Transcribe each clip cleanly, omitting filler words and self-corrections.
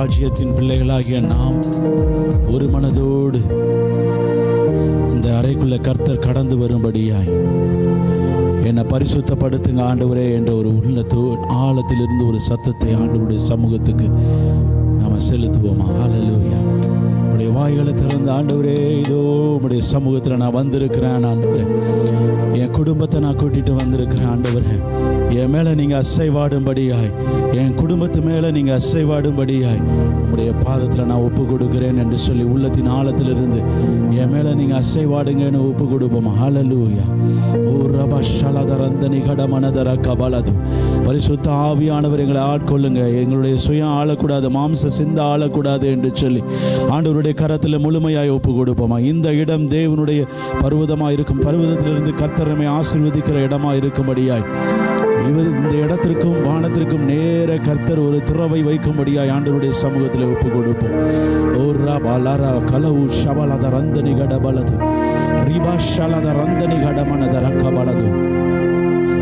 ராஜ்யத்தின் பிள்ளைகளாகிய நாம் ஒரு மனதோடு இந்த அறைக்குள்ள கர்த்தர் கடந்து வரும்படியாய் என்னை பரிசுத்தப்படுத்துங்க ஆண்டவரே என்ற ஒரு ஆழத்திலிருந்து ஒரு சத்தத்தை ஆண்டவருடைய சமூகத்துக்கு நாம் செலுத்துவோமா? ஹல்லேலூயா. உடைய வாய்களை திறந்து, ஆண்டவரே இதோ உடைய சமூகத்தில் நான் வந்திருக்கிறேன் ஆண்டவரே, என் குடும்பத்தை நான் கூட்டிட்டு வந்திருக்கிறேன் ஆண்டவரே, என் மேலே நீங்கள் அசைவாடும்படியாய், என் குடும்பத்து மேலே நீங்கள் அசைவாடும்படியாய் உங்களுடைய பாதத்தில் நான் ஒப்பு கொடுக்கிறேன் என்று சொல்லி உள்ளத்தின் ஆழத்திலிருந்து என் மேலே நீங்கள் அசைவாடுங்கன்னு ஒப்பு கொடுப்போம். ஹல்லேலூயா. ஓ ரபா ஷலதரந்தனி கடமனதர கபலது. பரிசுத்த ஆவியானவர் எங்களை ஆட்கொள்ளுங்க, எங்களுடைய சுயம் ஆளக்கூடாது, மாம்ச சிந்த ஆளக்கூடாது என்று சொல்லி ஆண்டவருடைய கரத்தில் முழுமையாய் ஒப்பு கொடுப்போமா? இந்த இடம் தேவனுடைய பர்வதமாக இருக்கும், பர்வதத்திலிருந்து கர்த்தரமை ஆசீர்வதிக்கிற இடமாக இருக்கும்படியாய் இந்த இடத்திற்கும் வானத்திற்கும் நேர கர்த்தர் ஒரு திறவை வைக்கும்படியாய் ஆண்டவருடைய சமூகத்தில் ஒப்பு கொடுப்போம். ஓரா பாலாரா கலவு ஷபலத ரந்தனி கடபலது ரிபா ஷலத ரந்தனி கடமனத ரக்கபலது.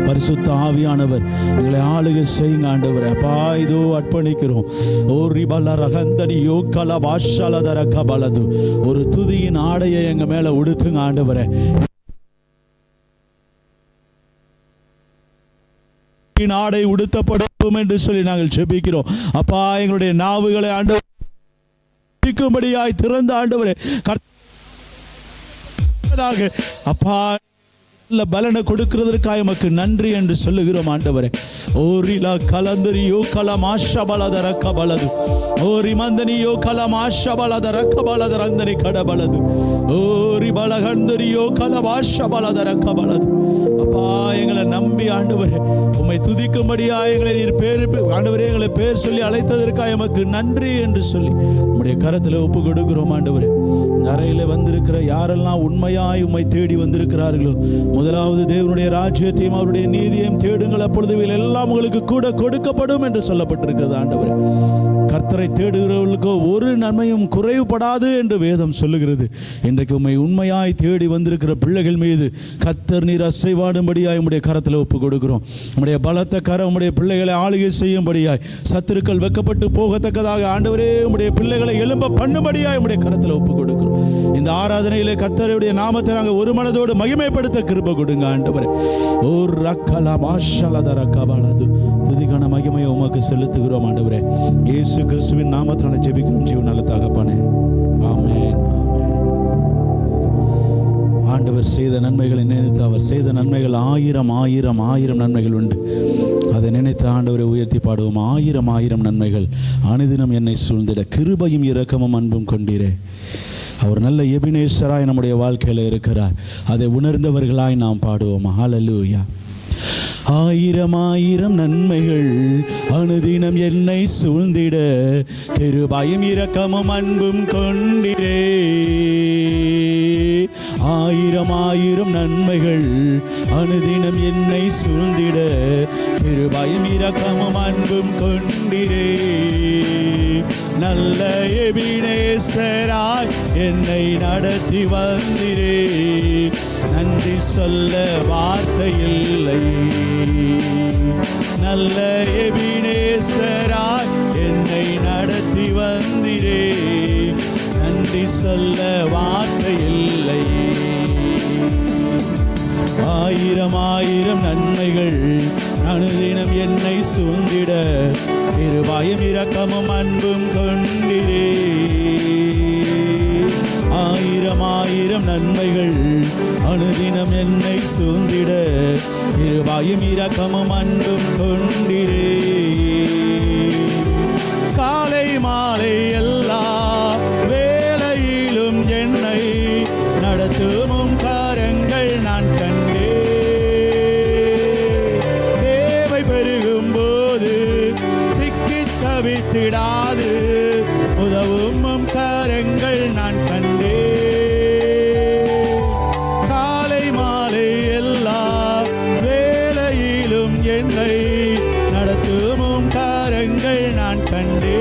பரிசுத்த ஆவியானவர் எங்களை ஆளுகை செய்யுங்க ஆண்டவரே. அப்பா இதோ அர்ப்பணிக்கிறோம். ஓ ரிபல ரகந்தனி யோ கல வாஷலத ரக்கபலது. ஒரு துதியின் ஆடையை எங்க மேல உடுத்துங்க ஆண்டவரே. ஆடை உடுத்தப்படும் என்று சொல்லி நாங்கள் ஜெபிக்கிறோம். அப்பா எங்களுடைய நாவுகளை ஆண்டவரும்படியாய் திறந்த ஆண்டவரே அப்பா பலனை கொடுக்கிறதற்காக எமக்கு நன்றி என்று சொல்லுகிறோம் ஆண்டவரே. ஓரிலா கலந்தரியோ கலமாஷபலத ரக்கபலது ஓரி மந்தனியோ கலமாஷபலத ரக்கபலத ரந்தனி கடபலது ஓரி பலகந்தரியோ கலமாஷபலத ரக்கபலது. அப்பா எங்களை நம்பி ஆண்டவரே உம்மை துதிக்கும்படியா எங்களை நீர் பேர் ஆண்டவரே எங்களை பேர் சொல்லி அழைத்ததற்காக எமக்கு நன்றி என்று சொல்லி உம்முடைய கரத்தில் ஒப்பு கொடுக்கிறோம் ஆண்டவரே. இந்த அறையில் வந்திருக்கிற யாரெல்லாம் உண்மையாய் உம்மை தேடி வந்திருக்கிறார்களோ, முதலாவது தேவனுடைய ராஜ்யத்தையும் அவருடைய நீதியையும் தேடுங்கள், அப்பொழுது எல்லாம் உங்களுக்கு கூட கொடுக்கப்படும் என்று சொல்லப்பட்டிருக்கிறது ஆண்டவரே. கர்த்தரை தேடுகிறவர்களுக்கோ ஒரு நன்மையும் குறைவுபடாது என்று வேதம் சொல்லுகிறது. இன்றைக்கு உம்மை உண்மையாய் தேடி வந்திருக்கிற பிள்ளைகள் மீது கர்த்தர் நீர் அசைவாடும்படியாய் உம்முடைய கரத்தில் ஒப்பு கொடுக்கிறோம். உம்முடைய பலத்த கரம் உம்முடைய பிள்ளைகளை ஆளுகை செய்யும்படியாய், சத்துருக்கள் வெக்கப்பட்டு போகத்தக்கதாக ஆண்டவரே உம்முடைய பிள்ளைகளை எழும்ப பண்ணும்படியாய் உம்முடைய கரத்தில் ஒப்பு கொடுக்கிறோம். இந்த ஆராதனையிலே கர்த்தருடைய நாமத்தை நாங்கள் ஒரு மனதோடு மகிமைப்படுத்த கிருபை கொடுங்க ஆண்டவரே. ஓ ரக்கலா மாஷலத ரக்கபலது. துதிக்கான மகிமையை உமக்கு செலுத்துகிறோம் ஆண்டவரே. இயேசு கிறிஸ்துவின் நாமத்தில் ஜெபிக்கிறோம் ஜீவன் நல்ல தகப்பனே. ஆமென். ஆண்டவர் செய்த நன்மைகளை நினைத்து, அவர் செய்த நன்மைகள் ஆயிரம் ஆயிரம் ஆயிரம் நன்மைகள் உண்டு. அதை நினைத்து ஆண்டவரை உயர்த்தி பாடுவோம். ஆயிரம் ஆயிரம் நன்மைகள் அனுதினம் என்னை சூழ்ந்திட கிருபையும் இரக்கமும் அன்பும் கொண்டீரே. அவர் நல்ல எபினேசராய் நம்முடைய வாழ்க்கையில் இருக்கிறார். அதை உணர்ந்தவர்களாய் நாம் பாடுவோம். ஹல்லேலூயா. ஆயிரம் ஆயிரம் நன்மைகள் அனுதினம் என்னை சூழ்ந்திட கிருபையும் இரக்கமும் அன்பும் கொண்டீரே. ஆயிரம் ஆயிரம் நன்மைகள் அனுதினம் என்னை சூழ்ந்திட கிருபையும் இரக்கமும் அன்பும் கொண்டீரே. நல்ல எபினேசராய் என்னை நடத்தி வந்திரே. நன்றி சொல்ல வார்த்தை இல்லை. நல்ல எபினேசராய் என்னை நடத்தி வந்திரே. நன்றி சொல்ல வார்த்தை இல்லை. ஆயிரம் ஆயிரம் நன்மைகள் அனுதினம் என்னை சூழ்ந்திட கிருபையும் இரக்கமும் அன்பும் கொண்டீரே. ஆயிரம் ஆயிரம் நன்மைகள் அனுதினம் என்னை சூழ்ந்திட கிருபையும் இரக்கமும் அன்பும் கொண்டீரே. காலை மாலை எல்லா வேளையிலும் என்னை நடத்தும் காரங்கள் நான் கண்டே. தேவை பெருகும் போது சிக்கி தவித்திடாது உதவும் காரங்கள் நான் கண்டே. காலை மாலை எல்லா வேளையிலும் என்னை நடத்தும் காரங்கள் நான் கண்டே.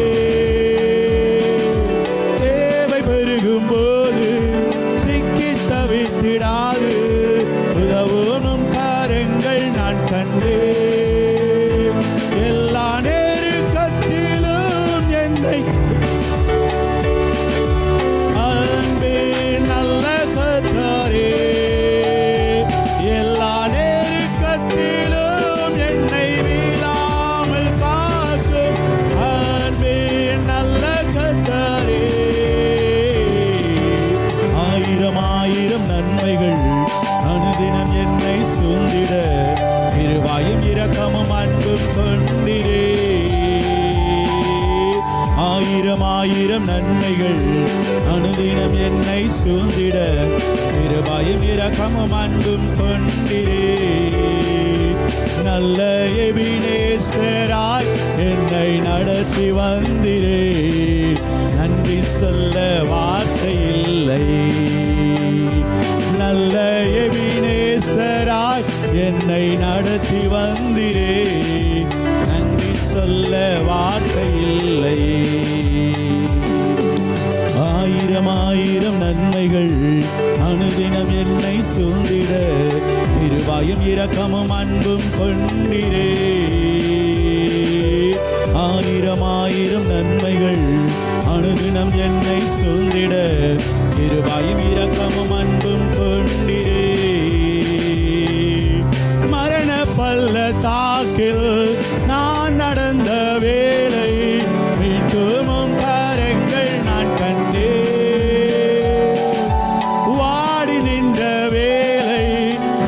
தேவை பெருகும் போது சிக்கி தவித்து நன்மைகள் அனுதினம் என்னை சூழ்ந்திட கிருபையும் இரக்கமும் அன்பும் கொண்டிரே. ஆயிரம் ஆயிரம் நன்மைகள் அனுதினம் என்னை சூழ்ந்திட கிருபையும் இரக்கமும் அன்பும் கொண்டிரே. நல்ல எபினேசராய் என்னை நடத்தி வந்திரே, நன்றி சொல்ல வார்த்தை இல்லை. நல்ல எபினேசராய் என்னை நடத்தி வந்திரே, நன்றி சொல்ல வார்த்தை இல்லை. ஆயிரம் ஆயிரம் நன்மைகள் அனுதினம் என்னை சூழ்ந்திட கிருபையும் இரக்கமும் அன்பும் கொண்டிரே. ஆயிரம் ஆயிரம் நன்மைகள் அனுதினம் என்னை சூழ்ந்திட கிருபையும் இரக்கமும் அன்பும் கொண்டிரே. மரண பள்ளத்தாக்கில் நான் நடந்த வேளை மீட்டும் கரங்கள் நான் கண்டே. வாடி நின்ற வேளை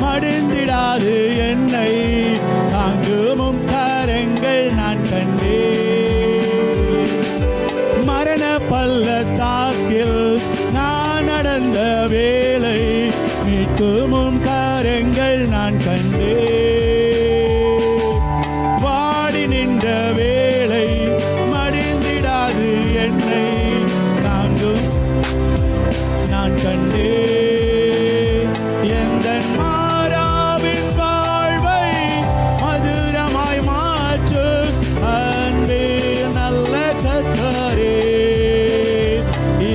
மடிந்திடாது என்னை தாங்கும் கரங்கள் நான் கண்டே. மரண பள்ளத்தாக்கில் நான் நடந்த வேளை மீட்கும் கரங்கள் நான் கண்டே. வாடி நின்ற வேளை மடிந்திடாது என்னை தாங்கும் நான் கண்டே. எந்தன் மாறாவின் வாழ்வை மதுரமாய் மாற்று அன்பே நல்ல கர்த்தரே.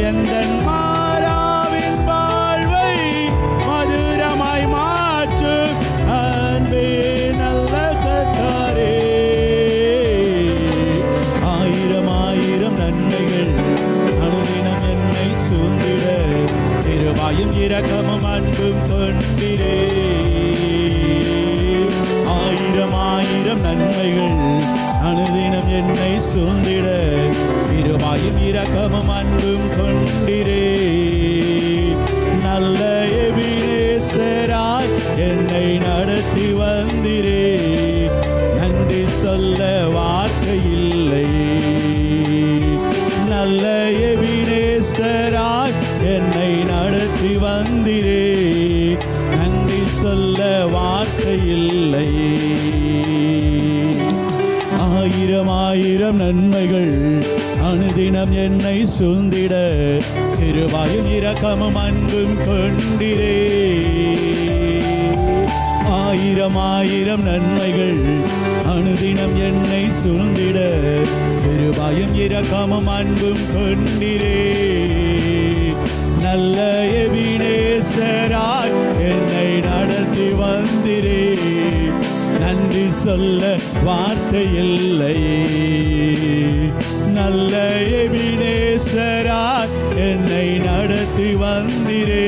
எந்தன் மாறாவின் வாழ்வை மதுரமாய் மாற்று அன்பே நல்ல கர்த்தரே. ஆயிரம் ஆயிரம் நன்மைகள் அனுதினம் என்னை சூழ்ந்திட கிருபையும் இரக்கமும் அன்பும் கொண்டிரே. ஆயிரம் ஆயிரம் நன்மைகள் அனுதினம் என்னை சூழ்ந்திட கிருபையும் இரக்கமும் அன்பும் கொண்டிரே. நல்ல எபினேசராய் என்னை நடத்தி வந்திரே, நன்றி சொல்ல வார்த்தை இல்லை. நல்ல எபினேசராய் என்னை நடத்தி வந்திரே, நன்றி சொல்ல வார்த்தை இல்லை. ஆயிரம் ஆயிரம் நன்மைகள் அனுதினம் என்னை சூழ்ந்திட கிருபையும் இரக்கமும் அன்பும் கொண்டிரே. ஆயிரம் ஆயிரம் நன்மைகள் அனுதினம் என்னை சூழ்ந்திட கிருபையும் இரக்கமும் அன்பும் கொண்டிரே. நல்ல எபினேசராய் என்னை நடத்தி வந்திரே, நன்றி சொல்ல வார்த்தை இல்லை. நல்ல எபினேசராய் என்னை நடத்தி வந்திரே,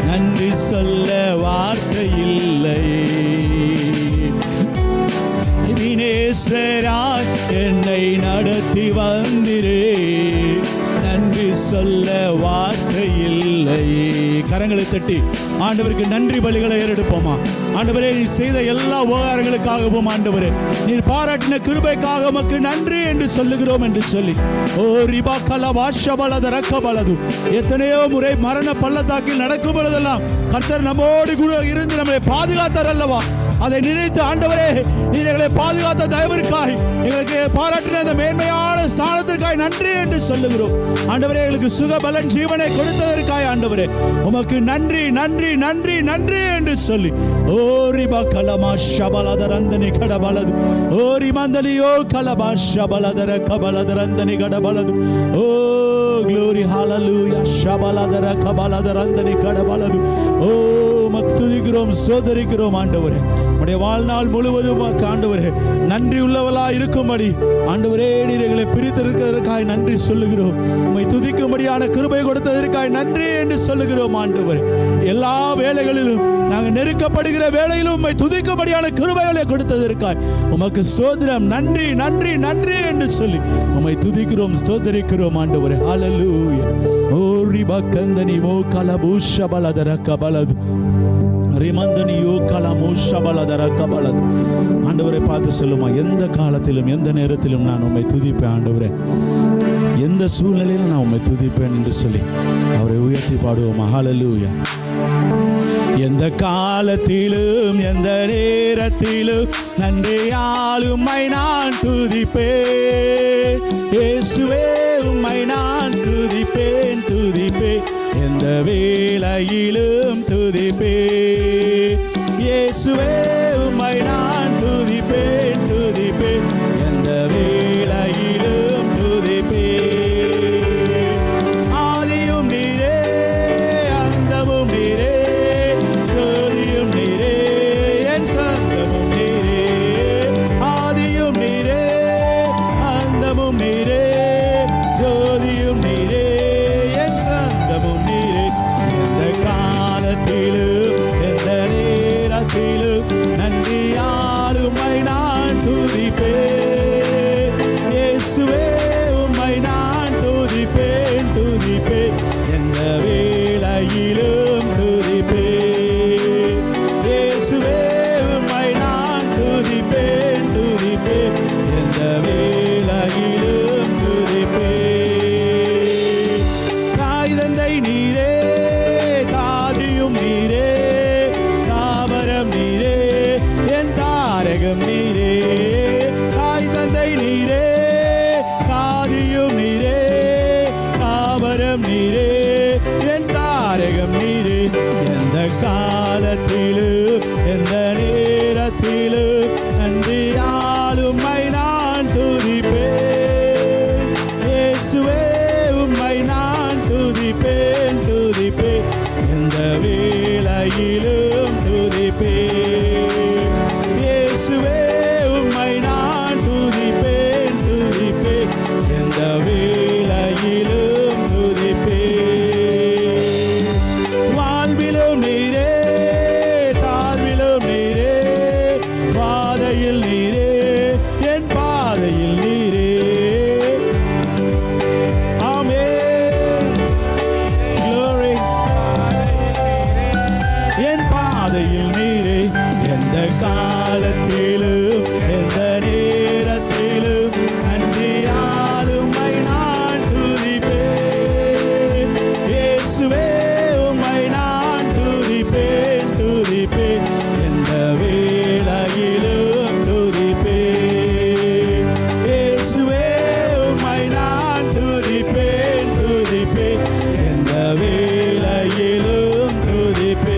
நன்றி சொல்ல வார்த்தை இல்லை. எபினேசராய் என்னை நடத்தி வந்திரே, நன்றி சொல்ல வார்த்தை இல்லை. கரங்களை தட்டி ஆண்டவருக்கு நன்றி பலிகளை ஏறெடுப்போமா. ஆண்டவரே, நீர் செய்த எல்லா உபகாரங்களுக்காகவும் ஆண்டவரே, நீர் பாராட்டின கிருபைக்காக உமக்கு நன்றி என்று சொல்லுகிறோம் என்று சொல்லி, ஓ ரிபா கல வாஷபலத ரக்கபலது. எத்தனையோ முறை மரண பள்ளத்தாக்கில் நடக்கும் பொழுதெல்லாம் கர்த்தர் நம்மோடு கூட இருந்து நம்மை பாதுகாத்தார் அல்லவா. அதை நினைத்து ஆண்டவரே, நீர் எங்களை பாதுகாத்த தயவிற்காய், எங்களுக்கு பாராட்டின அந்த மேன்மையான ஸ்தானத்திற்காய் நன்றி என்று சொல்லுகிறோம். ஆண்டவரே, எங்களுக்கு சுக பலன் ஜீவனை கொடுத்ததற்காய் ஆண்டவரே உமக்கு நன்றி நன்றி நன்றி நன்றி என்று சொல்லி, ஓரிபா கலமா ஷபலதரந்தனி கடபலது, ஓரி மந்தலியோ கலமா ஷபலதர கபலதரந்தனி கடபலது. ஓ glory hallelujah ஷபலதர கபலதரந்தனி கடபலது. ஓ உமக்கு துதிக்கிறோம், சோதரிக்கிறோம் ஆண்டவரே. உடைய வாழ்நாள் முழுவதும் ஆண்டவரே நன்றி உள்ளவளா இருக்கும்படி ஆண்டவரே நீர் எங்களை பிரித்திருக்கிறதற்காய் நன்றி சொல்லுகிறோம். உம்மை துதிக்கும்படியான கிருபை கொடுத்ததற்காய் நன்றி என்று சொல்லுகிறோம் ஆண்டவரே. எல்லா வேளைகளிலும் நாங்கள் நெருக்கப்படுகிற வேளையிலும் உம்மை துதிக்கும்படியான கிருபைகளை கொடுத்ததற்காய் உமக்கு ஸ்தோத்திரம், நன்றி நன்றி நன்றி என்று சொல்லி உம்மை துதிக்கிறோம், ஸ்தோத்திரிக்கிறோம் ஆண்டவரே. ஹல்லேலூயா. ஓ ரிபக்கந்தனிவோ கலபூஷபலதரக்கபலது ரிமந்தனியோ கலமூஷபலதரக்கபலது. ஆண்டவரை பார்த்து சொல்லுமா, எந்த காலத்திலும் எந்த நேரத்திலும் நான் உம்மை துதிப்பேன் ஆண்டவரே, எந்த சூழ்நிலையிலும் நான் உம்மை துதிப்பேன் என்று சொல்லி அவரை உயர்த்தி பாடுவோம். ஹல்லேலூயா. எந்த காலத்திலும் எந்த நேரத்திலும் நன்றியால் உம்மை நான் துதிப்பேன். இயேசுவே உம்மை நான் துதிப்பேன் துதிப்பேன், எந்த வேளையிலும் துதிப்பேன். இயேசுவே உம்மை நான் துதிப்பேன் துதிப்பேன், எந்த வேளையிலும் துதிப்பேன். ஆதியும் நீரே அந்தமும் நீரே, ஜோதியும் நீரே என் சொந்தமும் நீரே. ஆதியும் நீரே அந்தமும் நீரே, ஜோதியும் நீரே என் சொந்தமும் நீரே. எந்த காலத்திலும் எந்த நேரத்திலும் நன்றியால் உம்மை நான் துதிப்பேன். இயேசுவே உம்மை நான் துதிப்பேன் துதிப்பேன், எந்த வேளையிலும் துதிப்பேன். இயேசுவே உம்மை நான் துதிப்பேன் துதிப்பேன், எந்த வேளையிலும் துதிப்பேன். தாய் தந்தை நீரே, தாதியும் நீரே, தாவரம் நீரே, என் தாரகம் நீரே. தாய் தந்தை நீரே, தாதியும் நீரே, தாவரம் நீரே, என் தாரகம் நீரே. எந்த காலத்திலும் எந்த நேரத்திலும் நன்றியால் உம்மை நான் துதிப்பேன். இயேசுவே உம்மை நான் துதிப்பேன் துதிப்பேன், எந்த வேளையிலும் துதிப்பேன். இயேசுவே உம்மை நான் துதிப்பேன் துதிப்பேன், எந்த வேளையிலும் துதிப்பேன். வாழ்விலும் நீரே, தாழ்விலும் நீரே, பாதையில் நீரே, என் பாதையில் நீரே. ஆமென். Glory. என் பாதையில் நீரே, எந்த காலத்திலும் எந்த நேரத்திலும் நன்றியால் உம்மை நான் துதிப்பேன். இயேசுவே உம்மை நான் துதிப்பேன் துதிப்பேன், எந்த வேளையிலும் துதிப்பேன். இயேசுவே உம்மை நான் துதிப்பேன் துதிப்பேன், எந்த வேளையிலும் துதிப்பேன்.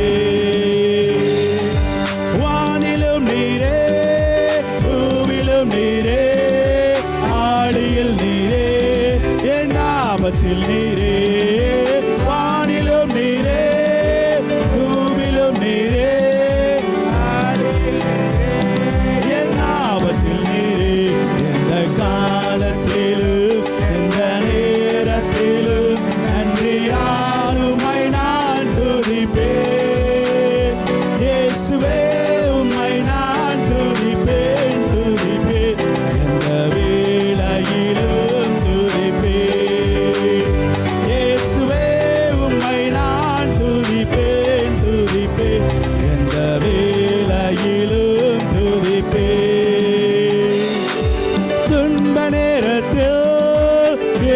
வானிலும் நீரே, பூவிலும் நீரே, ஆழியில் நீரே, என் ஆபத்தில் நீரே. வானிலும் நீரே, பூவிலும் நீரே, ஆழியில் நீரே, என் ஆபத்தில் நீரே. எந்த காலத்திலும் எந்த நேரத்திலும் நன்றியால் உம்மை நான் துதிப்பேன். இயேசுவே உம்மை நான் துதிப்பேன் துதிப்பேன், எந்த வேளையிலும் துதிப்பேன். இயேசுவே உம்மை நான் துதிப்பேன் துதிப்பேன், எந்த வேளையிலும் துதிப்பேன். துன்ப நேரத்தில்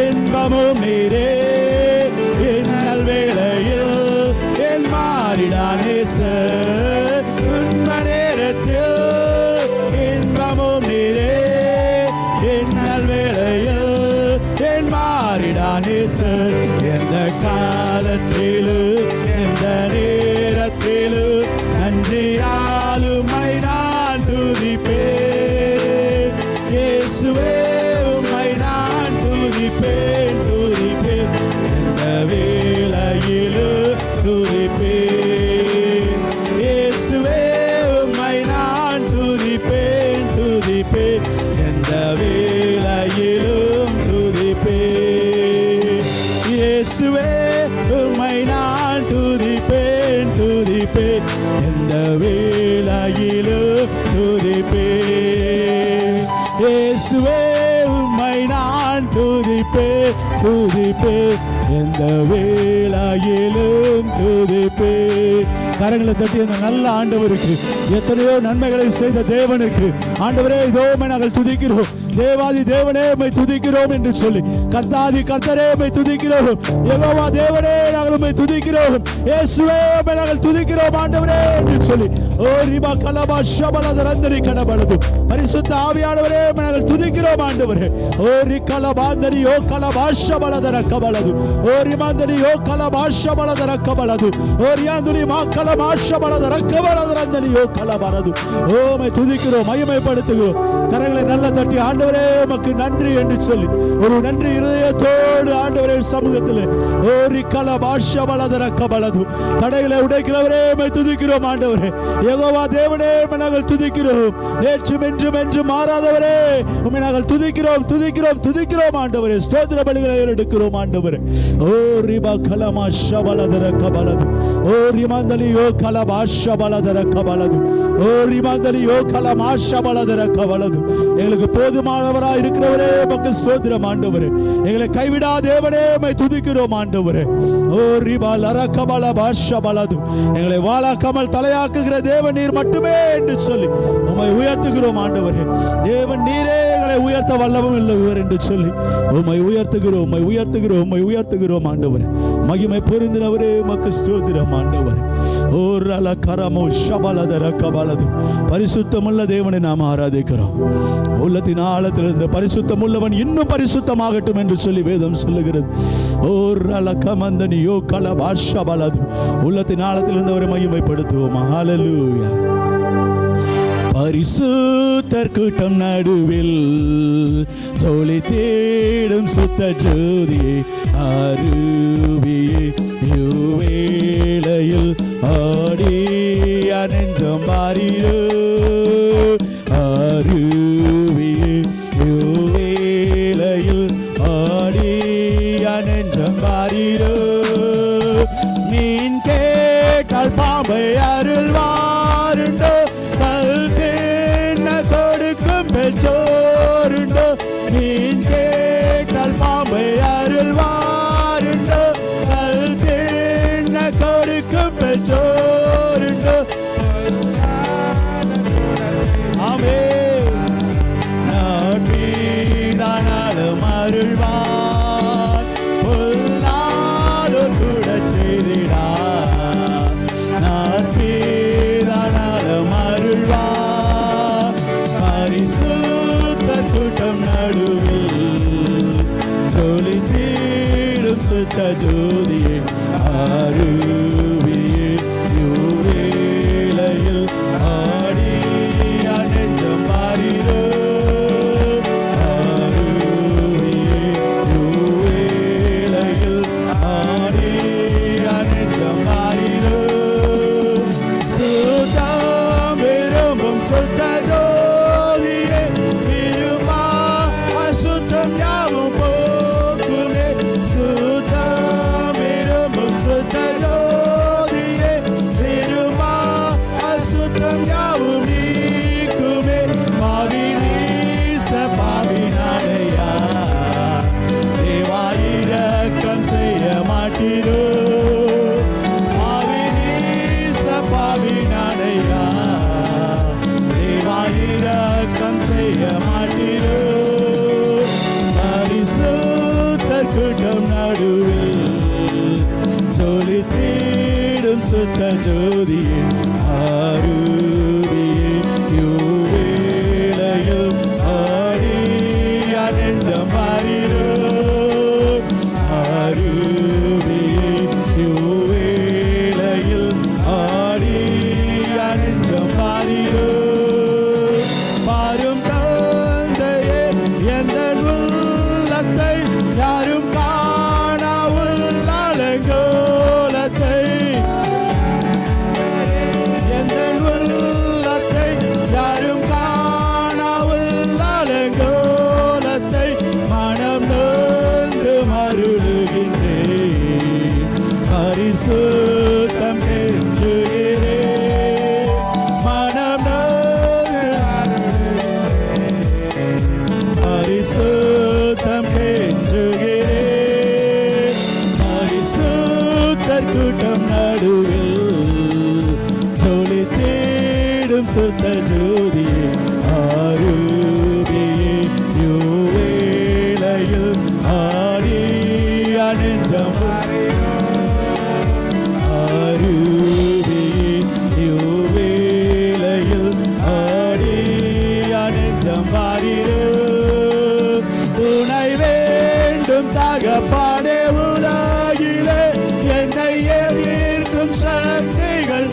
இன்பமும் நீரே, இன்னல் வேளையில் என் மாறிடா நேசர். துன்ப நேரத்தில் இன்பமும் நீரே, இன்னல் வேளையில் என் மாறிடா நேசர். எந்த காலத்திலும் எந்த நேரத்திலும் நன்றியால் உம்மை நான் துதிப்பேன். இயேசுவே உம்மை நான் துதிப்பேன் துதிப்பேன், எந்த வேளையிலும் துதிப்பேன். இயேசுவே உம்மை நான் துதிப்பேன் துதிப்பேன், எந்த வேளையிலும் துதிப்பேன். இயேசுவே உம்மை நான் துதிப்பேன் துதிப்பேன், எந்த வேளையிலும் துதிப்பேன். இயேசுவே உம்மை நான் துதிப்பேன் துதிப்பேன், எந்த வேளையிலும் துதிப்பே. கரங்களை தட்டி அந்த நல்ல ஆண்டவருக்கு, எத்தனையோ நன்மைகளை செய்த தேவனுக்கு, ஆண்டவரே இதோ நாங்கள் துதிக்கிறோம், தேவாதி தேவனே உம்மை துதிக்கிறோம் என்று சொல்லி, கர்த்தாதி கர்த்தரே உம்மை துதிக்கிறோம், யெகோவா தேவனே நாங்கள் உம்மை துதிக்கிறோம், இயேசுவே உம்மை நாங்கள் துதிக்கிறோம் ஆண்டவரே என்று சொல்லி, ஓ ரிபா கலபா ஷபலதரந்தரி கடபலது, பரிசுத்த ஆவியானவரே உம்மை நாங்கள் துதிக்கிறோம் ஆண்டவரே. ஓ ரிகலபாந்தரி ஓ கலபா ஷபலதர கபலது, ஓ ரிமாந்தரி ஓ கலபா ஷபலதர கபலது, ஓ ரியாந்துரி மா கலபா ஷபலதர கபலதரந்தரி ஓ கலபரது. ஓ உம்மை துதிக்கிறோம், மகிமைப்படுத்துகிறோம். கரங்களை நல்ல தட்டி ஆண்டவரே உமக்கு நன்றி என்று சொல்லி ஒரு நன்றி இதயத்தோடு ஆண்டவரே சமூகத்தில் ஓரி கலபாஷபலதர கபலது, தடைகளை உடைக்கிறவரே உம்மை துதிக்கிறோம் ஆண்டவரே. யெகோவா தேவனே உம்மை நாங்கள் துதிக்கிறோம், நேற்றும் என்றும் என்றும் மாறாதவரே உம்மை நாங்கள் துதிக்கிறோம் துதிக்கிறோம் துதிக்கிறோம் ஆண்டவரே. ஸ்தோத்திர பலிகளை எடுக்கிறோம் ஆண்டவரே. ஓ ரிபா கலமா ஷபலதர கபலது, ஓ ரிமாந்தலி ஓ கலபாஷபலதர கபலது, ஓ ரிமாந்தலி ஓ கலமாஷபலதர கபலது. எங்களுக்கு போதுமானவராய் இருக்கிறவரே உமக்கு ஸ்தோத்திரம் ஆண்டவரே. எங்களை கைவிடா தேவனே உம்மை துதிக்கிறோம் ஆண்டவரே. ஓ ரிபா லரகபல பாஷபலது, எங்களை வாழாக்காமல் தலையாக்குகிற தேவன் நீர் மட்டுமே என்று சொல்லி உம்மை உயர்த்துகிறோம் ஆண்டவரே. தேவன் நீரே எங்களை உயர்த்த வல்லவும் இல்லவர் என்று சொல்லி உம்மை உயர்த்துகிறோம் உம்மை உயர்த்துகிறோம் உம்மை உயர்த்துகிறோம் ஆண்டவரே. மகிமை பொருந்தினவரே உமக்கு ஸ்தோத்திரம் ஆண்டவரே. ஓ ரல கரமோ ஷபலதர கபலது, பரிசுத்தமுள்ள தேவனை நாம் ஆராதிக்கிறோம். உள்ளத்தின் ஆழத்திலிருந்து பரிசுத்தம் உள்ளவன் இன்னும் பரிசுத்தமாகட்டும் என்று சொல்லி வேதம் சொல்லுகிறது. ஓ ரல கமந்தனி யோ கலபாஷபலது, உள்ளத்தின் ஆழத்திலிருந்து அவரை மகிமைப்படுத்துவோம். ஹல்லேலூயா. பரிசுத்தர் கூட்டம் நடுவில் ஜோலி தேடும் சுத்த ஜோதியே அருவியே வேளையில் ஆடி அனந்தம் மாறியோ அருவியே வேளையில் ஆடி அனந்தம் மாறியோ. மீன் கேட்டால் பாம்பை அருள்வாருண்டோ, பெற்றோருண்டோ, மீன் கேட்டால் பாம்பை அருள்வாருண்டோ, கல் தேன கொடுக்கும் பெற்றோருண்டோ. ஆமென். நாட்பீதானாலும் அருள்வார், பொல்லாதோர் கூட செய்திடார். நாட்பீதானாலும் அருள்வார், பரிசுத்தர் கூட்டம் நடுவில் ஜோலி தேடும் சுத்த ஜோதியே அருவியே வேளையில் ஆடி அனந்தம் மாறியோ அருவியே வேளையில் ஆடி அனந்தம் மாறியோ. சுத்தம் விரும்பும் சுத்த யாவும் போக்குமே, சுத்தம் விரும்பும் சுத்த ஜோதியே திருமா அசுத்தம் யாவும் நீக்குமே. பாவினீச பாவினானையா தேவாயிரக்கம் செய்ய மாட்டீரோ, பாவினீச பாவினானையா தேவாயிரக்கம் செய்ய மாட்டீரோ. பரிசுத்தர் கூட்டம் நடுவில் ஜோலி தேடும் சுத்த ஜோதியே அருவியே வேளையில் ஆடி அனந்தம் மாறியோ அருவியே வேளையில் ஆடி அனந்தம் மாறியோ. பாரும் தந்தையே எந்த உள்ளத்தை யாரும் காணாவுள்ள அலங்கோலத்தை, எந்த உள்ளத்தை யாரும் காணாவுள்ள அலங்கோலத்தை மனம் நொந்து மருளுகின்றேன், பரிசுத்தம் பெற்றுகிறேன். மனம் நொந்து பரிசுத்தம் பெற்றுகிறேன், கூட்டம் நடுவில் ஜொலி தேடும் சுத்த ஜோதி ஆரூபியே யுவேளையில் ஆடி அனந்தம் ஆரூபியே யுவேளையில் ஆடி அனந்தம் பாரிரோ துணை வேண்டும் தகப்பனே உலகிலே என்னை எதிர்க்கும் சக்திகள்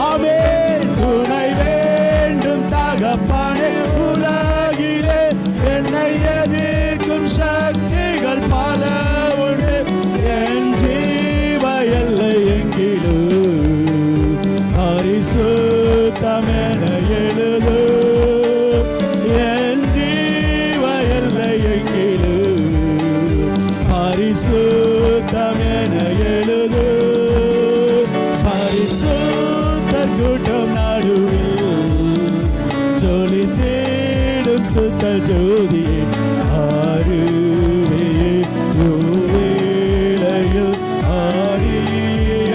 ஆமென் துணை வேண்டும் தகப்பனே உலகிலே என்னை எதிர்க்கும் சக்திகள் பல உண்டு என் ஜீவ எல்லை எங்கிலும் பரிசுத்தமென எழுது என் ஜீவ எல்லை எங்கிலும் பரிசுத்தமென எழுது பரிசுத்தர் கூட்டம் நடுவில் ஜொலி தேடும் சுத்த ஜோதியே ஆரூபியே யுவேளையில் ஆடி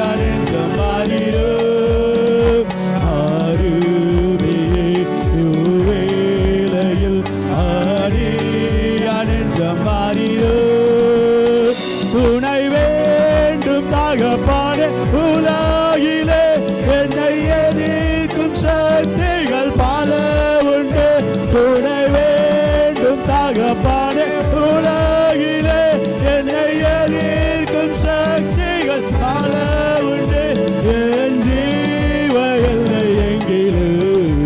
அனந்தம் பாரிரோ ஆரூபியே யுவேளையில் ஆடி அனந்தம் பாரிரோ துணை வேண்டும் தகப்பனே உலகிலே என்னை எதிர்க்கும் சக்திகள் பல உண்டு துணை வேண்டும் தகப்பனே உலகிலே என்னை எதிர்க்கும் சக்திகள் பல உண்டு என் ஜீவ எல்லை எங்கிலும்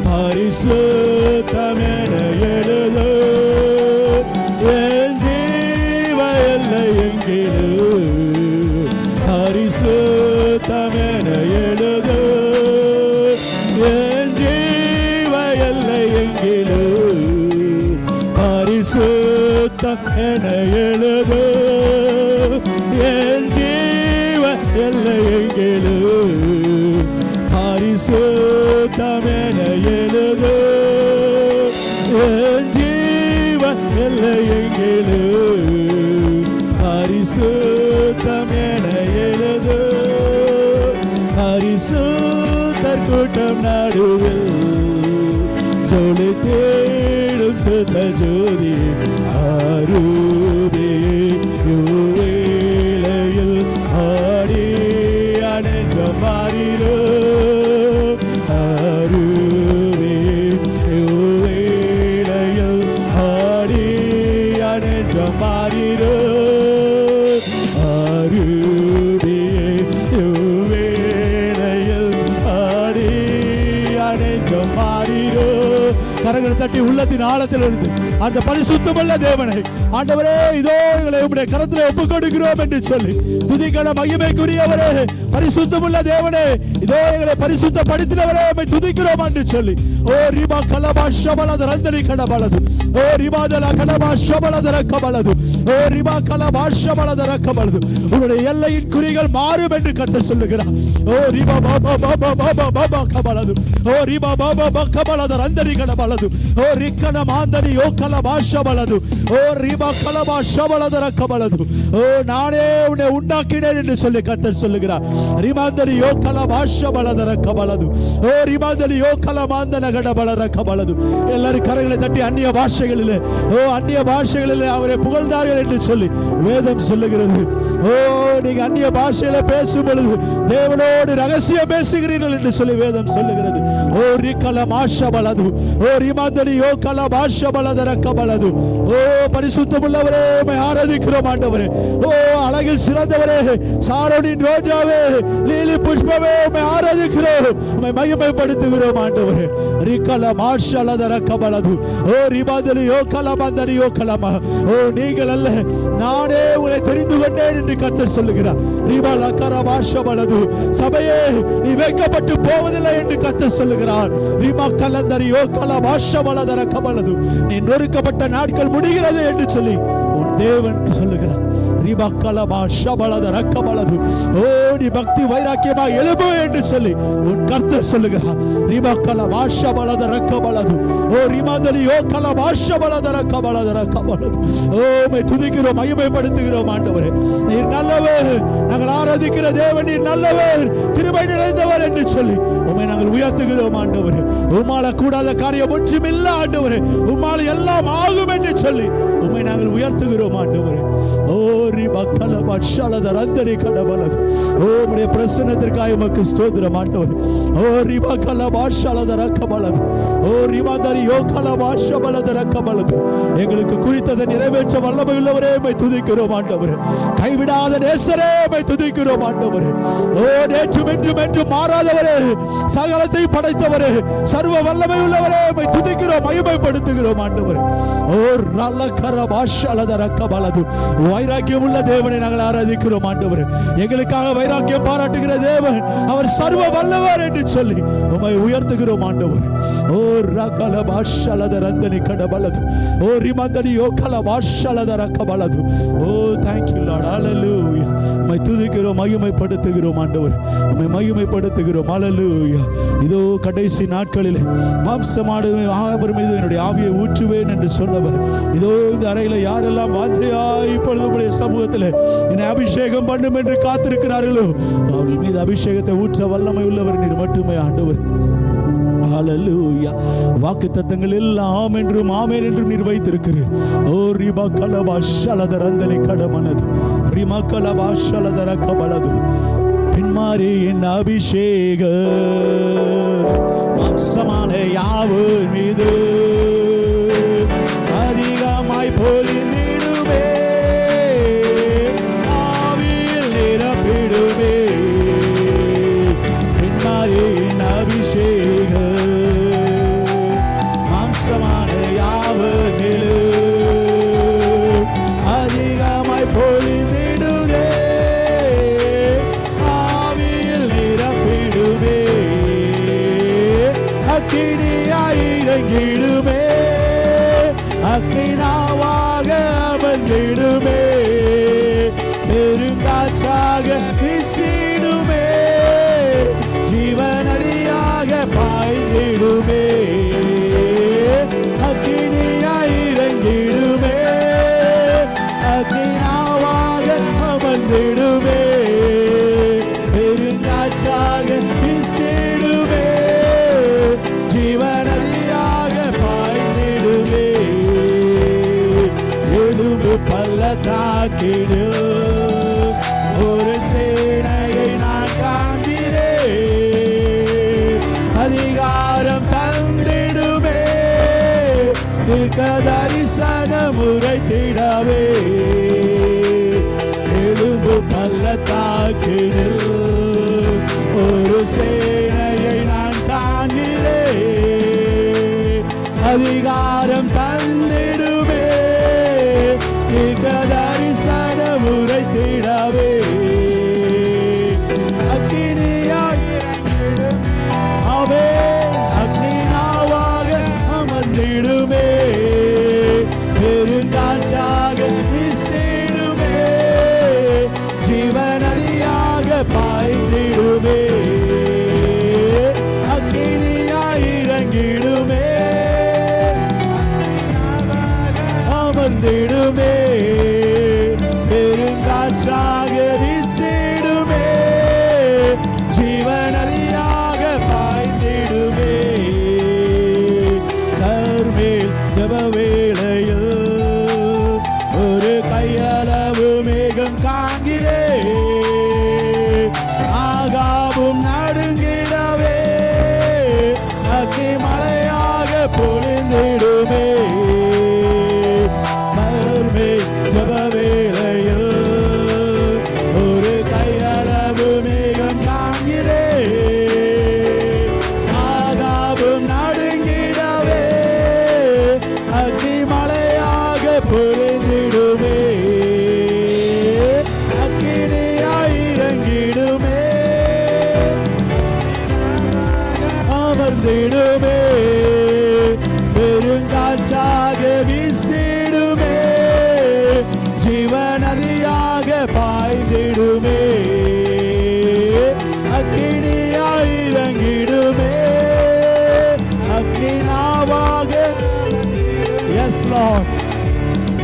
பரிசுத்தமென எழுது என் ஜீவ எல்லை எங்கிலும் பரிசுத்தமென எழுது என் ஜீவ எல்லை எங்கிலும் பரிசுத்தம் என எழுது என் ஜீவ எல்லை எங்கிலும் பரிசுத்தம் என எழுது என் ஜீவ எல்லை எங்கிலும் பரிசுத்தம் என எழுது பரிசுத்தர் கூட்டம் நடுவில் ஜொலி தேடும் சுத்த ஜோதி ஆரூபியே யுவேளையில் ஆடி அனந்தம் பாரிரோ ஆரூபியே யுவேளையில் ஆடி அனந்தம் பாரிரோ ஆரூபியே யுவேளையில் ஆடி அனந்தம் பாரிரோ கரங்களை தட்டி உள்ளத்தின் ஆழத்தில் இருந்து அந்த பரிசுத்தமுள்ள தேவனை ஆண்டவரே இதோ எங்களை உம்முடைய கரத்தில் ஒப்புக் கொடுக்கிறோம் என்று சொல்லி துதிக்கன மகிமைக்குரியவரே பரிசுத்தமுள்ள தேவனே இதோ எங்களை பரிசுத்தப்படுத்தினவரே உம்மை துதிக்கிறோம் என்று சொல்லி ஓ ரிபா கலபா ஷபலத ரந்தலி கடபலது ஓ ரிபாதல கடபா ஷபலத ரக்கபலது ஓ ரிபா கலபா ஷபலத ரக்கபலது உம்முடைய எல்லையின் குறிகள் மாறும் என்று கர்த்தர் சொல்லுகிறார் ஓ ரிபா பாபா பாபா பாபா பாபா கபலது ஓ ரிபா பாபா பாபா கபலத ரந்தலி கடபலது ஓ ரிக்கன மாந்தனி ஓ கலபா ஷபலது ஓ ரிபா கலபா ஷபலத ரக்கபலது ஓ நானே உன்னை உண்டாக்கினேன் என்று சொல்லி கர்த்தர் சொல்லுகிறார் ரிமாந்தனி ஓ கலபா ஷபலத ரக்கபலது ஓ ரிமாந்தனி ஓ கலமாந்தன கடபல ரக்கபலது எல்லாரும் கரங்களை தட்டி அந்நிய பாஷைகளிலே ஓ அந்நிய பாஷைகளிலே அவரை புகழ்ந்தார்கள் என்று சொல்லி வேதம் சொல்லுகிறது ஓ நீங்க அந்நிய பாஷையில பேசும் பொழுது தேவனோடு ரகசியம் பேசுகிறீர்கள் என்று சொல்லி வேதம் சொல்லுகிறது ஓ ரிக்கல மாஷபலது ஓ ரிமாந்தனி ஓ கல மாஷபலத ரக்கபலது ஓ பரிசுத்தமுள்ளவரே உம்மை ஆராதிக்கிறோம் ஆண்டவரே ஓ அழகில் சிறந்தவரே சாரோனின் ரோஜாவே லீலி புஷ்பமே உம்மை ஆராதிக்கிறோம் உம்மை மகிமைப்படுத்துகிறோம் ஆண்டவரே ரிக்கல மாஷலத ரக்கபலது ஓ ரிமாந்தனி ஓ கல மாந்தனி ஓ கலமா ஓ நீங்கள் அல்ல நானே உங்களை தெரிந்து கொண்டேன் என்று கர்த்தர் சொல்லுகிறார் ரிபல கர மாஷபலது சபையே நீ வைக்கப்பட்டு போவதில்லை என்று கர்த்தர் சொல்லுகிறார் ரிமா கலந்தரி ஓ கல மாஷபலத ரக்கபலது நீ நொறுக்கப்பட்ட நாட்கள் முடிகிறது என்று சொல்லி உன் தேவன் சொல்லுகிறார், ஓ நீ பக்தி வைராக்கியமா எழும்பு என்று சொல்லி உன் கர்த்தர் சொல்லுகிறார். துதிக்கிறோம், மகிமைப்படுத்துகிறோம். ஆண்டவரே நீர் நல்லவர், நாங்கள் ஆராதிக்கிற தேவன் நீர் நல்லவர், கிருபை நிறைந்தவர் என்று சொல்லி உம்மை நாங்கள் உயர்த்துகிறோம். ஆண்டவரே உம்மால கூடாத காரியம் ஒன்றும் இல்ல. ஆண்டவரே உம்மால எல்லாம் ஆகும் என்று சொல்லி உம்மை நாங்கள் உயர்த்துகிறோம். ஆண்டவரே ஓ ரிபக்கல பஷலத ரந்தரி கடபலது, ஓ உம்முடைய பிரசன்னத்திற்காக உமக்கு ஸ்தோத்திரம். ஆண்டவரே ஓ ரிபக்கல பஷலத ரக்கபலது, ஓ ரிபதரி யோகல பஷபலத ரக்கபலது, எங்களுக்கு குறித்ததை நிறைவேற்ற வல்லமை உள்ளவரே உம்மை துதிக்கிறோம். ஆண்டவரே கைவிடாத நேசரே உம்மை துதிக்கிறோம். ஆண்டவரே ஓ நேற்றும் என்றும் என்றும் மாறாதவரே, சகலத்தை படைத்தவரே, சர்வ வல்லமை உள்ளவரே உம்மை துதிக்கிறோம், மகிமைப்படுத்துகிறோம். ஆண்டவரே ஓ ரலகர பஷலத ரக்கபலது, வைராக்கியம் உள்ள தேவனை நாங்கள் ஆராதிக்கிறோம். ஆண்டவரே எங்களுக்காக வைராக்கியம் பாராட்டுகிற தேவன் அவர் சர்வ வல்லவர் என்று சொல்லி உம்மை உயர்த்துகிறோம். ஆண்டவரே ஓ ரகல பஷலத ரந்தனி கடபலது, ஓ ரிமந்தனி யோகல பஷலத ரக்கபலது. ஓ thank you Lord, hallelujah. உம்மை துதிக்கிறோம், மகிமைப்படுத்துகிறோம். ஆண்டவரே உம்மை மகிமைப்படுத்துகிறோம், hallelujah. இதோ கடைசி நாட்களில் மாம்சமாடு ஆபர் மீது என்னுடைய ஆவியை ஊற்றுவேன் என்று சொன்னவர் இதோ இந்த அறையில் யாரெல்லாம் வாஞ்சையாய் இப்பொழுது உம்முடைய சமூகத்தில் என்னை அபிஷேகம் பண்ணும் என்று காத்திருக்கிறார்களோ அவர்கள் மீது அபிஷேகத்தை ஊற்ற வல்லமை உள்ளவர் நீர் மட்டுமே. ஆண்டவர் ஹல்லேலூயா. வாக்குத்தத்தங்கள் எல்லாம் ஆம் என்றும் ஆமென் என்றும் நீர் வைத்திருக்கிறீர். ஓ ரிபா கலபாஷலத ரந்தனி கடமனது, ரிமா கலபாஷலத ரக்கபலது, பின்மாறி என் அபிஷேக மாம்சமான யாவர் மீது அதிகமாய் பொழிந்திடுமே, ஆவியில் நிரப்பிடுமே. பின்மாறி என் அபிஷேக மாம்சமான யாவர் மீது அதிகமாய் பொழிந்திடுமே, ஆவியில் நிரப்பிடுமே. அக்கினியாய் இறங்கிடுமே, அக்கினாவாக அமர்ந்திடுமே, பெருங்காற்றாக வீசிடுமே, ஜீவநதியாக பாய்ந்திடுமே. அக்கினியாய் இறங்கிடுமே, அக்கினாவாக அமர்ந்திடுமே, பெருங்காற்றாக வீசிடுமே, ஜீவநதியாக பாய்ந்திடுமே. எழும்பு பள்ளத்தாக்கிடு ஒரு சேனையை நான் காண்கிறேன், அதிகாரம் தந்திடுமே, தீர்க்க தரிசனம் உரைத்திடவே. எழும்பு பள்ளத்தாக்கிடு ஒரு சேனையை நான் காண்கிறேன், அதிகாரம் தந்திடுமே, தீர்க்க தரிசனம் உரைத்திடவே. அக்கினியாய் அவே அக்னினாவாக அமர்ந்திடுமே, பெருங்காற்றாக வீசிடுமே, ஜீவநதியாக பாய்ந்திடுமே. அக்கினியாய் இறங்கிடுமே, அமர்ந்திடுமே, பெருங்காற்றாக வீசிடுமே, ஜீவநதியாக பாய்ந்திடுமே. கர்மேல் ஜெப வேளையில் ஒரு கையளவு மேகம் காண்கிறேன், ஆகாவும் நடுங்கிடவே, அக்கி மழையாக பொழிந்திடுமே. ஜப வேளையில் ஒரு கையளவு மேகம் காண்கிறேன், ஆகாவும் நடுங்கிடவே, அக்னி மழையாக பொழிந்திடுமே, அக்கினியாய் இறங்கிடுமே, அமர்ந்திடுமே, பெருங்காற்றாக வீசிடுமே,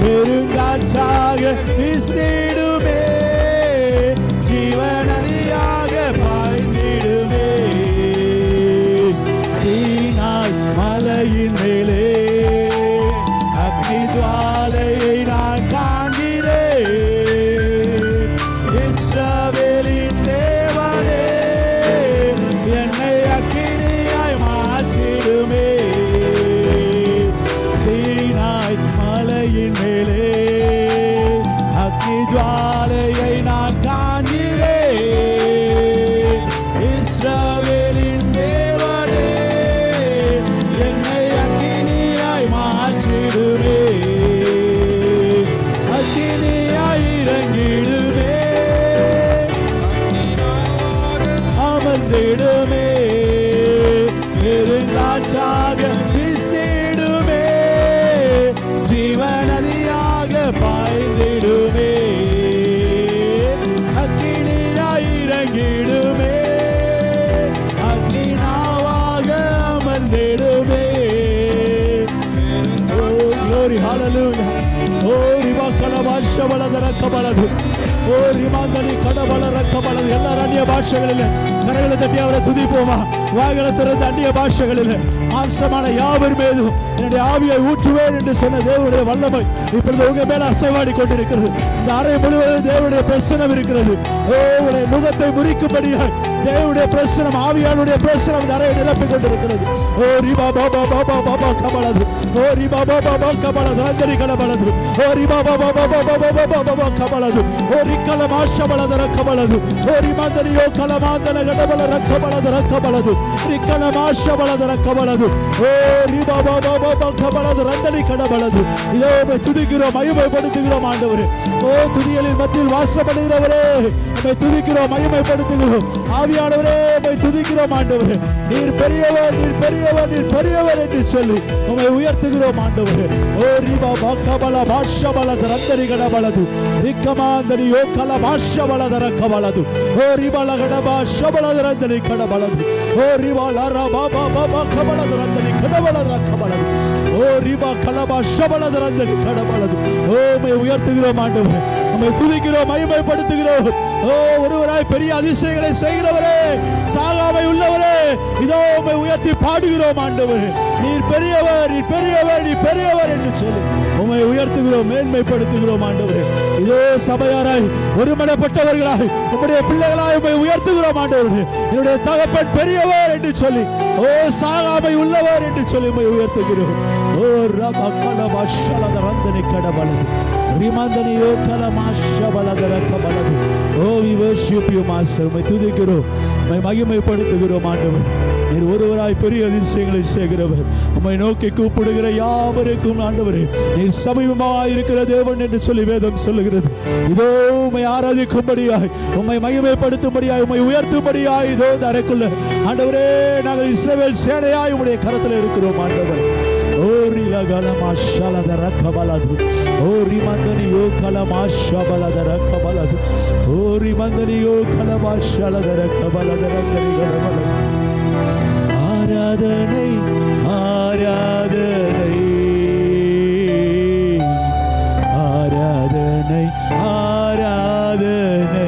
பெருங்காற்றாக வீசிடுமே, ஜீவநதியாக பாய்ந்திடுமே. சீனாய் மலையின் மேலே அக்னி ஜுவாலையை நான் காண்கிறேன். இஸ்ரவேலின் தேவனே என்னை அக்கினியாய் மாற்றிடுமே. சீனாய் மலையின் மேலே அக்னி ஜுவாலையை நான் காண்கிறேன். இஸ்ரவேலின் தேவனே என்னை அக்கினியாய் மாற்றிடுமே. அக்கினியாய் இறங்கிடுமே, அமர்ந்திடுமே, பெருங்காற்றாக வீசிடுமே, ஜீவநதியாக பாய்ந்திடுமே. அக்கினியாய் இறங்கிடுமே, அக்கினாவாக அமர்ந்திடுமே. Hallelujah. Oh, riba kalabasha baladara kabaladu. Oh, rimandali kadabalara kabaladu. எல்லாரும் அந்நிய பாஷைகளில் கரங்களை தட்டி அவரை துதிப்போமா? வாய்களை திறந்து அந்நிய பாஷைகளில் மாம்சமான யாவர் மீதும் என்னுடைய ஆவியை ஊற்றுவேன் என்று சொன்ன தேவனுடைய வல்லமை இப்பொழுது உங்க மேல அசைவாடி கொண்டிருக்கிறது. இந்த அறை முழுவதும் தேவனுடைய பிரசனம் இருக்கிறது. உங்களுடைய முகத்தை முறிக்கும்படியாய் தேவனுடைய பிரசனம், ஆவியானுடைய பிரசனம் இந்த அறையை நிரப்பிக் கொண்டிருக்கிறது. ஓ ரிபா பாபா பாபா பாபா கபலது. ஓ ரிபா பாபா பாபா கபலது. அந்தரி கபலது. ஓ ரிபா பாபா பாபா பாபா பாபா கபலது. ஓ ரிக்கல மாஷபலது ரக்கபலது. ஓ ரிமந்தரியோ கலமாந்தன கடபல ரக்கபலது ரக்கபலது. ரிக்கல மாஷபலது ரக்கபலது. ஓ ரிபா பாபா பாபா கபலது ரந்தரி கடபலது. இதோ துதிக்கிறோம், மகிமைப்படுத்துகிறோம் ஆண்டவரே. ஓ துதிகளின் மத்தியில் வாசப்படுகிறவரே, உம்மை துதிக்கிறோம், மகிமைப்படுத்துகிறோம். ஆவியானவரே, உம்மை துதிக்கிறோம் ஆண்டவரே. நீர் பெரியவர், நீர் பெரியவர், நீர் பெரியவர் என்று சொல்லி உம்மை உயர்த்துகிறோம் ஆண்டவரே. ஓ ரிபா பாக்கபல பாஷபல ரந்தரி கடபலது. ரிக்கமாந்தரி யோ கல பாஷபல ரக்கபலது. ஓ ரிபல கடபா ஷபல ரந்தரி கடபலது. ஓ ரிபா லரா பாபா பாபா கபல ரந்தரி கடபல ரக்கபலது. ஓ ரிபா கலபா ஷபல ரந்தரி கடபலது. ஓ உம்மை உயர்த்துகிறோம் ஆண்டவரே, உம்மை துதிக்கிறோம், மகிமைப்படுத்துகிறோம். ஓ ஒருவராய் பெரிய அதிசயங்களை செய்கிறவரே, சாகாமை உள்ளவரே, இதோ உம்மை உயர்த்தி பாடுகிறோம் ஆண்டவரே. நீர் பெரியவர், நீர் பெரியவர், நீர் பெரியவர் என்று சொல்லி உம்மை உயர்த்துகிறோம், மேன்மைப்படுத்துகிறோம் ஆண்டவரே. இதோ சபையாராய் ஒருமனப்பட்டவர்களாய் உம்முடைய பிள்ளைகளாய் உம்மை உயர்த்துகிறோம் ஆண்டவரே. என்னுடைய தகப்பன் பெரியவர் என்று சொல்லி, ஓ சாகாமை உள்ளவர் என்று சொல்லி உம்மை உயர்த்துகிறோம். ஓ ரபகல பஷலத ரந்தனி கடபலது. ரிமந்தனியோ கலமாஷபலதர கபலது. ஓ we worship you master. உம்மை துதிக்கிறோம், உம்மை மகிமைப்படுத்துகிறோம் ஆண்டவர். நீர் ஒருவராய் பெரிய அதிசயங்களை செய்கிறவர். உம்மை நோக்கி கூப்பிடுகிற யாவருக்கும் ஆண்டவரே, நீர் சமீபமாய் இருக்கிற தேவன் என்று சொல்லி வேதம் சொல்லுகிறது. இதோ உம்மை ஆராதிக்கும்படியாய், உம்மை மகிமைப்படுத்தும்படியாய், உம்மை உயர்த்தும்படியாய் இதோ அறைக்குள்ள ஆண்டவரே நாங்கள் இஸ்ரவேல் சேனையாய் உம்முடைய கரத்தில் இருக்கிறோம் ஆண்டவர். ஓரி லகலமாஷலத ரக்கபலது. ஓரி மந்தனியோ கலமாஷபலத ரக்கபலது. ஓரி மந்தனியோ கலமாஷலத ரக்கபலத ரங்கரி கடபலது. ஆராதனை ஆராதனை ஆராதனை ஆராதனை ஆராதனை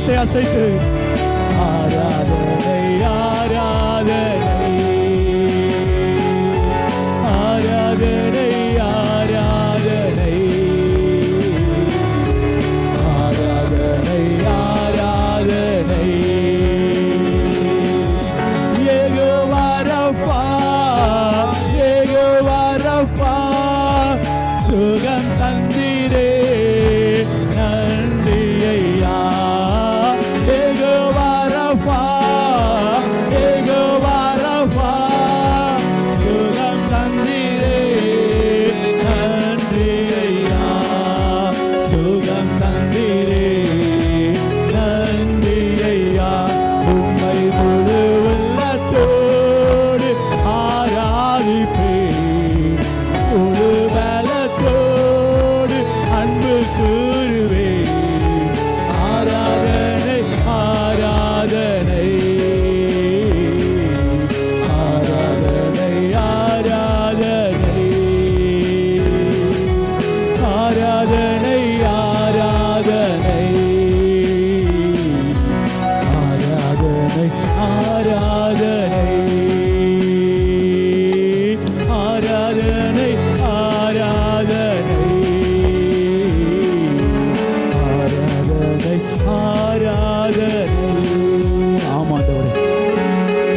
கரத்தை அசைத்து ஆராதனை ஆராதனை ஆராதனை ஆராதனை ஆராதனை ஆராதனை யெகோவா ரஃபா யெகோவா ரஃபா சுகம் தந்தீரே நன்றி ஐயா யெகோவா ரஃபா யெகோவா ரஃபா சுகம் தந்தீரே நன்றி ஐயா சுகம் தந்தீரே நன்றி ஐயா உம்மை முழு உள்ளத்தோடு ஆராதிப்பேன் முழு பலத்தோடு அன்பு கூறுவேன் ஆராதனை ஆராதனை ஆராதனை ஆராதனை ஆராதனை ஆராதனை ஆராதனை ஆராதனை ஆராதனை ஆராதனை ஆராதனை ஆமாண்டவரே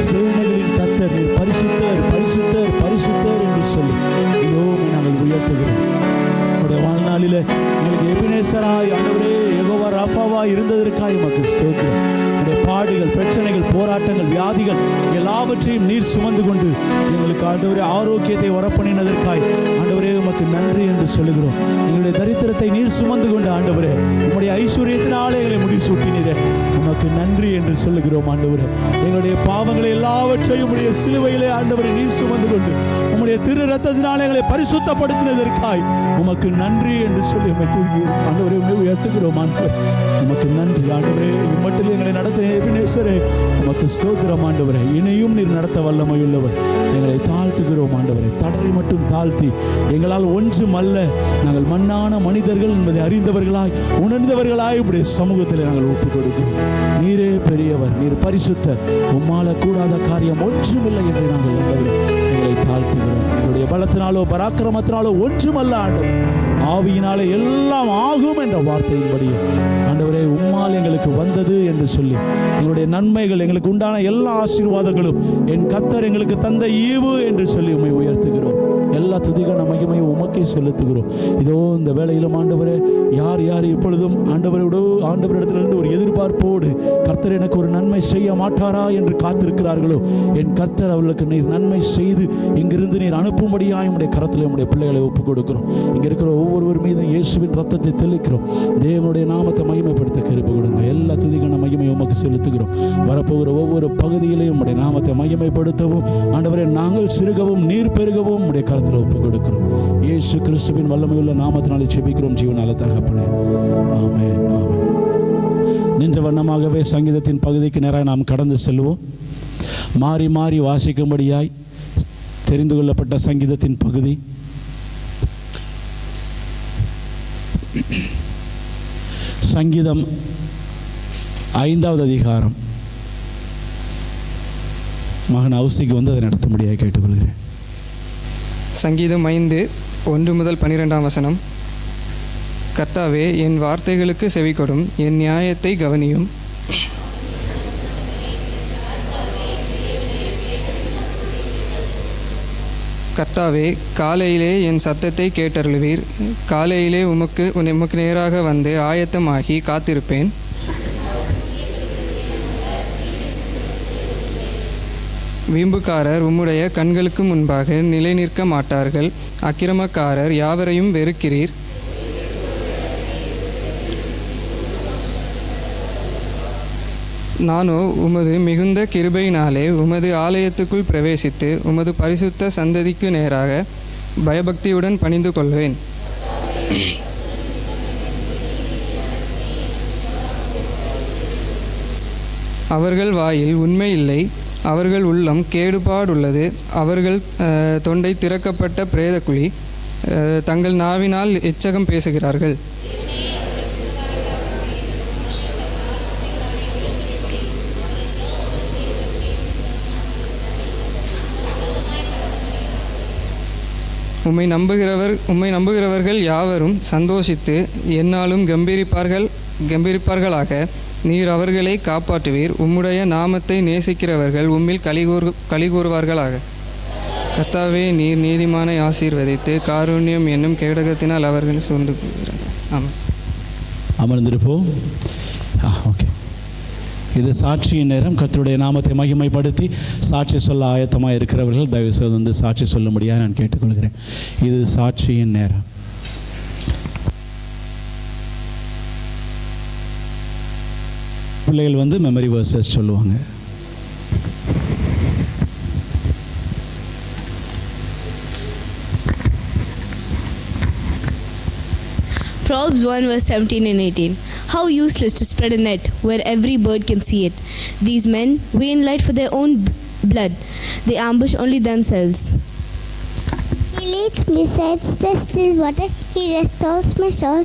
சேனைகளின் கர்த்தர் நீர் பரிசுத்தர் பரிசுத்தர் பரிசுத்தர் என்று சொல்லி இதோ நாங்கள் உயர்த்துகிறோம். உடைய வாழ்நாளில் எங்களுக்கு எபினேசராய் ஆண்டவரே யெகோவா ராஃபாவாய் இருந்ததற்காக உமக்கு ஸ்தோத்திரம். உடைய பாடுகள் பிரச்சனைகள் போராட்டங்கள் வியாதிகள் எல்லாவற்றையும் நீர் சுமந்து கொண்டு எங்களுக்கு ஆண்டவரே ஆரோக்கியத்தை வரப்பண்ணினதற்காய் ஆண்டவரே உமக்கு நன்றி என்று சொல்லுகிறோம். எங்களுடைய தரித்திரத்தை நீர் சுமந்து கொண்டு ஆண்டவரே உம்முடைய ஐஸ்வர்யத்தினாலே எங்களை முடிசூட்டினீரே உமக்கு நன்றி என்று சொல்லுகிறோம். ஆண்டவரே எங்களுடைய பாவங்களை எல்லாவற்றையும் உம்முடைய சிலுவையிலே ஆண்டவரை நீர் சுமந்து கொண்டு உம்முடைய திரு ரத்தத்தினாலே எங்களை பரிசுத்தப்படுத்தினதற்காய் உமக்கு நன்றி என்று சொல்லி உம்மை தூக்கி ஆண்டவரே உம்மை உயர்த்துகிறோம். ஆண்டவரே உமக்கு நன்றி ஆண்டவரே இம்மட்டில் எங்களை நடத்தின எபினேசரே உமக்கு ஸ்தோத்திரம். ஆண்டவரே இனியும் நீர் நடத்த வல்லமையுள்ளவர். எங்களை தாழ்த்துகிறோம் ஆண்டவரே. தடரை மட்டும் தாழ்த்தி எங்களால் ஒன்றும் அல்ல நாங்கள் மண்ணான மனிதர்கள் என்பதை அறிந்தவர்களாய் உணர்ந்தவர்களாய் உடைய சமூகத்தில் நாங்கள் ஒப்புக் கொடுக்கிறோம். நீரே பெரியவர் நீர் பரிசுத்தர் உம்மால கூடாத காரியம் ஒன்றுமில்லை என்று நாங்கள் ஆண்டவரே எங்களை தாழ்த்துகிறோம். எங்களுடைய பலத்தினாலோ பராக்கிரமத்தினாலோ ஒன்றுமல்ல ஆண்டவர் ஆவியினாலே எல்லாம் ஆகும் என்ற வார்த்தையின்படி ஆண்டவரே உம்மால் எங்களுக்கு வந்தது என்று சொல்லி எங்களுடைய நன்மைகள் எங்களுக்கு உண்டான எல்லா ஆசீர்வாதங்களும் என் கர்த்தர் எங்களுக்கு தந்த ஈவு என்று சொல்லி உம்மை உயர்த்துகிறோம். எல்லா துதிகான மகிமையும் உமக்கே செலுத்துகிறோம். இதோ இந்த வேளையிலும் ஆண்டவரே யார் யார் இப்பொழுதும் ஆண்டவரிடத்திலிருந்து ஒரு எதிர்பார்ப்போடு கர்த்தர் எனக்கு ஒரு நன்மை செய்ய மாட்டாரா என்று காத்திருக்கிறார்களோ என் கர்த்தர் அவர்களுக்கு நீர் நன்மை செய்து இங்கிருந்து நீர் அனுப்பும்படியாய் உடைய கரத்தில் உடைய பிள்ளைகளை ஒப்புக் கொடுக்கிறோம். இங்க இருக்கிற ஒவ்வொருவர் மீதும் இயேசுவின் ரத்தத்தை தெளிக்கிறோம். தேவனுடைய நாமத்தை மகிமைப்படுத்த கிருபை கொடுங்க. எல்லா துதிகான மகிமையும் உமக்கு செலுத்துகிறோம். வரப்போகிற ஒவ்வொரு பகுதியிலையும் உடைய நாமத்தை மகிமைப்படுத்தவும் ஆண்டவரே நாங்கள் சிறுகவும் நீர் பெருகவும் உடைய கரத்தில் ஒப்புக் கொடுக்கிறோம். இயேசு கிறிஸ்துவின் வல்லமையுள்ள நாமத்தினாலே ஜெபிக்கிறோம் ஜீவனால தகப்பனே. ஆமென் ஆமென். நின்ற வண்ணமாகவே சங்கீதத்தின் பகுதிக்கு நேராக நாம் கடந்து செல்வோம். மாறி மாறி வாசிக்கும்படியாய் தெரிந்து கொள்ளப்பட்ட சங்கீதத்தின் பகுதி சங்கீதம் 5வது அதிகாரம். மகன் அவுசிக்கு வந்து அதை நடத்தும்படியாக கேட்டுக்கொள்கிறேன். சங்கீதம் 5:1-12 கர்த்தாவே என் வார்த்தைகளுக்கு செவிகொடும், என் நியாயத்தை கவனியும். கர்த்தாவே காலையிலே என் சத்தத்தை கேட்டருளுவீர். காலையிலே உமக்கு நேராக வந்து ஆயத்தமாகி காத்திருப்பேன். வீம்புக்காரர் உம்முடைய கண்களுக்கு முன்பாக நிலை நிற்க மாட்டார்கள். அக்கிரமக்காரர் யாவரையும் வெறுக்கிறீர். நானோ உமது மிகுந்த கிருபையினாலே உமது ஆலயத்துக்குள் பிரவேசித்து உமது பரிசுத்த சந்ததிக்கு நேராக பயபக்தியுடன் பணிந்து கொள்வேன். அவர்கள் வாயில் உண்மை இல்லை, அவர்கள் உள்ளம் கேடுபாடுள்ளது. அவர்கள் தொண்டை திறக்கப்பட்ட பிரேதக்குழி, தங்கள் நாவினால் எச்சகம் பேசுகிறார்கள். உம்மை நம்புகிறவர்கள் யாவரும் சந்தோஷித்து எந்நாளும் கம்பீரிப்பார்களாக. நீர் அவர்களை காப்பாற்றுவீர். உம்முடைய நாமத்தை நேசிக்கிறவர்கள் உம்மில் கலிகூறுவார்களாக. கர்த்தாவே, நீர் நீதிமானை ஆசீர்வதித்து காருண்யம் என்னும் கேடகத்தினால் அவர்கள் சூழ்ந்து கொள்கிறார்கள். ஆமாம். அமர்ந்திருப்போம். ஓகே. இது சாட்சியின் நேரம். கர்த்தருடைய நாமத்தை மகிமைப்படுத்தி சாட்சி சொல்ல ஆயத்தமாக இருக்கிறவர்கள் தயவு செய்து வந்து சாட்சி சொல்லும்படியாக நான் கேட்டுக்கொள்கிறேன். இது சாட்சியின் நேரம். பிள்ளைகள் வந்து மெமரி வேர்சஸ் சொல்லுவாங்க. Proverbs 1 verse 17 and 18. How useless to spread a net where every bird can see it. These men vain light for their own blood. They ambush only themselves. He leads me beside the still water. He restores my soul.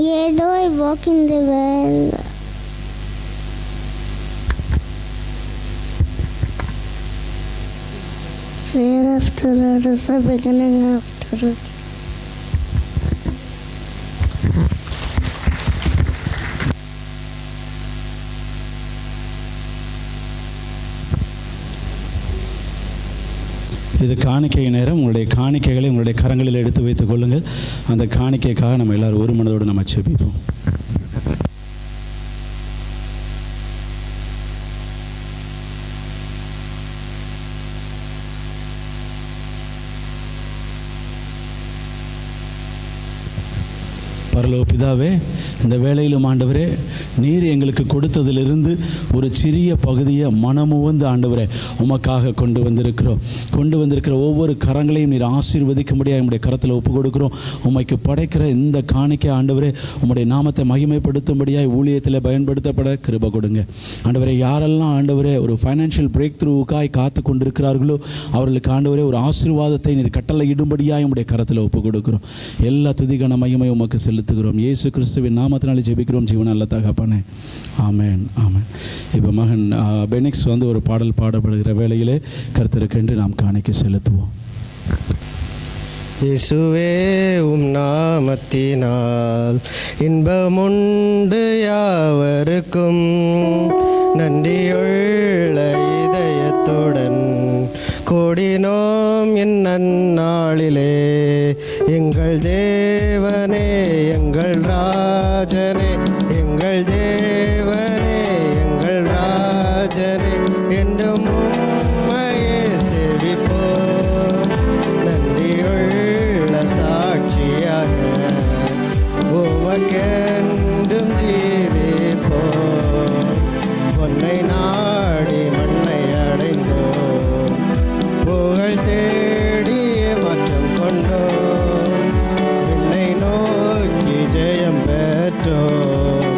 Yea, though I walk in the well. Fear of the Lord is the beginning of truth. இது காணிக்கை நேரம். உங்களுடைய காணிக்கைகளை உங்களுடைய கரங்களில் எடுத்து வைத்துக் கொள்ளுங்கள். அந்த காணிக்கைக்காக நம்ம எல்லாரும் ஒரு மனதோடு நம்ம செபிப்போம். பரலோக பிதாவே, இந்த வேளையிலும் ஆண்டவரே, நீர் எங்களுக்கு கொடுத்ததிலிருந்து ஒரு சிறிய பகுதியை மனமுவந்து ஆண்டவரே உமக்காக கொண்டு வந்திருக்கிற ஒவ்வொரு கரங்களையும் நீர் ஆசீர்வதிக்கும்படியாக உம்முடைய கரத்தில் ஒப்பு கொடுக்கிறோம். உமைக்கு படைக்கிற இந்த காணிக்கை ஆண்டவரே உம்முடைய நாமத்தை மகிமைப்படுத்தும்படியாக ஊழியத்தில் பயன்படுத்தப்பட கிருபை கொடுங்க ஆண்டவரே. யாரெல்லாம் ஆண்டவரே ஒரு ஃபைனான்ஷியல் பிரேக் த்ரூவுக்காய் காத்து கொண்டிருக்கிறார்களோ அவர்களுக்கு ஆண்டவரே ஒரு ஆசீர்வாதத்தை நீர் கட்டளை இடும்படியாக உம்முடைய கரத்தில் ஒப்பு கொடுக்கிறோம். எல்லா துதிக்கான மகிமை உமக்கு செலுத்துகிறோம். இயேசு கிறிஸ்துவின் நாமத்தினாலே ஜெபிக்கிறோம் ஜீவனல்ல தகப்பனே. ஆமென், ஆமென். இப்போ மகன் பெனிக்ஸ் வந்து ஒரு பாடல் பாடப்படுகிற வேளையிலே கர்த்தருக்கென்று நாம் காணிக்கை செலுத்துவோம். இயேசுவே, உம் நாமத்தினால் இன்பமுண்டு யாவருக்கும். நன்றியுள்ள இதயத்துடன் கூடினோம் என் நன்னாளிலே. எங்கள் தேவனே, எங்கள் ராஜனே, எங்கள் தேவனே, எங்கள் ராஜனே, என்றும் உம்மையே சேவிப்போம். நன்றியுள்ள சாட்சியாக உமக்கென்றும் ஜீவிப்போம். பொன்னை நாடி மண்ணை அடைந்தோம், புகழ் தேடிய மாற்றம் கொண்டோம். விண்ணை நோக்கி ஜெயம் பெற்றோம்.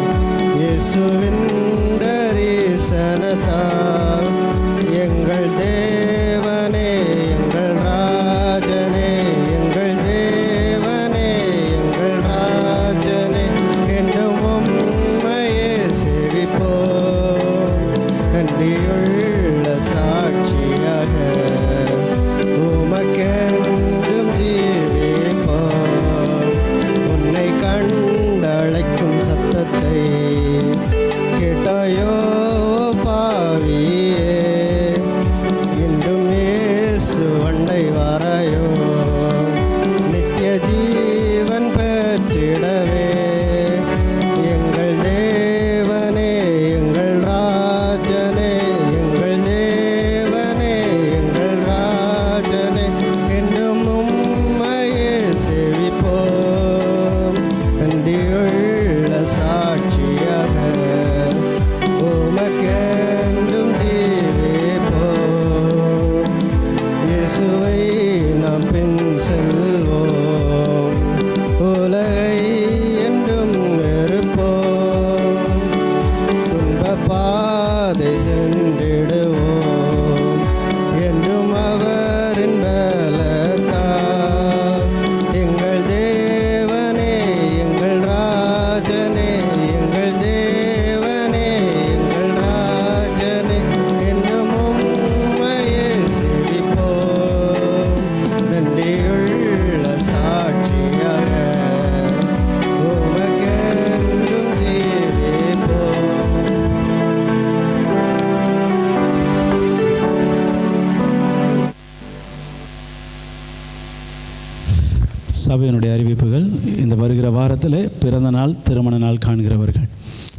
சபையினுடைய அறிவிப்புகள். இந்த வருகிற வாரத்தில் பிறந்த நாள் திருமண நாள் காண்கிறவர்கள்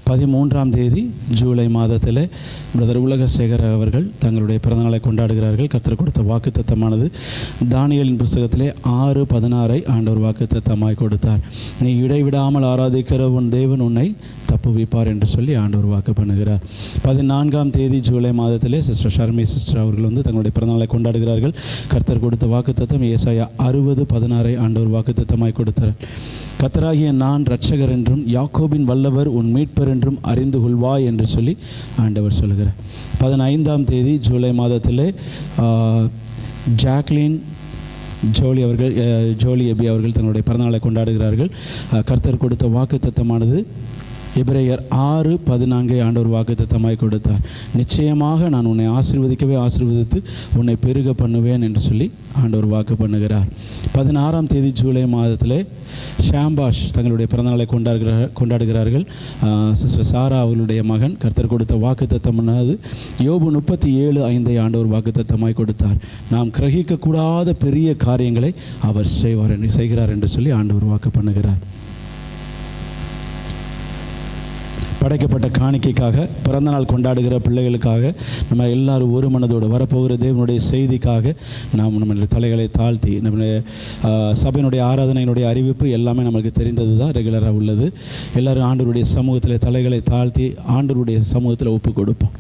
13ஆம் தேதி ஜூலை மாதத்தில் பிரதர் உலகசேகர அவர்கள் தங்களுடைய பிறந்தநாளை கொண்டாடுகிறார்கள். கர்த்தர் கொடுத்த வாக்குத்தத்தமானது தானியேலின் புஸ்தகத்திலே 6:16 ஆண்டவர் வாக்குத்தத்தமாய் கொடுத்தார். நீ இடைவிடாமல் ஆராதிக்கிற உன் தேவன் உன்னை தப்புவிப்பார் என்று சொல்லி ஆண்டவர் வாக்கு பண்ணுகிறார். 14ஆம் தேதி ஜூலை மாதத்திலே சிஸ்டர் ஷர்மி சிஸ்டர் அவர்கள் தங்களுடைய பிறந்தநாளை கொண்டாடுகிறார்கள். கர்த்தர் கொடுத்த வாக்குத்தத்தம் ஏசாயா 60:16 ஆண்டவர் வாக்குத்தத்தமாய் கொடுத்தார். கர்த்தராகிய நான் இரட்சகர் என்றும் யாக்கோபின் வல்லவர் உன் மீட்பர் என்றும் அறிந்து கொள்வாய் என்று சொல்லி ஆண்டவர் சொல்கிறார். 15ஆம் தேதி ஜூலை மாதத்திலே ஜாக்லின் ஜோலி எபி அவர்கள் தங்களுடைய பிறந்தநாளை கொண்டாடுகிறார்கள். கர்த்தர் கொடுத்த வாக்குத்தத்தமானது எபிரேயர் 6:14 ஆண்டவர் வாக்குத்தத்தமாய் கொடுத்தார். நிச்சயமாக நான் உன்னை ஆசீர்வதித்து உன்னை பெருக பண்ணுவேன் என்று சொல்லி ஆண்டவர் வாக்கு பண்ணுகிறார். 16ஆம் தேதி ஜூலை மாதத்தில் ஷாம்பாஷ் தங்களுடைய பிறந்தநாளை கொண்டாடுகிறார்கள். சிஸ்டர் சாரா அவர்களுடைய மகன். கர்த்தர் கொடுத்த வாக்குத்தத்தமானது யோபு 37:5 ஆண்டவர் வாக்குத்தத்தமாய் கொடுத்தார். நாம் கிரகிக்கக்கூடாத பெரிய காரியங்களை அவர் செய்கிறார் என்று சொல்லி ஆண்டவர் வாக்கு பண்ணுகிறார். படைக்கப்பட்ட காணிக்கைக்காக, பிறந்தநாள் கொண்டாடுகிற பிள்ளைகளுக்காக, நம்ம எல்லாரும் ஒரு மனதோடு வரப்போகிற தேவனுடைய செய்திக்காக நாம் நம்மளுடைய தலைகளை தாழ்த்தி நம்மளுடைய சபையினுடைய ஆராதனையினுடைய அறிவிப்பு எல்லாமே நமக்கு தெரிந்தது தான், ரெகுலராக உள்ளது. எல்லோரும் ஆண்டவருடைய சமூகத்தில் தலைகளை தாழ்த்தி ஆண்டவருடைய சமூகத்தில் ஒப்பு கொடுப்போம்.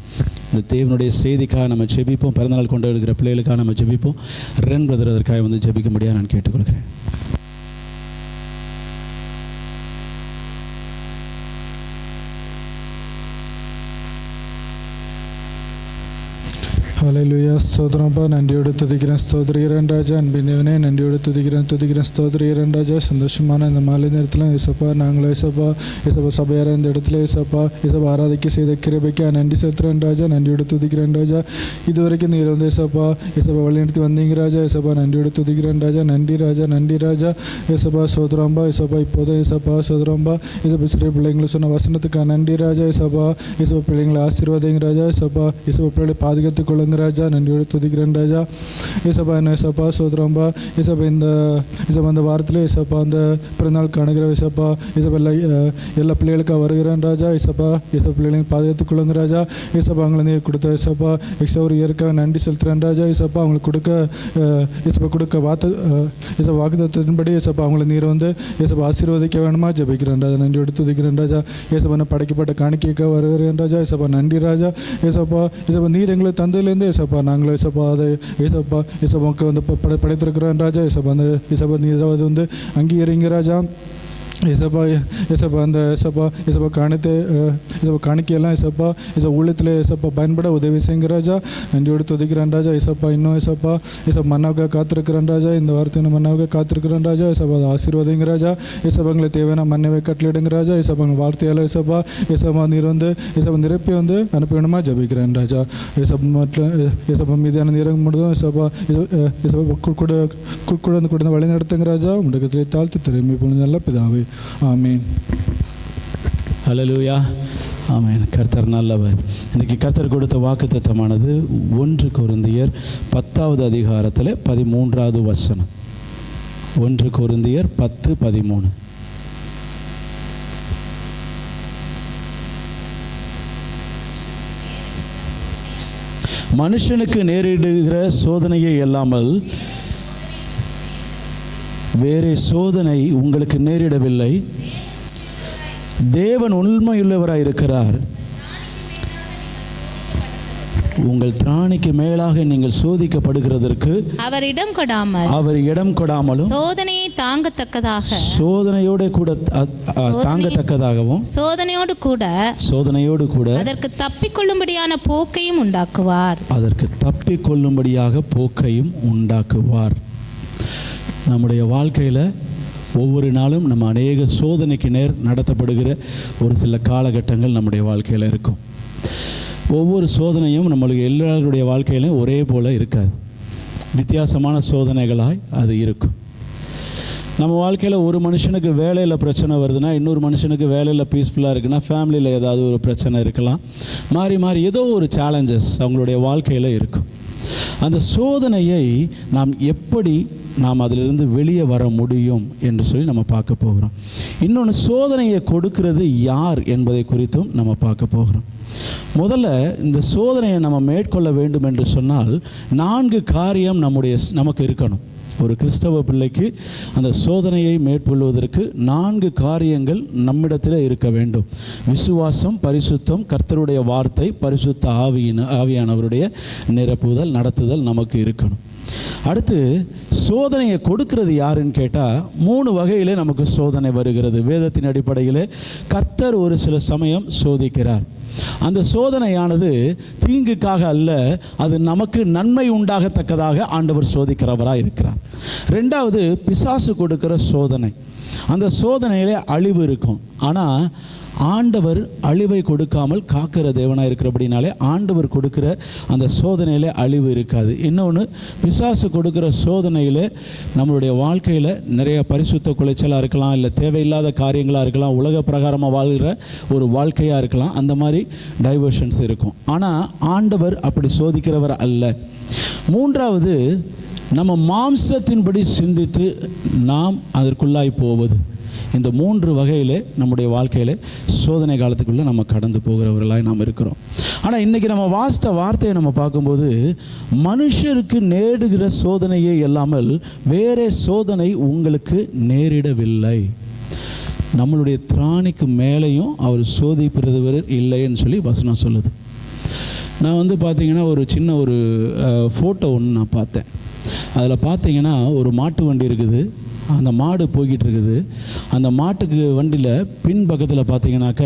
இந்த தேவனுடைய செய்திக்காக நம்ம ஜெபிப்போம். பிறந்தநாள் கொண்டாடுகிற பிள்ளைகளுக்காக நம்ம ஜெபிப்போம். ரென் பிரதர் அதற்காக ஜெபிக்க முடியாது நான் கேட்டுக்கொள்கிறேன். ஹல்லேலூயா. ஸ்தோத்திரப்பா, நன்றியோடு துதிக்கிறேன், ஸ்தோத்திரிக்கிறேன் ராஜா. அன்பினவனே, நன்றியோடு துதிக்கிறேன், ஸ்தோத்திரிக்கிறேன் ராஜா. சந்தோஷமான இந்த மாலை நேரத்தில் இசப்பா நாங்கள் இசப்பா சபையார இந்த இடத்துல இசப்பா ஆராதிக்க செய்த கிருபைக்கு நன்றி செலுத்துறேன் ராஜா. நன்றியோடு துதிக்கிறேன் ராஜா. இதுவரைக்கும் நீர் இசப்பா வழிநடத்தி வந்தீங்க ராஜா. இசப்பா நன்றியோடு துதிக்கிறேன் ராஜா. நன்றி ராஜா. இசப்பா சோதரம்பா இப்போதும் இசப்பா சோதரம்பா சிறிய பிள்ளைங்களை சொன்ன வசனத்துக்காக நன்றி ராஜா. இசப்பா பிள்ளைங்களை ஆசீர்வாதங்க ராஜா. இசப்பா பிள்ளைகளை பாதுகாத்துக் கொள்ளுங்க ராஜா. நன்றியோடு துதிக்கிறேன் ராஜா. இசப்பா சோதரம்பா இந்த வாரத்தில் இசப்பா அந்த பிறந்தநாள் காணுகிற இசப்பா எல்லா பிள்ளைகளுக்காக வருகிறேன் ராஜா. இசப்பா பிள்ளைகளையும் பாதுகாத்துக் கொள்ளுங்க ராஜா. இசப்பா அவங்களை நீர் கொடுத்த இசப்பா ஒரு இயற்காக நன்றி செலுத்துகிறேன் ராஜா. இசப்பா அவங்களுக்கு கொடுக்க வாக்குத்தத்தின்படி இசப்பா அவங்களை நீர் ஆசீர்வதிக்க வேணுமா ஜெபிக்கிறேன் ராஜா. நன்றியோடு துதிக்கிறேன் ராஜா. இசப்பா படைக்கப்பட்ட காணிக்கைக்காக வருகிறேன் ராஜா. இசப்பா நன்றி ராஜா. இசப்பா நீர் எங்களை தந்ததுலேருந்து இசப்பா நாங்களும் இசப்பா அதை இசப்பாவுக்கு படைத்திருக்கிறோம் ராஜா. இசப்பா நீர் அங்கீகரிங்க ராஜா. காணிக்கையெல்லாம் ஊழியத்தில் பயன்பட உதவி செய்யுங்க ராஜா. நன்றியோடு துதிக்கிறேன் ராஜா. இன்னும் மன்னாவுக்காக காத்திருக்கிறேன் ராஜா. இந்த வாரத்தை மன்னாவுக்காக காத்திருக்கிறேன் ராஜா. அதை ஆசீர்வாதங்க ராஜா. எங்களை தேவையான மன்னவை கட்டளிடுங்க ராஜா. வார்த்தையால் நீர் நிரப்பி அனுப்ப வேணுமா ஜபிக்கிறேன் ராஜா. மீதான நேரம் முழுதும் கூட வழி நடத்துங்க ராஜா. முடக்கத்திலே தாழ்த்து திறமை பொழுது நல்ல பிதாவே, ஆமீன். ஹல்லேலூயா, ஆமீன். கர்த்தர் நல்லவர். இன்றைக்கி கர்த்தர் கொடுத்த வாக்குத்தத்தமானது 1 கொரிந்தியர் 10வது அதிகாரத்தில் 13வது வசனம். 1 கொரிந்தியர் 10:13. மனுஷனுக்கு நேரிடுகிற சோதனையை இல்லாமல் வேறே சோதனை உங்களுக்கு நேரிடவில்லை. தேவன் உண்மையுள்ளவராய் இருக்கிறார். உங்கள் திராணிக்கு மேலாக நீங்கள் சோதிக்கப்படுகிறதற்கு அவர் இடம் கொடாமலும் சோதனையை தாங்கத்தக்கதாகவும் சோதனையோடு கூட அதற்கு தப்பிக்கொள்ளும்படியான போக்கையும் உண்டாக்குவார். நம்முடைய வாழ்க்கையில் ஒவ்வொரு நாளும் நம்ம அநேக சோதனைக்கு நேர் நடத்தப்படுகிற ஒரு சில காலகட்டங்கள் நம்முடைய வாழ்க்கையில் இருக்கும். ஒவ்வொரு சோதனையும் நம்மளுக்கு எல்லாருடைய வாழ்க்கையிலும் ஒரே போல் இருக்காது. வித்தியாசமான சோதனைகளாய் அது இருக்கும். நம்ம வாழ்க்கையில் ஒரு மனுஷனுக்கு வேலையில் பிரச்சனை வருதுன்னா, இன்னொரு மனுஷனுக்கு வேலையில் பீஸ்ஃபுல்லாக இருக்குன்னா, ஃபேமிலியில் ஏதாவது ஒரு பிரச்சனை இருக்கலாம். மாறி மாறி ஏதோ ஒரு சேலஞ்சஸ் அவங்களுடைய வாழ்க்கையில் இருக்கும். அந்த சோதனையை நாம் அதிலிருந்து வெளியே வர முடியும் என்று சொல்லி நம்ம பார்க்க போகிறோம். இன்னொன்று, சோதனையை கொடுக்கிறது யார் என்பதை குறித்தும் நம்ம பார்க்க போகிறோம். முதல்ல இந்த சோதனையை நம்ம மேற்கொள்ள வேண்டும் என்று சொன்னால் 4 காரியம் நமக்கு இருக்கணும். ஒரு கிறிஸ்தவ பிள்ளைக்கு அந்த சோதனையை மேற்கொள்வதற்கு 4 காரியங்கள் நம்மிடத்தில் இருக்க வேண்டும். விசுவாசம், பரிசுத்தம், கர்த்தருடைய வார்த்தை, பரிசுத்த ஆவியானவருடைய நிரப்புதல், நடத்துதல் நமக்கு இருக்கணும். அடுத்து, சோதனையை கொடுக்கிறது யாருன்னு கேட்டால் 3 வகையிலே நமக்கு சோதனை வருகிறது. வேதத்தின் அடிப்படையில் கர்த்தர் ஒரு சில சமயம் சோதிக்கிறார். அந்த சோதனையானது தீங்குக்காக அல்ல, அது நமக்கு நன்மை உண்டாகத்தக்கதாக ஆண்டவர் சோதிக்கிறவராக இருக்கிறார். 2வது, பிசாசு கொடுக்கிற சோதனை. அந்த சோதனையிலே அழிவு இருக்கும். ஆனால் ஆண்டவர் அழிவை கொடுக்காமல் காக்கிற தேவனாக இருக்கிறபடினாலே ஆண்டவர் கொடுக்கிற அந்த சோதனையில் அழிவு இருக்காது. இன்னொன்று, பிசாசு கொடுக்கிற சோதனையில் நம்மளுடைய வாழ்க்கையில் நிறைய பரிசுத்த குலைச்சலாக இருக்கலாம், இல்லை தேவையில்லாத காரியங்களாக இருக்கலாம், உலக பிரகாரமாக வாழ்கிற ஒரு வாழ்க்கையாக இருக்கலாம். அந்த மாதிரி டைவர்ஷன்ஸ் இருக்கும். ஆனால் ஆண்டவர் அப்படி சோதிக்கிறவர் அல்ல. 3வது, நம்ம மாம்சத்தின்படி சிந்தித்து நாம் அதற்குள்ளாய் போவது. இந்த 3 வகையில் நம்முடைய வாழ்க்கையில் சோதனை காலத்துக்குள்ளே நம்ம கடந்து போகிறவர்களாய் நாம் இருக்கிறோம். ஆனால் இன்றைக்கி நம்ம வாசித்த வார்த்தையை நம்ம பார்க்கும்போது, மனுஷருக்கு நேடுகிற சோதனையே இல்லாமல் வேறே சோதனை உங்களுக்கு நேரிடவில்லை. நம்மளுடைய திராணிக்கு மேலேயும் அவர் சோதிப்பவர் இல்லைன்னு சொல்லி வசனம் சொல்லுது. நான் பார்த்தீங்கன்னா ஒரு சின்ன ஒரு ஃபோட்டோ ஒன்று நான் பார்த்தேன். அதில் பார்த்தீங்கன்னா ஒரு மாட்டு வண்டி இருக்குது. அந்த மாடு போய்கிட்டு இருக்குது. அந்த மாட்டுக்கு வண்டியில் பின் பக்கத்தில் பார்த்தீங்கன்னாக்க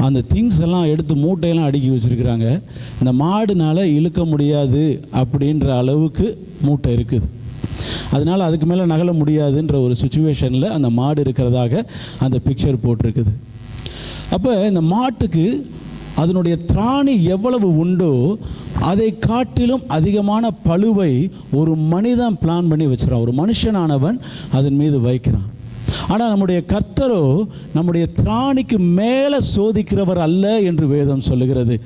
அந்த திங்ஸ் எல்லாம் எடுத்து மூட்டையெல்லாம் அடுக்கி வச்சுருக்கிறாங்க. இந்த மாடுனால் இழுக்க முடியாது அப்படின்ற அளவுக்கு மூட்டை இருக்குது. அதனால் அதுக்கு மேலே நகல முடியாதுன்ற ஒரு சுச்சுவேஷனில் அந்த மாடு இருக்கிறதாக அந்த பிக்சர் போட்டிருக்குது. அப்போ இந்த மாட்டுக்கு அதனுடைய திராணி எவ்வளவு உண்டோ அதை காட்டிலும் அதிகமான பளுவை ஒரு மனிதன் பிளான் பண்ணி வச்சுறான். ஒரு மனுஷனானவன் அதன் மீது வைக்கிறான். ஆனால் நம்முடைய கர்த்தரோ நம்முடைய திராணிக்கு மேலே சோதிக்கிறவர் அல்ல என்று வேதம் சொல்லுகிறது.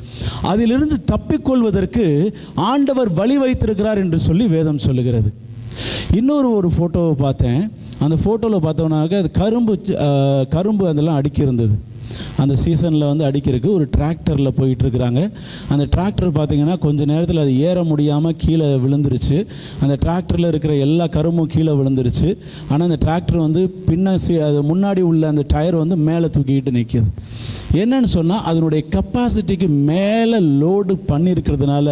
அதிலிருந்து தப்பிக்கொள்வதற்கு ஆண்டவர் வழி வைத்திருக்கிறார் என்று சொல்லி வேதம் சொல்லுகிறது. இன்னொரு ஃபோட்டோவை பார்த்தேன். அந்த ஃபோட்டோவில் பார்த்தோம்னாக்க அது கரும்பு அதெல்லாம் அடுக்கி இருந்தது. அந்த சீசனில் அடிக்கிறதுக்கு ஒரு டிராக்டரில் போயிட்டுருக்குறாங்க. அந்த டிராக்டர் பார்த்திங்கன்னா கொஞ்சம் நேரத்தில் அது ஏற முடியாமல் கீழே விழுந்துருச்சு. அந்த டிராக்டரில் இருக்கிற எல்லா கரும்பும் கீழே விழுந்துருச்சு. ஆனால் அந்த டிராக்டர் அது முன்னாடி உள்ள அந்த டயர் மேலே தூக்கிக்கிட்டு நிற்கிது. என்னன்னு சொன்னால் அதனுடைய கெப்பாசிட்டிக்கு மேலே லோடு பண்ணியிருக்கிறதுனால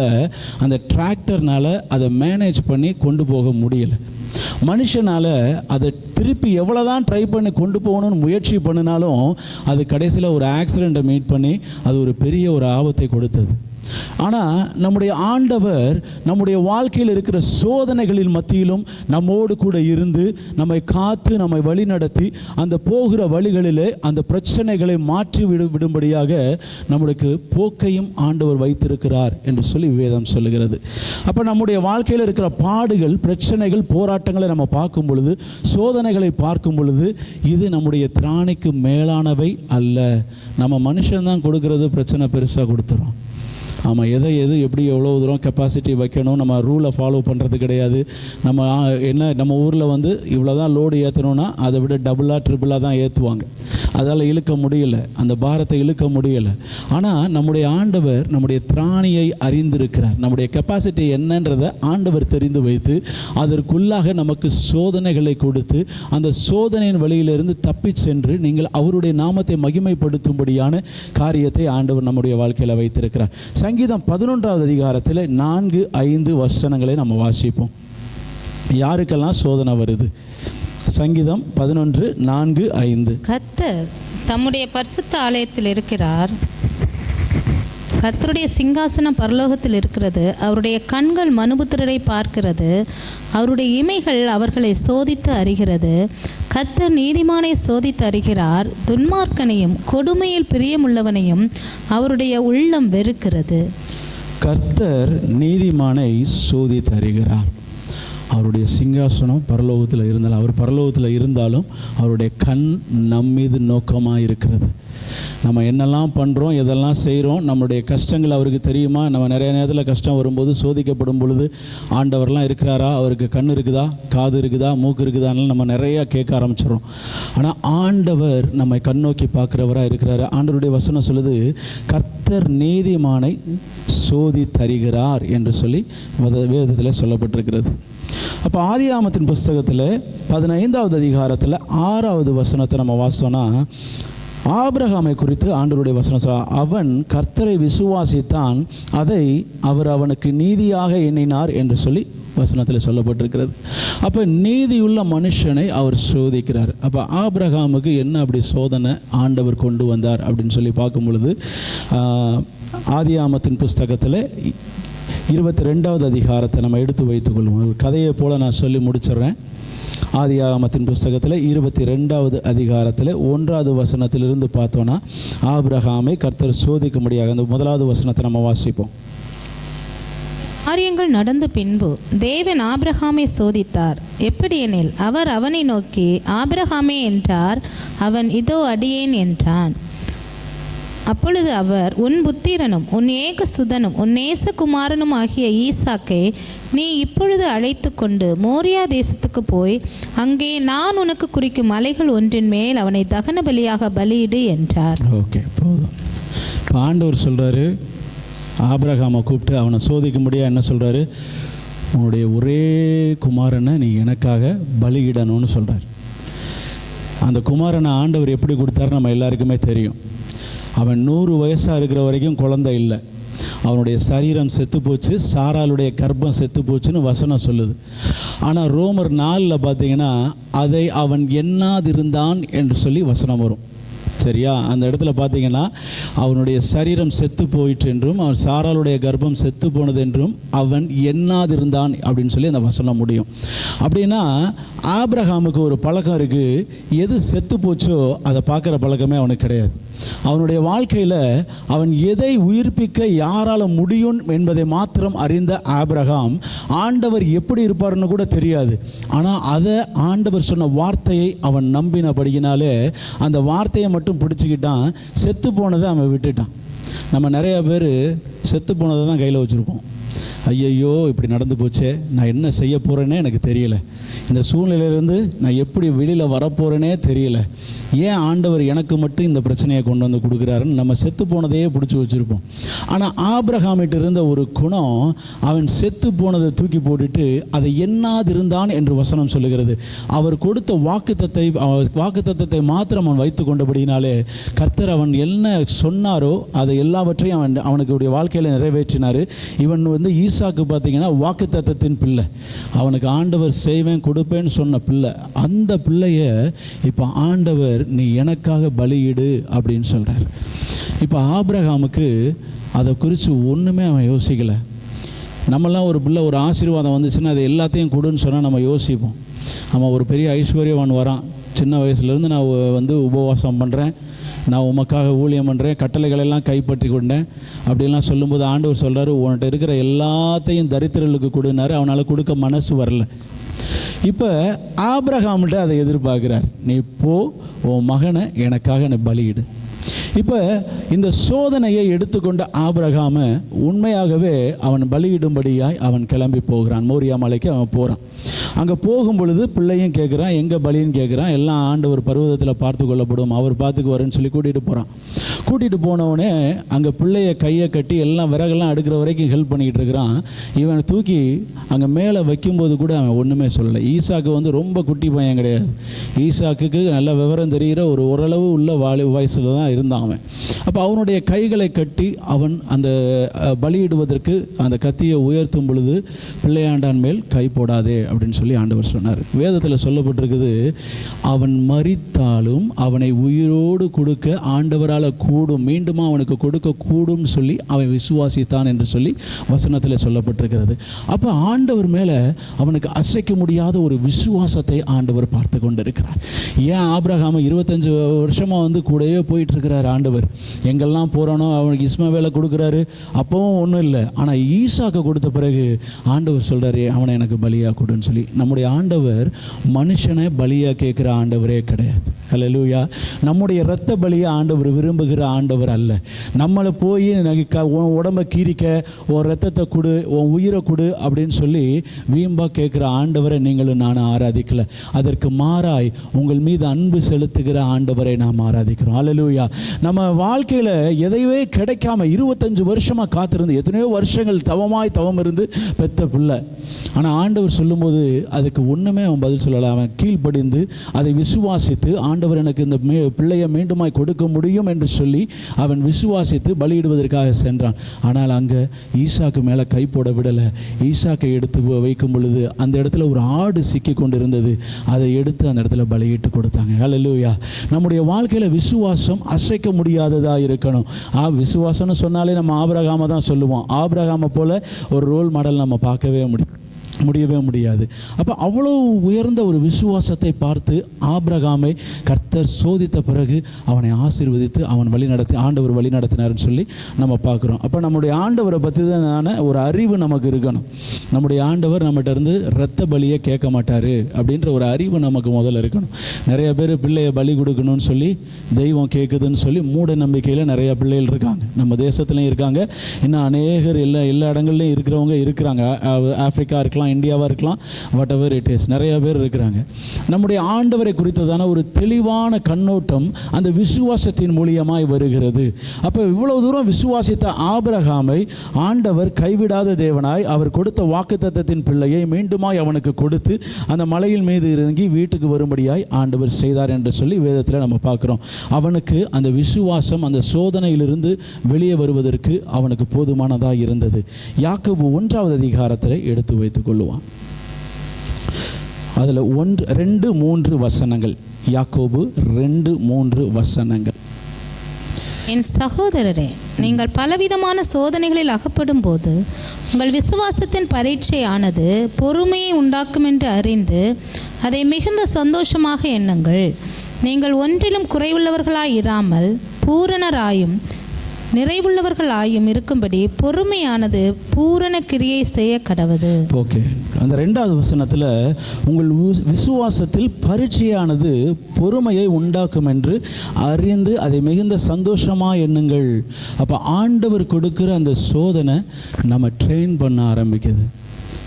அந்த டிராக்டர்னால் அதை மேனேஜ் பண்ணி கொண்டு போக முடியலை. மனுஷனால் அதை திருப்பி எவ்வளோதான் ட்ரை பண்ணி கொண்டு போகணும்னு முயற்சி பண்ணினாலும் அது கடைசியில் ஒரு ஆக்சிடெண்ட்டை மீட் பண்ணி அது ஒரு பெரிய ஒரு ஆபத்தை கொடுத்தது. ஆனால் நம்முடைய ஆண்டவர் நம்முடைய வாழ்க்கையில் இருக்கிற சோதனைகளின் மத்தியிலும் நம்மோடு கூட இருந்து நம்மை காத்து நம்மை வழி நடத்தி அந்த போகிற வழிகளிலே அந்த பிரச்சனைகளை மாற்றி விடும்படியாக நம்மளுக்கு போக்கையும் ஆண்டவர் வைத்திருக்கிறார் என்று சொல்லி வேதம் சொல்லுகிறது. அப்போ நம்முடைய வாழ்க்கையில் இருக்கிற பாடுகள், பிரச்சனைகள், போராட்டங்களை நம்ம பார்க்கும் பொழுது, சோதனைகளை பார்க்கும் பொழுது இது நம்முடைய திராணிக்கு மேலானவை அல்ல. நம்ம மனுஷன்தான் கொடுக்கறது பிரச்சனை பெருசாக கொடுத்துறோம். ஆமாம், எது எப்படி எவ்வளோ தூரம் கெப்பாசிட்டி வைக்கணும் நம்ம ரூலை ஃபாலோ பண்ணுறது கிடையாது. நம்ம ஊரில் இவ்வளோ தான் லோடு ஏற்றணும்னா அதை விட டபுளாக ட்ரிபிளாக தான் ஏற்றுவாங்க. அதால் இழுக்க முடியலை, அந்த பாரத்தை இழுக்க முடியலை. ஆனால் நம்முடைய ஆண்டவர் நம்முடைய திராணியை அறிந்திருக்கிறார். நம்முடைய கெப்பாசிட்டி என்னன்றதை ஆண்டவர் தெரிந்து வைத்து அதற்குள்ளாக நமக்கு சோதனைகளை கொடுத்து அந்த சோதனையின் வழியிலிருந்து தப்பி சென்று நீங்கள் அவருடைய நாமத்தை மகிமைப்படுத்தும்படியான காரியத்தை ஆண்டவர் நம்முடைய வாழ்க்கையில் வைத்திருக்கிறார். சங்கீதம் 11வது அதிகாரத்தில் 4-5 வசனங்களை நம்ம வாசிப்போம். யாருக்கெல்லாம் சோதனை வருது? சங்கீதம் 11:4-5. கர்த்தர் தம்முடைய பரிசுத்த ஆலயத்தில் இருக்கிறார். கர்த்தருடைய சிங்காசனம் பரலோகத்தில் இருக்கிறது. அவருடைய கண்கள் மனுபுத்திரரை பார்க்கிறது. அவருடைய இமைகள் அவர்களை சோதித்து அறிகிறது. கர்த்தர் நீதிமானை சோதித்து அறிகிறார். துன்மார்க்கனையும் கொடுமையில் பிரியமுள்ளவனையும் அவருடைய உள்ளம் வெறுக்கிறது. கர்த்தர் நீதிமானை சோதித்து அறிகிறார். அவருடைய சிங்காசனம் பரலோகத்தில் இருந்தாலும், அவர் பரலோகத்தில் இருந்தாலும் அவருடைய கண் நம் மீது நோக்கமாக இருக்கிறது. நம்ம என்னெல்லாம் பண்ணுறோம், எதெல்லாம் செய்கிறோம், நம்மளுடைய கஷ்டங்கள் அவருக்கு தெரியுமா? நம்ம நிறைய நேரத்தில் கஷ்டம் வரும்போது, சோதிக்கப்படும் பொழுது ஆண்டவர்லாம் இருக்கிறாரா, அவருக்கு கண் இருக்குதா, காது இருக்குதா, மூக்கு இருக்குதான்னு நம்ம நிறையா கேட்க ஆரம்பிச்சிடறோம். ஆனால் ஆண்டவர் நம்மை கண்ணோக்கி பார்க்குறவராக இருக்கிறாரு. ஆண்டவருடைய வசனம் சொல்லுது, கர்த்தர் நீதிமானை சோதி தருகிறார் என்று சொல்லி வேதத்தில் சொல்லப்பட்டிருக்கிறது. அப்போ ஆதியாகமத்தின் புஸ்தகத்தில் 15வது அதிகாரத்தில் 6வது வசனத்தை நம்ம வாசித்தோன்னா, ஆபிரகாமை குறித்து ஆண்டவருடைய வசனம் சொல்ல, அவன் கர்த்தரை விசுவாசித்தான், அதை அவர் அவனுக்கு நீதியாக எண்ணினார் என்று சொல்லி வசனத்தில் சொல்லப்பட்டிருக்கிறது. அப்போ நீதியுள்ள மனுஷனை அவர் சோதிக்கிறார். அப்போ ஆபிரகாமுக்கு என்ன அப்படி சோதனை ஆண்டவர் கொண்டு வந்தார் அப்படின்னு சொல்லி பார்க்கும் பொழுது, ஆதியாகமத்தின் புஸ்தகத்தில் 22வது அதிகாரத்தை நம்ம எடுத்து வைத்துக்கொள்வோம். ஒரு கதையை போல் நான் சொல்லி முடிச்சிடுறேன். ஆதியாகமத்தின் புஸ்தகத்தில் 22வது அதிகாரத்தில் 1வது வசனத்திலிருந்து பார்த்தோன்னா, ஆபிரகாமை கர்த்தர் சோதிக்க முடியாது. அந்த 1வது வசனத்தை நம்ம வாசிப்போம். காரியங்கள் நடந்த பின்பு தேவன் ஆபிரகாமை சோதித்தார். எப்படியெனில், அவர் அவனை நோக்கி, ஆபிரகாமே என்றார். அவன், இதோ அடியேன் என்றான். அப்பொழுது அவர், உன் புத்திரனும் உன் ஏக சுதனும் உன் நேசகுமாரனும் ஆகிய ஈசாக்கை நீ இப்பொழுது அழைத்து கொண்டு மோரியா தேசத்துக்கு போய் அங்கே நான் உனக்கு குறிக்கும் மலைகள் ஒன்றின் மேல் அவனை தகன பலியாக பலியிடு என்றார். ஓகே, போதும். இப்போ ஆண்டவர் சொல்கிறாரு, ஆபிரகாமை கூப்பிட்டு அவனை சோதிக்க முடியாது. என்ன சொல்கிறாரு? உன்னுடைய ஒரே குமாரனை நீ எனக்காக பலியிடணும்னு சொல்கிறார். அந்த குமாரனை ஆண்டவர் எப்படி கொடுத்தாரு நம்ம எல்லாருக்குமே தெரியும். அவன் 100 வயசாக இருக்கிற வரைக்கும் குழந்தை இல்லை. அவனுடைய சரீரம் செத்து போச்சு, சாராளுடைய கர்ப்பம் செத்து போச்சுன்னு வசனம் சொல்லுது. ஆனால் ரோமர் 4 பார்த்தீங்கன்னா, அதை அவன் எண்ணாதிருந்தான் என்று சொல்லி வசனம் வரும். சரியா? அந்த இடத்துல பார்த்தீங்கன்னா, அவனுடைய சரீரம் செத்து போயிற்று என்றும் அவன் சாராளுடைய கர்ப்பம் செத்து போனது என்றும் அவன் எண்ணாதிருந்தான் அப்படின்னு சொல்லி அந்த வசனம் முடியும். அப்படின்னா ஆபிரகாமுக்கு ஒரு பழக்கம் இருக்குது, எது செத்து போச்சோ அதை பார்க்குற பழக்கமே அவனுக்கு கிடையாது. அவனுடைய வாழ்க்கையில் அவன் எதை உயிர்ப்பிக்க யாரால முடியும் என்பதை மாத்திரம் அறிந்த ஆபிரகாம், ஆண்டவர் எப்படி இருப்பார்னு கூட தெரியாது. ஆனால் அதை ஆண்டவர் சொன்ன வார்த்தையை அவன் நம்பினபடியினாலே அந்த வார்த்தையை மட்டும் பிடிச்சிக்கிட்டான். செத்து போனதை அவன் விட்டுட்டான். நம்ம நிறைய பேர் செத்து போனதை தான் கையில் வச்சுருப்போம். ஐயையோ இப்படி நடந்து போச்சே, நான் என்ன செய்ய போகிறேன்னே எனக்கு தெரியல, இந்த சூழ்நிலையிலேருந்து நான் எப்படி வெளியில் வரப்போகிறேனே தெரியல, ஏன் ஆண்டவர் எனக்கு மட்டும் இந்த பிரச்சனையை கொண்டு வந்து கொடுக்குறாருன்னு நம்ம செத்து போனதையே பிடிச்சி வச்சுருப்போம். ஆனால் ஆபிரகாமிட்ட இருந்த ஒரு குணம், அவன் செத்து போனதை தூக்கி போட்டுட்டு அதை எண்ணாதிருந்தான் என்று வசனம் சொல்லுகிறது. அவர் கொடுத்த வாக்குத்தத்தத்தை மாத்திரம் அவன் வைத்து கொண்டபடினாலே கர்த்தர் அவன் என்ன சொன்னாரோ அதை எல்லாவற்றையும் அவனுக்கு வாழ்க்கையில் நிறைவேற்றினார். இவன் ஈசாக்கு பார்த்தீங்கன்னா வாக்குத்தத்தத்தின் பிள்ளை. அவனுக்கு ஆண்டவர் செய்வேன் கொடுப்பேன்னு சொன்ன பிள்ளை. அந்த பிள்ளைய இப்போ ஆண்டவர் நீ எனக்காக பலியிடு அப்படின்னு சொல்கிறார். இப்போ ஆபிரகாமுக்கு அதை குறித்து ஒன்றுமே அவன் யோசிக்கலை. நம்மளாம் ஒரு பிள்ளை ஒரு ஆசீர்வாதம் வந்துச்சுன்னா அதை எல்லாத்தையும் கொடுன்னு சொன்னால் நம்ம யோசிப்போம். அவன் ஒரு பெரிய ஐஸ்வர்யவான் வரான், சின்ன வயசுலேருந்து நான் உபவாசம் பண்ணுறேன், நான் உமக்காக ஊழியம் பண்ணுறேன், கட்டளைகளெல்லாம் கைப்பற்றி கொண்டேன் அப்படிலாம் சொல்லும்போது ஆண்டவர் சொல்கிறாரு, உன்கிட்ட இருக்கிற எல்லாத்தையும் தரித்திரர்களுக்கு கொடுனாரு. அவனால் கொடுக்க மனசு வரல. இப்போ ஆபிரகாம்கிட்ட அதை எதிர்பார்க்குறார், நீ போ உன் மகனை எனக்காக நீ பலியிடு. இப்போ இந்த சோதனையை எடுத்துக்கொண்ட ஆபிரகாமை உண்மையாகவே அவன் பலியிடும்படியாய் அவன் கிளம்பி போகிறான். மோரியா மலைக்கு அவன் போகிறான். அங்கே போகும் பொழுது பிள்ளையும் கேட்குறான், எங்கே பலின்னு கேட்குறான். எல்லாம் ஆண்டவர் பர்வதத்தில் பார்த்து கொள்ளப்படும், அவர் பார்த்துக்குவாருன்னு சொல்லி கூட்டிகிட்டு போகிறான். கூட்டிகிட்டு போனவுடனே அங்கே பிள்ளைய கையை கட்டி எல்லாம் விறகெல்லாம் அடுக்கிற வரைக்கும் ஹெல்ப் பண்ணிக்கிட்டு இருக்கிறான். இவனை தூக்கி அங்கே மேலே வைக்கும்போது கூட அவன் ஒன்றுமே சொல்லலை. ஈசாக்கு ரொம்ப குட்டி பையன் கிடையாது. ஈசாக்குக்கு நல்ல விவரம் தெரிகிற ஓரளவு உள்ள வயசில் தான் இருந்தான் அவன். அப்போ அவனுடைய கைகளை கட்டி அவன் அந்த பலியிடுவதற்கு அந்த கத்தியை உயர்த்தும் பொழுது, பிள்ளையாண்டான் மேல் கை போடாதே அப்படின்னு சொல்லி ஆண்டவர் சொன்னார். வேதத்தில் சொல்லப்பட்டிருக்குது, அவன் மரித்தாலும் அவனை உயிரோடு கொடுக்க ஆண்டவரால் கூடும், மீண்டுமா அவனுக்கு கொடுக்கக்கூடும் சொல்லி அவன் விசுவாசித்தான் என்று சொல்லி வசனத்தில் சொல்லப்பட்டிருக்கிறது. அப்போ ஆண்டவர் மேலே அவனுக்கு அசைக்க முடியாத ஒரு விசுவாசத்தை ஆண்டவர் பார்த்து கொண்டிருக்கிறார். ஏன் ஆபிரகாம் 25 வருஷமாக வந்து கூடவே போயிட்டு இருக்கிறார் ஆண்டவர். எங்கெல்லாம் போகிறானோ அவனுக்கு இஸ்மவேலை கொடுக்குறாரு, அப்பவும் ஒன்றும் இல்லை. ஆனால் ஈசாக்கு கொடுத்த பிறகு ஆண்டவர் சொல்கிறாரு, அவனை எனக்கு பலியாக கொடுன்னு சொல்லி. நம்முடைய ஆண்டவர் மனுஷனை பலியாக கேட்குற ஆண்டவரே கிடையாது. அல்லேலூயா. நம்முடைய இரத்த பலியை ஆண்டவர் விரும்புகிற ஆண்டவர் அல்ல. நம்மளை போய் உன் உடம்பை கீரிக்க, உன் ரத்தத்தை கொடு, உன் உயிரை கொடு அப்படின்னு சொல்லி வீம்பா கேட்குற ஆண்டவரை நீங்களும் நானும் ஆராதிக்கல. அதற்கு மாறாய் உங்கள் மீது அன்பு செலுத்துகிற ஆண்டவரை நாம் ஆராதிக்கிறோம். அல்லேலூயா. நம்ம வாழ்க்கையில் எதையவே கிடைக்காம 25 வருஷமாக காத்திருந்து, எத்தனையோ வருஷங்கள் தவம் இருந்து பெத்த பிள்ளை. ஆனால் ஆண்டவர் சொல்லும்போது அதுக்கு ஒன்றுமே அவன் பதில் சொல்லலை. அவன் கீழ்ப்படிந்து அதை விசுவாசித்து, ஆண்டவர் எனக்கு இந்த பிள்ளையை மீண்டுமாய் கொடுக்க முடியும் என்று சொல்லி அவன் விசுவாசித்து பலியிடுவதற்காக சென்றான். ஆனால் அங்கே ஈசாக்கு மேலே கை போட விடலை. ஈசாக்கை எடுத்து வைக்கும் பொழுது அந்த இடத்துல ஒரு ஆடு சிக்கி கொண்டு இருந்தது. அதை எடுத்து அந்த இடத்துல பலியிட்டு கொடுத்தாங்க. ஹல்லேலூயா. நம்முடைய வாழ்க்கையில் விசுவாசம் அசைக்க முடியாததாக இருக்கணும். விசுவாசம்னு சொன்னாலே நம்ம ஆபிரகாமை தான் சொல்லுவோம். ஆபிரகாமை போல ஒரு ரோல் மாடல் நம்ம பார்க்கவே முடியவே முடியாது. அப்போ அவ்வளோ உயர்ந்த ஒரு விசுவாசத்தை பார்த்து ஆபிரகாமை கர்த்தர் சோதித்த பிறகு அவனை ஆசீர்வதித்து அவன் ஆண்டவர் வழி நடத்தினார்னு சொல்லி நம்ம பார்க்குறோம். அப்போ நம்முடைய ஆண்டவரை பற்றி தான் ஒரு அறிவு நமக்கு இருக்கணும். நம்முடைய ஆண்டவர் நம்மகிட்ட இருந்து இரத்த பலியை கேட்க மாட்டார் அப்படின்ற ஒரு அறிவு நமக்கு முதல்ல இருக்கணும். நிறைய பேர் பிள்ளையை பலி கொடுக்கணும்னு சொல்லி தெய்வம் கேட்குதுன்னு சொல்லி மூட நம்பிக்கையில் நிறைய பிள்ளைகள் இருக்காங்க. நம்ம தேசத்துலையும் இருக்காங்க, இன்னும் அநேகர் எல்லா இடங்கள்லையும் இருக்கிறவங்க இருக்கிறாங்க. ஆப்பிரிக்கா இருக்கலாம், இந்தியாவாக இருக்கலாம், வாட் எவர் இட் இஸ், நிறைய பேர் இருக்கிறாங்க. நம்முடைய ஆண்டவரை குறித்ததான ஒரு தெளிவான கண்ணோட்டம் அந்த விசுவாசத்தின் மூலியமாய் வருகிறது. அப்போ இவ்வளவு தூரம் விசுவாசித்த ஆபிரகாமை ஆண்டவர் கைவிடாத தேவனாய் அவர் கொடுத்த வாக்குத்தத்தத்தின் பிள்ளையை மீண்டுமாய் அவனுக்கு கொடுத்து அந்த மலையின் மீது இறங்கி வீட்டுக்கு வரும்படியாய் ஆண்டவர் செய்தார் என்று சொல்லி வேதத்தில் நம்ம பார்க்குறோம். அவனுக்கு அந்த விசுவாசம் அந்த சோதனையிலிருந்து வெளியே வருவதற்கு அவனுக்கு போதுமானதாக இருந்தது. யாக்கோபு 1வது அதிகாரத்தில் எடுத்து வைத்துக் கொள்ளுவான். அதில் 1, 2, 3 வசனங்கள். யாக்கோபு 2, 3 வசனங்கள். என் சகோதரரே, நீங்கள் பலவிதமான சோதனைகளில் அகப்படும் போது உங்கள் விசுவாசத்தின் பரீட்சையானது பொறுமையை உண்டாக்கும் என்று அறிந்து அதை மிகுந்த சந்தோஷமாக எண்ணுங்கள். நீங்கள் ஒன்றிலும் குறைவுள்ளவர்களாய் இராமல் பூரணராயும் நிறைவுள்ளவர்களாயும் இருக்கும்படி பொறுமையானது பூரண கிரியை செய்ய கடவது. ஓகே, அந்த 2வது வசனத்தில் உங்கள் விசுவாசத்தில் பரீட்சையானது பொறுமையை உண்டாக்கும் என்று அறிந்து அதை மிகுந்த சந்தோஷமாக எண்ணுங்கள். அப்போ ஆண்டவர் கொடுக்குற அந்த சோதனை நம்ம ட்ரெயின் பண்ண ஆரம்பிக்குது.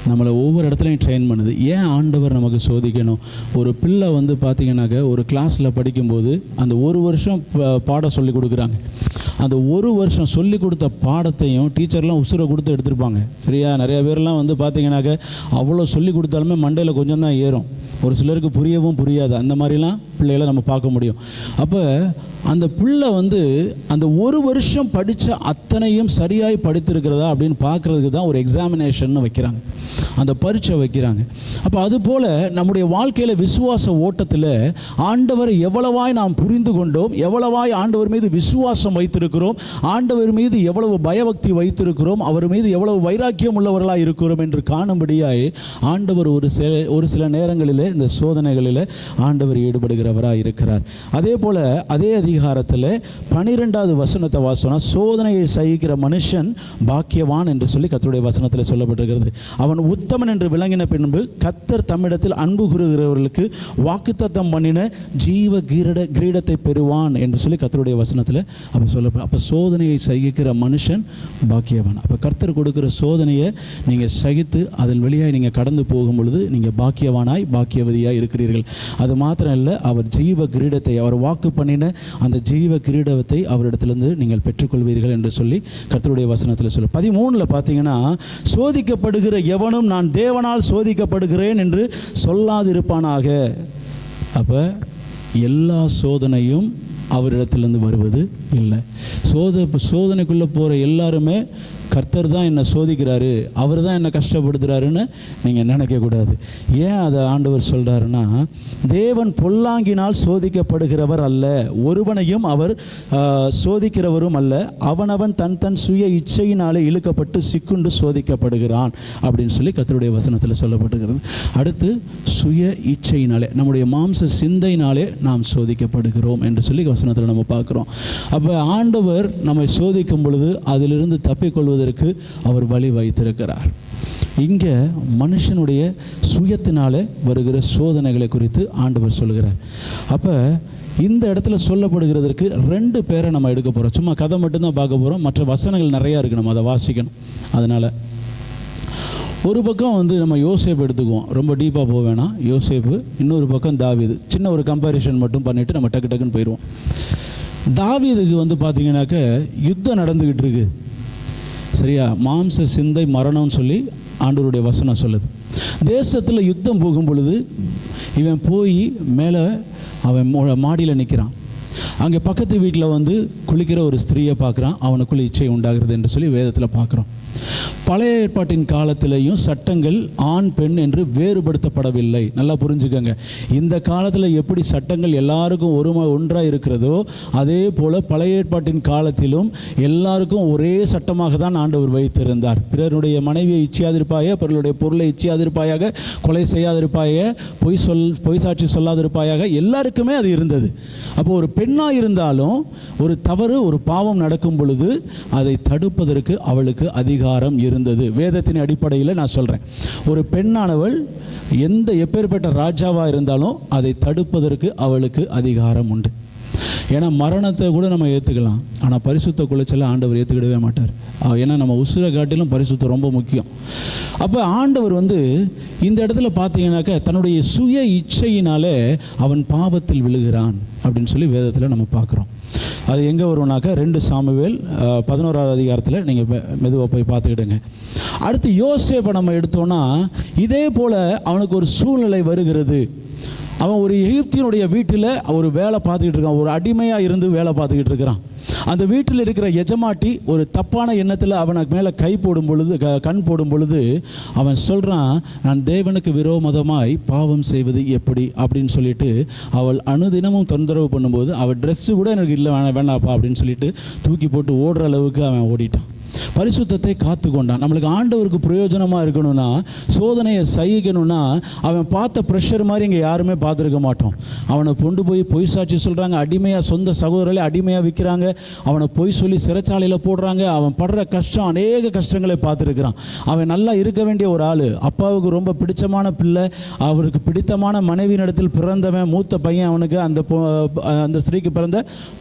நம்மளை ஒவ்வொரு இடத்துலையும் ட்ரெயின் பண்ணுது. ஏன் ஆண்டவர் நமக்கு சோதிக்கணும்? ஒரு பிள்ளை வந்து பார்த்திங்கனாக்க ஒரு கிளாஸில் படிக்கும்போது அந்த 1 வருஷம் பாடம் சொல்லி கொடுக்குறாங்க. அந்த 1 வருஷம் சொல்லி கொடுத்த பாடத்தையும் டீச்சர்லாம் உசுரை கொடுத்து எடுத்துருப்பாங்க. சரியா? நிறைய பேர்லாம் வந்து பார்த்திங்கனாக்க அவ்வளோ சொல்லி கொடுத்தாலுமே மண்டையில் கொஞ்சம் தான் ஏறும். ஒரு சிலருக்கு புரியவும் புரியாது. அந்த மாதிரிலாம் பிள்ளைகளை நம்ம பார்க்க முடியும். அப்போ அந்த பிள்ளை வந்து அந்த 1 வருஷம் படித்த அத்தனையும் சரியாய் படித்திருக்கிறதா அப்படின்னு பார்க்குறதுக்கு தான் ஒரு எக்ஸாமினேஷன் வைக்கிறாங்க, அந்த பரீட்சை வைக்கிறாங்க. அப்போ அதுபோல் நம்முடைய வாழ்க்கையில் விசுவாச ஓட்டத்தில் ஆண்டவரை எவ்வளவாய் நாம் புரிந்து கொண்டோம், எவ்வளவாய் ஆண்டவர் மீது விசுவாசம் வைத்திருக்கிறோம், ஆண்டவர் மீது எவ்வளவு பயபக்தி வைத்திருக்கிறோம், அவர் மீது எவ்வளவு வைராக்கியம் உள்ளவர்களாக இருக்கிறோம் என்று காணும்படியாய் ஆண்டவர் ஒரு சில நேரங்களில் இந்த சோதனைகளில் ஆண்டவர் ஈடுபடுகிறவராக இருக்கிறார். அதே போல் அதே அதிகாரத்தில் 12வது வசனத்தை வாசனா, சோதனையை சகிக்கிற மனுஷன் பாக்கியவான் என்று சொல்லி கர்த்தருடைய வசனத்தில் சொல்லப்பட்டிருக்கிறது. அவன் உத்தமன் என்று விளங்கின பின்பு கர்த்தர் தம்மிடத்தில் அன்பு கூறுகிறவர்களுக்கு வாக்குத்தத்தம் பண்ணின ஜீவ கிரீடத்தை பெறுவான் என்று சொல்லி கர்த்தருடைய வசனத்தில் அப்போ சொல்லப்படும். அப்போ சோதனையை சகிக்கிற மனுஷன் பாக்கியவான். அப்போ கர்த்தர் கொடுக்குற சோதனையை நீங்கள் சகித்து அதன் வழியாக நீங்கள் கடந்து போகும் பொழுது நீங்கள் பாக்கியவானாய் பாக்கியவதியாக இருக்கிறீர்கள். அது மாத்திரம் இல்லை, அவர் ஜீவ கிரீடத்தை, அவர் வாக்கு பண்ணின அந்த ஜீவ கிரீடத்தை அவரிடத்திலிருந்து நீங்கள் பெற்றுக்கொள்வீர்கள் என்று சொல்லி கர்த்தருடைய வசனத்தில் சொல்லு. 13 பார்த்தீங்கன்னா, சோதிக்கப்படுகிற எவனும் நான் தேவனால் சோதிக்கப்படுகிறேன் என்று சொல்லாதிருப்பானாக. அப்போ எல்லா சோதனையும் அவரிடத்திலிருந்து வருவது இல்லை. சோதனைக்குள்ளே போகிற எல்லாருமே கர்த்தர் தான் என்னை சோதிக்கிறாரு, அவர் தான் என்னை கஷ்டப்படுத்துகிறாருன்னு நீங்கள் நினைக்கக்கூடாது. ஏன் அதை ஆண்டவர் சொல்கிறாருன்னா, தேவன் பொல்லாங்கினால் சோதிக்கப்படுகிறவர் அல்ல, ஒருவனையும் அவர் சோதிக்கிறவரும் அல்ல, அவனவன் தன் சுய இச்சையினாலே இழுக்கப்பட்டு சிக்குண்டு சோதிக்கப்படுகிறான் அப்படின்னு சொல்லி கர்த்தருடைய வசனத்தில் சொல்லப்பட்டுகிறது. அடுத்து சுய இச்சையினாலே, நம்முடைய மாம்ச சிந்தையினாலே நாம் சோதிக்கப்படுகிறோம் என்று சொல்லி வசனத்தில் நம்ம பார்க்குறோம். அப்போ ஆண்டவர் நம்மை சோதிக்கும் பொழுது அதிலிருந்து தப்பிக்கொள்வதற்கு அவர் வழி வைத்திருக்கிறார். இங்கே மனுஷனுடைய சுயத்தினாலே வருகிற சோதனைகளை குறித்து ஆண்டவர் சொல்கிறார். அப்போ இந்த இடத்துல சொல்லப்படுகிறதற்கு 2 பேரை நம்ம எடுக்க போகிறோம். சும்மா கதை மட்டும்தான் பார்க்க போகிறோம், மற்ற வசனங்கள் நிறையா இருக்குது, நம்ம அதை வாசிக்கணும். அதனால் ஒரு பக்கம் நம்ம யோசேப்பு எடுத்துக்குவோம், ரொம்ப டீப்பாக போக வேணாம். யோசேப்பு, இன்னொரு பக்கம் தாவீது. சின்ன ஒரு கம்பேரிஷன் மட்டும் பண்ணிவிட்டு நம்ம டக்குன்னு போயிடுவோம். தாவீதுக்கு பார்த்தீங்கன்னாக்க யுத்தம் நடந்துக்கிட்டு இருக்கு, சரியா? மாம்ச சிந்தை மரணம்னு சொல்லி ஆண்டவருடைய வசனம் சொல்லுது. தேசத்தில் யுத்தம் போகும் பொழுது இவன் போய் மேலே அவன் மாடியில் நிற்கிறான். அங்கே பக்கத்து வீட்டில் குளிக்கிற ஒரு ஸ்திரீயை பார்க்குறான். அவனுக்குள்ள இச்சை உண்டாகிறது என்று சொல்லி வேதத்தில் பார்க்குறோம். பழைய ஏற்பாட்டின் காலத்திலையும் சட்டங்கள் ஆண் பெண் என்று வேறுபடுத்தப்படவில்லை. நல்லா புரிஞ்சுக்கங்க. இந்த காலத்தில் எப்படி சட்டங்கள் எல்லாருக்கும் ஒன்றாக இருக்கிறதோ அதே போல் பழைய ஏற்பாட்டின் காலத்திலும் எல்லாருக்கும் ஒரே சட்டமாக தான் ஆண்டவர் வைத்திருந்தார். பிறருடைய மனைவியை இச்சியாதிருப்பாயாக, பிறருடைய பொருளை இச்சியாதிருப்பாயாக, கொலை செய்யாதிருப்பாயாக, பொய் சாட்சி சொல்லாதிருப்பாயாக, எல்லாருக்குமே அது இருந்தது. அப்போ ஒரு பெண்ணாக இருந்தாலும் ஒரு தவறு, ஒரு பாவம் நடக்கும் பொழுது அதை தடுப்பதற்கு அவளுக்கு அதிகாரம் இருந்தது. வேதத்தின் அடிப்படையில் நான் சொல்கிறேன். ஒரு பெண்ணானவள் எப்பேற்பட்ட ராஜாவாக இருந்தாலும் அதை தடுப்பதற்கு அவளுக்கு அதிகாரம் உண்டு. ஏன்னா மரணத்தை கூட நம்ம ஏற்றுக்கலாம், ஆனால் பரிசுத்த குலைச்சலை ஆண்டவர் ஏற்றுக்கிடவே மாட்டார். ஏன்னா நம்ம உசுரை காட்டிலும் பரிசுத்தம் ரொம்ப முக்கியம். அப்போ ஆண்டவர் இந்த இடத்துல பார்த்தீங்கன்னாக்க தன்னுடைய சுய இச்சையினாலே அவன் பாவத்தில் விழுகிறான் அப்படின்னு சொல்லி வேதத்தில் நம்ம பார்க்குறோம். அது எங்கே வரும்னாக்கா 2 சாமுவேல் 11ஆவது அதிகாரத்தில் நீங்கள் மெதுவாக போய் பார்த்துக்கிடுங்க. அடுத்து யோசேப்பை நம்ம எடுத்தோன்னா இதே போல் அவனுக்கு ஒரு சூழ்நிலை வருகிறது. அவன் ஒரு எகிப்தியனுடைய வீட்டில் ஒரு வேலை பார்த்துக்கிட்டு இருக்கான், ஒரு அடிமையாக இருந்து வேலை பார்த்துக்கிட்டு இருக்கிறான். அந்த வீட்டில் இருக்கிற எஜமாட்டி ஒரு தப்பான எண்ணத்தில் அவனுக்கு மேலே கண் போடும் பொழுது அவன் சொல்கிறான், நான் தேவனுக்கு விரோதமாய் பாவம் செய்வது எப்படி அப்படின்னு சொல்லிட்டு அவள் அனுதினமும் தொந்தரவு பண்ணும்போது அவள் ட்ரெஸ்ஸு கூட எனக்கு இல்லை, வேணாப்பா அப்படின்னு சொல்லிட்டு தூக்கி போட்டு ஓடுற அளவுக்கு அவன் ஓடிட்டான். பரிசுத்தத்தை காத்து கொண்டான். நம்மளுக்கு ஆண்டவருக்கு பிரயோஜனமாக இருக்கணும்னா, சோதனையை சகிக்கணும்னா, அவன் பார்த்த ப்ரெஷர் மாதிரி இங்கே யாருமே பார்த்துருக்க மாட்டோம். அவனை கொண்டு போய் பொய் சாட்சி சொல்கிறாங்க, அடிமையாக சொந்த சகோதரர்களை அடிமையாக விற்கிறாங்க, அவனை பொய் சொல்லி சிறைச்சாலையில் போடுறாங்க. அவன் படுற கஷ்டம், அநேக கஷ்டங்களை பார்த்துருக்கிறான். அவன் நல்லா இருக்க வேண்டிய ஒரு ஆள், அப்பாவுக்கு ரொம்ப பிடிச்சமான பிள்ளை, அவருக்கு பிடித்தமான மனைவியினிடத்தில் பிறந்தவன், மூத்த பையன், அவனுக்கு அந்த ஸ்திரீக்கு பிறந்த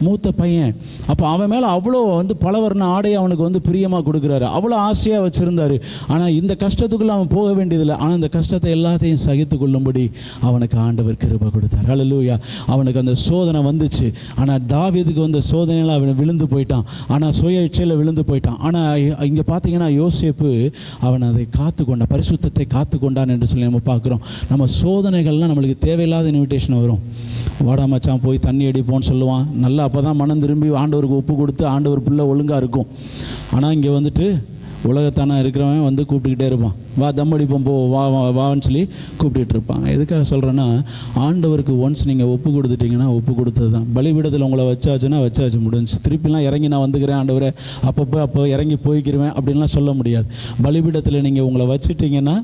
மூத்த பையன். அப்போ அவன் மேலே அவ்வளோ பலவர்ண ஆடை அவனுக்கு பிரியமாக கொடுக்குறாரு, அவ்வளோ ஆசையாக வச்சுருந்தாரு. ஆனால் இந்த கஷ்டத்துக்குள்ளே அவன் போக வேண்டியதில்லை. ஆனால் இந்த கஷ்டத்தை எல்லாத்தையும் சகித்து கொள்ளும்படி அவனுக்கு ஆண்டவர் கிருபை கொடுத்தார். ஹல்லேலூயா. அவனுக்கு அந்த சோதனை வந்துச்சு. ஆனால் தாவீதுக்கு வந்த சோதனையில் அவன் விழுந்து போயிட்டான், ஆனால் சுய இச்சையில் விழுந்து போயிட்டான். ஆனால் இங்கே பார்த்தீங்கன்னா யோசேப்பு அவன் அதை காத்து கொண்டான், பரிசுத்தத்தை காத்து கொண்டான் என்று சொல்லி நம்ம பார்க்குறோம். நம்ம சோதனைகள்லாம் நம்மளுக்கு தேவையில்லாத இன்விடேஷன் வரும். வாடா மச்சான் போய் தண்ணி அடிப்போன்னு சொல்லுவான். நல்லா அப்போ தான் மனம் திரும்பி ஆண்டவருக்கு ஒப்பு கொடுத்து ஆண்டவர் பிள்ளை ஒழுங்காக இருக்கும். ஆனால் இங்கே உலகத்தானா இருக்கிறவன் கூப்பிட்டுக்கிட்டே இருப்பான், வா தம் அடிப்போம் போ, வான்னு சொல்லி கூப்பிட்டுட்டு இருப்பாங்க. எதுக்காக சொல்கிறேன்னா, ஆண்டவருக்கு ஒன்ஸ் நீங்கள் ஒப்பு கொடுத்துட்டிங்கன்னா ஒப்பு கொடுத்தது தான். பலிபீடத்தில் உங்களை வச்சாச்சு முடிஞ்சு. திருப்பிலாம் இறங்கி நான் வந்துக்கிறேன் ஆண்டவரை, அப்போ இறங்கி போய்க்கிருவேன் அப்படின்லாம் சொல்ல முடியாது. பலிபீடத்தில் நீங்கள் உங்களை வச்சுட்டிங்கன்னா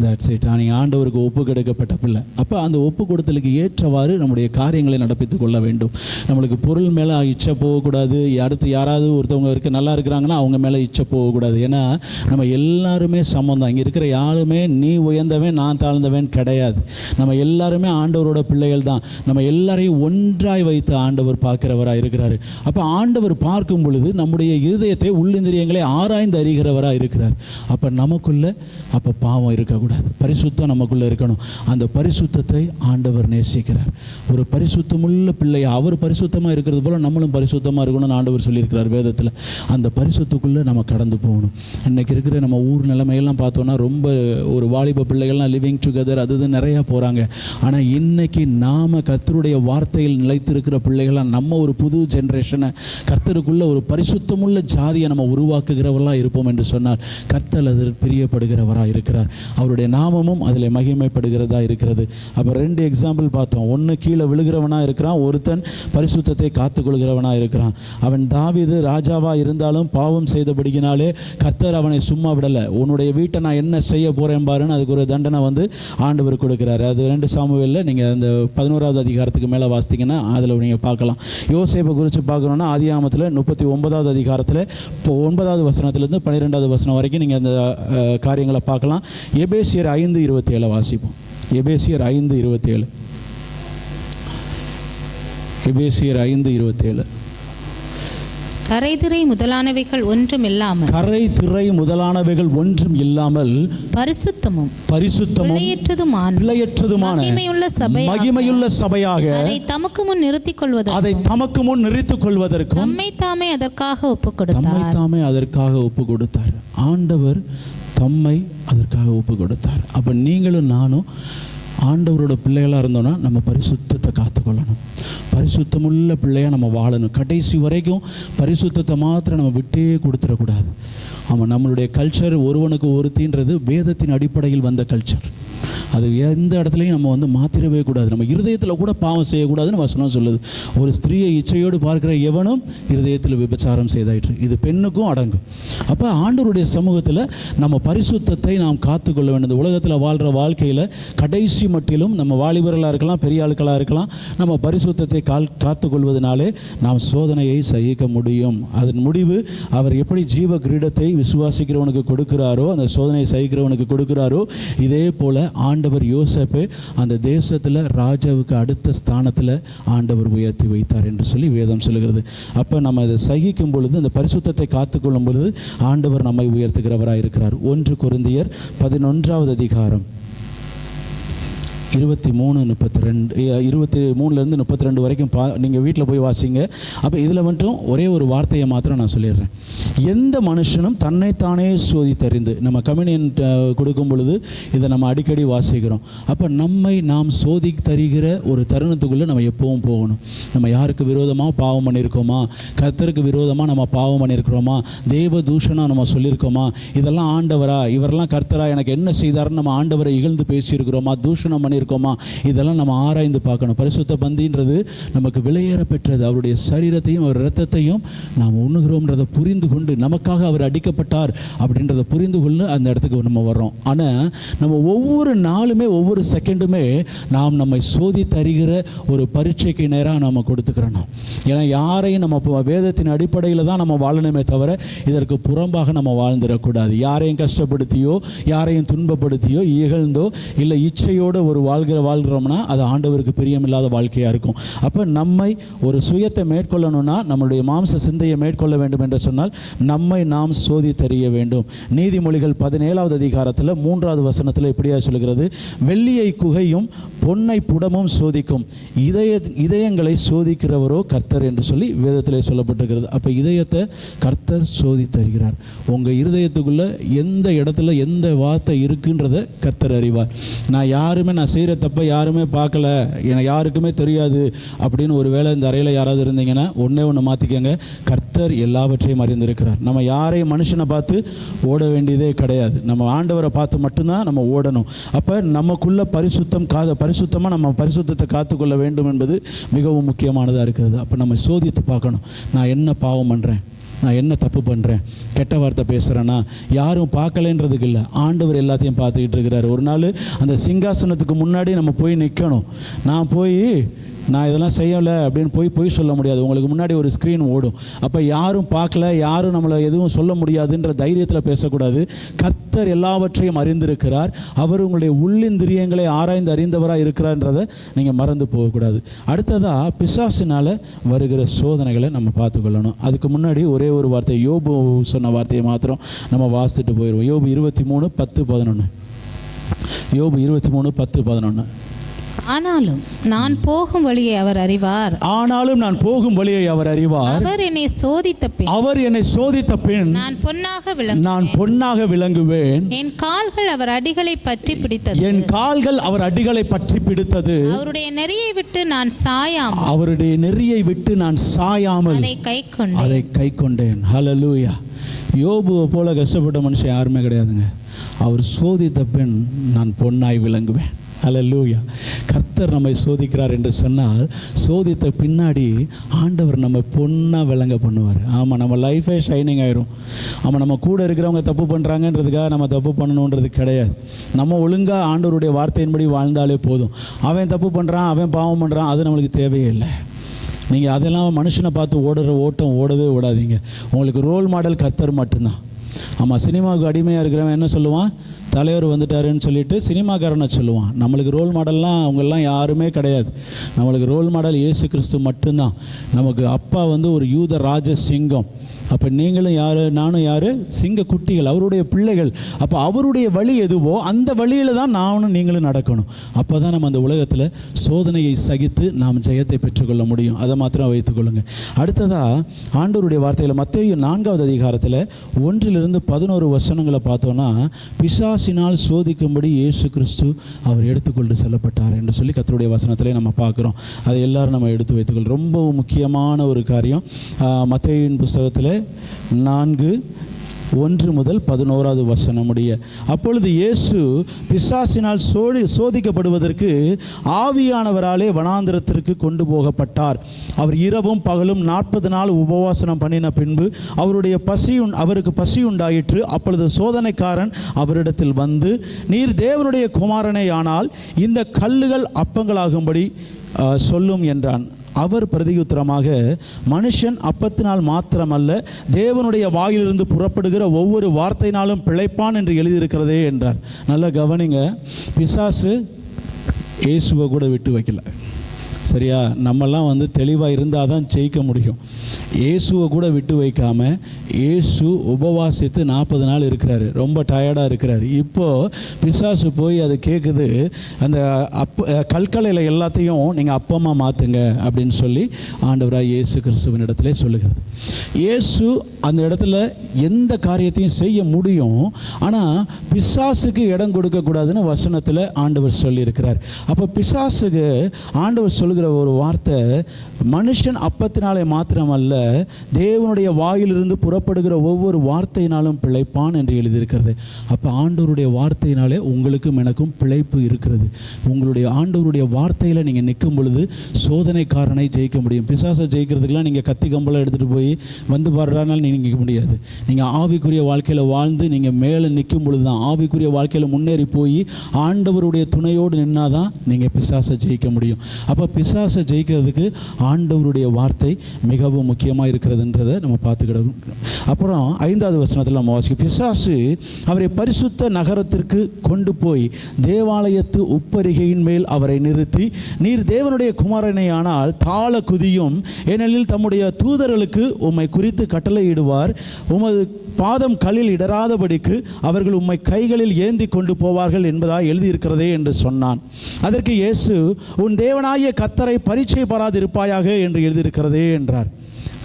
தட்ஸ் இட், நீங்கள் ஆண்டவருக்கு ஒப்பு கொடுக்கப்பட்ட பிள்ளை. அப்போ அந்த ஒப்பு கொடுத்தலுக்கு ஏற்றவாறு நம்முடைய காரியங்களை நடப்பித்து கொள்ள வேண்டும். நம்மளுக்கு பொருள் மேலே இச்சை போகக்கூடாது. அடுத்து யாராவது ஒருத்தவங்க நல்லா இருக்கிறாங்கன்னா அவங்க மேலே இச்சை போகக்கூடாது. ஏன்னா நம்ம எல்லாருமே சமம் தான். இங்கே இருக்கிற யாருமே நீ உயர்ந்தவன் நான் தாழ்ந்தவன் கிடையாது. நம்ம எல்லாருமே ஆண்டவரோட பிள்ளைகள் தான். நம்ம எல்லாரையும் ஒன்றாய் வைத்து ஆண்டவர் பார்க்கிறவராக இருக்கிறாரு. அப்போ ஆண்டவர் பார்க்கும் பொழுது நம்முடைய இருதயத்தை, உள்ளிந்திரியங்களை ஆராய்ந்து அறிகிறவராக இருக்கிறார். அப்போ நமக்குள்ள பாவம் இருக்கக்கூடாது, பரிசுத்தம் நமக்குள்ளே இருக்கணும். அந்த பரிசுத்தத்தை ஆண்டவர் நேசிக்கிறார். ஒரு பரிசுத்தமுள்ள பிள்ளையை, அவர் பரிசுத்தமாக இருக்கிறது போல நம்மளும் பரிசுத்தமாக இருக்கணும்னு ஆண்டவர் சொல்லியிருக்கிறார் வேதத்தில். அந்த பரிசுத்துக்குள்ளே நம்ம கடந்து போகணும். இன்றைக்கி இருக்கிற நம்ம ஊர் நிலைமையெல்லாம் பார்த்தோன்னா ரொம்ப ஒரு வாலிப பிள்ளைகள்லாம் லிவிங் டுகெதர் அது நிறையா போகிறாங்க. ஆனால் இன்றைக்கி நாம் கர்த்தருடைய வார்த்தையில் நிலைத்திருக்கிற பிள்ளைகளாக நம்ம ஒரு புது ஜென்ரேஷனை கர்த்தருக்குள்ள ஒரு பரிசுத்தமுள்ள ஜாதியை நம்ம உருவாக்குகிறவர்களாக இருப்போம் என்று சொன்னால் கர்த்தர் அதில் பிரியப்படுகிறவராக இருக்கிறார். அவருடைய நாமமும் அதில் மகிமைப்படுகிறதா இருக்கிறது. அப்போ 2 எக்ஸாம்பிள் பார்த்தோம். ஒன்று கீழே விழுகிறவனாக இருக்கிறான், ஒருத்தன் பரிசுத்தத்தை காத்துக்கொள்கிறவனாக இருக்கிறான். அவன் தாவீது ராஜாவாக இருந்தாலும் பாவம் செய்தபடியினாலே கர்த்தர் அவனை சும்மா விடலை. உன்னுடைய வீட்டை நான் என்ன செய்ய போகிறேன் பாருன்னு அதுக்கு ஒரு தண்டனை ஆண்டவர் கொடுக்குறாரு. அது 2 சாமுவேலில் நீங்கள் அந்த 11வது அதிகாரத்துக்கு மேலே வாசித்தீங்கன்னா அதில் நீங்கள் பார்க்கலாம். யோசேப்பை குறித்து பார்க்கணுன்னா ஆதியாகமத்தில் 39வது அதிகாரத்தில் இப்போ 9வது வசனத்திலேருந்து 12வது வசனம் வரைக்கும் நீங்கள் அந்த காரியங்களை பார்க்கலாம். எபேசியர் 5:27 வாசிப்போம். எபேசியர் 5:27. எபேசியர் 5:27. கரைதிரை முதலானவைகள் ஒன்றும் இல்லாமல் பரிசுத்தமும் பிழையற்றதுமான மகிமையுள்ள சபையாக அதை தமக்கு முன் நிறுத்திக் கொள்வதற்கும் தம்மை தாமே அதற்காக ஒப்பு கொடுத்தார். ஆண்டவர் தம்மை அதற்காக ஒப்பு கொடுத்தார். அப்போ நீங்களும் நானும் ஆண்டவரோட பிள்ளைகளாக இருந்தோன்னா நம்ம பரிசுத்தத்தை காத்துக்கொள்ளணும். பரிசுத்தமுள்ள பிள்ளையாக நம்ம வாழணும். கடைசி வரைக்கும் பரிசுத்தத்தை மாத்திரம் நம்ம விட்டே கொடுத்துடக்கூடாது. ஆமாம், நம்மளுடைய கல்ச்சர் ஒருவனுக்கு ஒருத்தின்றது வேதத்தின் அடிப்படையில் வந்த கல்ச்சர். அது எந்த இடத்துலையும் நம்ம மாற்றிடவே கூடாது. நம்ம இருதயத்தில் கூட பாவம் செய்யக்கூடாதுன்னு வசனம் சொல்லுது. ஒரு ஸ்திரீயை இச்சையோடு பார்க்குற எவனும் இருதயத்தில் விபச்சாரம் செய்தாயிற்று. இது பெண்ணுக்கும் அடங்கும். அப்போ ஆண்டவருடைய சமூகத்தில் நம்ம பரிசுத்தத்தை நாம் காத்துக்கொள்ள வேண்டும். உலகத்தில் வாழ்கிற வாழ்க்கையில் கடைசி மட்டிலும் நம்ம வாலிபர்களாக இருக்கலாம், பெரிய ஆட்களாக இருக்கலாம், நம்ம பரிசுத்தத்தை காத்துக்கொள்வதனாலே நாம் சோதனையை சகிக்க முடியும். அதன் முடிவு அவர் எப்படி ஜீவ கிரீடத்தை விசுவாசிக்கிறவனுக்கு கொடுக்கிறாரோ, அந்த சோதனையை சகிக்கிறவனுக்கு கொடுக்கிறாரோ, இதே போல் ஆண்டவர் யோசேப்பை அந்த தேசத்தில் ராஜாவுக்கு அடுத்த ஸ்தானத்தில் ஆண்டவர் உயர்த்தி வைத்தார் என்று சொல்லி வேதம் சொல்லுகிறது. அப்போ நம்ம அதை சகிக்கும் பொழுது, அந்த பரிசுத்தத்தை காத்துக்கொள்ளும் பொழுது ஆண்டவர் நம்மை உயர்த்துகிறவராக இருக்கிறார். 1 கொரிந்தியர் 11வது அதிகாரம் 23-32 வரைக்கும் நீங்கள் வீட்டில் போய் வாசிங்க. அப்போ இதில் மட்டும் ஒரே ஒரு வார்த்தையை மாத்திரம் நான் சொல்லிடுறேன். எந்த மனுஷனும் தன்னைத்தானே சோதித்தறிந்து, நம்ம கம்யூனியன் கொடுக்கும் பொழுது இதை நம்ம அடிக்கடி வாசிக்கிறோம். அப்போ நம்மை நாம் சோதித்தறிகிற ஒரு தருணத்துக்குள்ளே நம்ம எப்பவும் போகணும். நம்ம யாருக்கு விரோதமாக பாவம் பண்ணியிருக்கோமா, கர்த்தருக்கு விரோதமாக நம்ம பாவம் பண்ணியிருக்கிறோமா, தேவ தூஷணம் நம்ம சொல்லியிருக்கோமா, இதெல்லாம் ஆண்டவரா, இவரெல்லாம் கர்த்தரா, எனக்கு என்ன செய்தாருன்னு நம்ம ஆண்டவரை இகழ்ந்து பேசியிருக்கிறோமா, தூஷணம் பண்ணியிருக்கோமா, இதெல்லாம் நம்ம ஆராய்ந்து பார்க்கணும். பரிசுத்த பந்தின்றது நமக்கு விலையேற பெற்றது. அவருடைய சரீரத்தையும் அவர் இரத்தத்தையும் நாம் உண்ணுகிறோம்ன்றதை புரிந்து கொண்டு, நமக்காக அவர் அடிக்கப்பட்டார் அப்படின்றத புரிந்து கொண்டு அந்த இடத்துக்கு நம்ம வர்றோம். ஆனால் நம்ம ஒவ்வொரு நாளுமே ஒவ்வொரு செகண்டுமே நாம் நம்மை சோதித்தறிகிற ஒரு பரீட்சைக்கு நேராக நம்ம கொடுத்துக்கிறோம். ஏன்னா யாரையும் நம்ம வேதத்தின் அடிப்படையில் தான் நம்ம வாழணுமே தவிர இதற்கு புறம்பாக நம்ம வாழ்ந்துடக்கூடாது. யாரையும் கஷ்டப்படுத்தியோ, யாரையும் துன்பப்படுத்தியோ, இகழ்ந்தோ, இல்லை இச்சையோடு ஒரு வாழ்கிறோம்னா அது ஆண்டவருக்கு பிரியமில்லாத வாழ்க்கையாக இருக்கும். அப்போ நம்மை ஒரு சுயத்தை மேற்கொள்ளணும்னா, நம்மளுடைய மாம்ச சிந்தையை மேற்கொள்ள வேண்டும் என்று சொன்னால் நம்மை நாம் சோதித்தறிய வேண்டும். நீதிமொழிகள் 17வது அதிகாரத்தில் 3வது வசனத்தில் இப்படியா சொல்கிறது, வெள்ளியை குகையும் பொன்னை புடமும் சோதிக்கும், இதயங்களை சோதிக்கிறவரோ கர்த்தர் என்று சொல்லி வேதத்திலே சொல்லப்பட்டிருக்கிறது. அப்போ இதயத்தை கர்த்தர் சோதித்தருகிறார். உங்கள் இருதயத்துக்குள்ளே எந்த இடத்துல எந்த வார்த்தை இருக்குன்றதை கர்த்தர் அறிவார். நான் செய்கிற தப்பை யாருமே பார்க்கல, எனக்கு யாருக்குமே தெரியாது அப்படின்னு ஒரு வேளை இந்த அறையில் யாராவது இருந்தீங்கன்னா ஒன்று மாற்றிக்கங்க. கர்த்தர் எல்லாவற்றையும் அறிந்திருக்கிறார். நம்ம யாரையும் மனுஷனை பார்த்து ஓட வேண்டியதே கிடையாது. நம்ம ஆண்டவரை பார்த்து மட்டும்தான் நம்ம ஓடணும். அப்போ நமக்குள்ள பரிசுத்தமாக நம்ம பரிசுத்தத்தை காத்துக்கொள்ள வேண்டும் என்பது மிகவும் முக்கியமானதாக இருக்கிறது. அப்போ நம்ம சோதித்து பார்க்கணும், நான் என்ன பாவம் பண்ணுறேன், நான் என்ன தப்பு பண்ணுறேன், கெட்ட வார்த்தை பேசுகிறேன்னா யாரும் பார்க்கலைன்றதுக்கு இல்லை, ஆண்டவர் எல்லாத்தையும் பார்த்துக்கிட்டு இருக்கிறார். ஒரு நாள் அந்த சிங்காசனத்துக்கு முன்னாடி நம்ம போய் நிற்கணும். நான் இதெல்லாம் செய்யலை அப்படின்னு போய் சொல்ல முடியாது. உங்களுக்கு முன்னாடி ஒரு ஸ்க்ரீன் ஓடும். அப்போ யாரும் பார்க்கல, யாரும் நம்மளை எதுவும் சொல்ல முடியாதுன்ற தைரியத்தில் பேசக்கூடாது. கர்த்தர் எல்லாவற்றையும் அறிந்திருக்கிறார். அவர் உங்களுடைய உள்ளிந்திரியங்களை ஆராய்ந்து அறிந்தவராக இருக்கிறார்ன்றதை நீங்கள் மறந்து போகக்கூடாது. அடுத்ததாக பிசாசினால் வருகிற சோதனைகளை நம்ம பார்த்துக்கொள்ளணும். அதுக்கு முன்னாடி ஒரே ஒரு வார்த்தை, யோபு சொன்ன வார்த்தையை மாத்திரம் நம்ம வாசித்துட்டு போயிடுவோம். யோபு 23:10-11. யோபு 23:10-11. ஆனாலும் நான் போகும் வழியை அவர் அறிவார். ஆனாலும் நான் போகும் வழியை அவர் அறிவார். அவர் என்னை சோதித்த பின் நான் பொன்னாக விளங்குவேன். என் கால்கள் அவர் அடிகளை பற்றி பிடித்தது. அவருடைய நெறியை விட்டு நான் சாயாமல் அதை கைக்கொண்டேன். ஹல்லேலூயா. யோபுவை போல கஷ்டப்பட்ட மனுஷன் யாருமே கிடையாதுங்க. அவர் சோதித்த பின் நான் பொன்னாய் விளங்குவேன். ஹல்லேலூயா. கர்த்தர் நம்மை சோதிக்கிறார் என்று சொன்னால் சோதித்த பின்னாடி ஆண்டவர் நம்ம பொன்னாக விளங்க பண்ணுவார். ஆமாம், நம்ம லைஃபே ஷைனிங் ஆயிரும். ஆமாம், நம்ம கூட இருக்கிறவங்க தப்பு பண்ணுறாங்கன்றதுக்காக நம்ம தப்பு பண்ணணுன்றது கிடையாது. நம்ம ஒழுங்காக ஆண்டவருடைய வார்த்தையின்படி வாழ்ந்தாலே போதும். அவன் தப்பு பண்ணுறான், அவன் பாவம் பண்ணுறான், அது நம்மளுக்கு தேவையே இல்லை. நீங்கள் அதெல்லாம் மனுஷனை பார்த்து ஓட்டம் ஓடவே ஓடாதீங்க. உங்களுக்கு ரோல் மாடல் கர்த்தர் மட்டும்தான். ஆமாம், சினிமாவுக்கு அடிமையாக இருக்கிறவன் என்ன சொல்லுவான்? தலைவர் வந்துட்டாருன்னு சொல்லிட்டு சினிமாக்காரனை சொல்லுவான். நம்மளுக்கு ரோல் மாடல்லாம் அவங்கெல்லாம் யாருமே கிடையாது. நம்மளுக்கு ரோல் மாடல் இயேசு கிறிஸ்து மட்டும்தான். நமக்கு அப்பா ஒரு யூத ராஜ சிங்கம். அப்போ நீங்களும் யார், நானும் யார்? சிங்க குட்டிகள், அவருடைய பிள்ளைகள். அப்போ அவருடைய வழி எதுவோ அந்த வழியில் தான் நானும் நீங்களும் நடக்கணும். அப்போ தான் நம்ம அந்த உலகத்தில் சோதனையை சகித்து நாம் ஜெயத்தை பெற்றுக்கொள்ள முடியும். அதை மாத்திரம் வைத்துக்கொள்ளுங்க. அடுத்ததாக ஆண்டவருடைய வார்த்தையில் மத்தேயு 4வது அதிகாரத்தில் 1-11 வசனங்களை பார்த்தோன்னா, பிசாசினால் சோதிக்கும்படி இயேசு கிறிஸ்து அவர் எடுத்துக்கொண்டு செல்லப்பட்டார் என்று சொல்லி கர்த்தருடைய வசனத்திலே நம்ம பார்க்குறோம். அதை எல்லாரும் நம்ம எடுத்து வைத்துக்கொள்ளும். ரொம்ப முக்கியமான ஒரு காரியம். மத்தேயுவின் புஸ்தகத்தில் 4:1-11 அப்பொழுது இயேசு பிசாசினால் அவருக்கு ஆவியானவராலே வனாந்திரத்திற்கு கொண்டு போகப்பட்டார். அவர் இரவும் பகலும் 40 நாள் உபவாசனம் பண்ணின பின்பு அவருக்கு பசி உண்டாயிற்று. அப்பொழுது சோதனைக்காரன் அவரிடத்தில் வந்து, நீர் தேவனுடைய குமாரனே ஆனால் இந்த கல்லுகள் அப்பங்களாகும்படி சொல்லும் என்றான். அவர் பிரதியுத்தரமாக, மனுஷன் அப்பத்தினால் மாத்திரமல்ல தேவனுடைய வாயிலிருந்து புறப்படுகிற ஒவ்வொரு வார்த்தையினாலும் பிழைப்பான் என்று எழுதியிருக்கிறதே என்றார். நல்லா கவனிங்க. பிசாசு இயேசுவை கூட விட்டு வைக்கல. சரியா? நம்மெல்லாம் தெளிவாக இருந்தால் தான் ஜெயிக்க முடியும். இயேசுவை கூட விட்டு வைக்காமல் இயேசு உபவாசித்து 40 நாள் இருக்கிறாரு. ரொம்ப டயர்டாக இருக்கிறாரு. இப்போது பிசாசு போய் அது கேட்குது, அந்த கற்களையில் எல்லாத்தையும் நீங்கள் அப்பமாக மாற்றுங்க அப்படின்னு சொல்லி ஆண்டவராக இயேசு கிறிஸ்துவின் இடத்துல சொல்லுகிறது. இயேசு அந்த இடத்துல எந்த காரியத்தையும் செய்ய முடியும். ஆனால் பிசாசுக்கு இடம் கொடுக்கக்கூடாதுன்னு வசனத்தில் ஆண்டவர் சொல்லியிருக்கிறார். அப்போ பிசாசுக்கு ஆண்டவர் சொல்லுகிற ஒரு வார்த்தை, மனுஷன் அப்பத்தினாலே மாத்திரமல்ல தேவனுடைய வாயிலிருந்து புறப்படுகிற ஒவ்வொரு வார்த்தையினாலும் பிழைப்பான் என்று எழுதியிருக்கிறது. அப்போ ஆண்டவருடைய வார்த்தையினாலே உங்களுக்கும் எனக்கும் பிழைப்பு இருக்கிறது. உங்களுடைய ஆண்டவருடைய வார்த்தையில் நீங்கள் நிற்கும் பொழுது சோதனைக்காரனை ஜெயிக்க முடியும். பிசாசை ஜெயிக்கிறதுக்கெல்லாம் நீங்கள் கத்தி கம்பளம் எடுத்துகிட்டு போய் பாடுறதுனால நீங்கள் நிற்க முடியாது. நீங்கள் ஆவிக்குரிய வாழ்க்கையில் வாழ்ந்து நீங்கள் மேலே நிற்கும் பொழுது தான், ஆவிக்குரிய வாழ்க்கையில் முன்னேறி போய் ஆண்டவருடைய துணையோடு நின்னால் தான் நீங்கள் பிசாசை ஜெயிக்க முடியும். அப்போ பிசாசை ஜெயிக்கிறதுக்கு ஆண்டவருடைய வார்த்தை மிகவும் முக்கியமாக இருக்கிறதுன்றதை நம்ம பார்த்துக்கிடணும். அப்புறம் 5வது வசனத்தில் நம்ம வாசிக்கும், பிசாசு அவரை பரிசுத்த நகரத்திற்கு கொண்டு போய் தேவாலயத்து உப்பரிகையின் மேல் அவரை நிறுத்தி, நீர் தேவனுடைய குமாரனை ஆனால் தாழ குதியும், ஏனெனில் தம்முடைய தூதர்களுக்கு உம்மை குறித்து கட்டளையிடுவார், உமது பாதம் கல்லில் இடராதபடிக்கு அவர்கள் உம்மை கைகளில் ஏந்தி கொண்டு போவார்கள் என்பதாக எழுதியிருக்கிறதே என்று சொன்னான். அதற்கு இயேசு, உன் தேவனாகிய கர்த்தரை பரீட்சை பாராதிருப்பாயாக என்று எழுதியிருக்கிறதே என்றார்.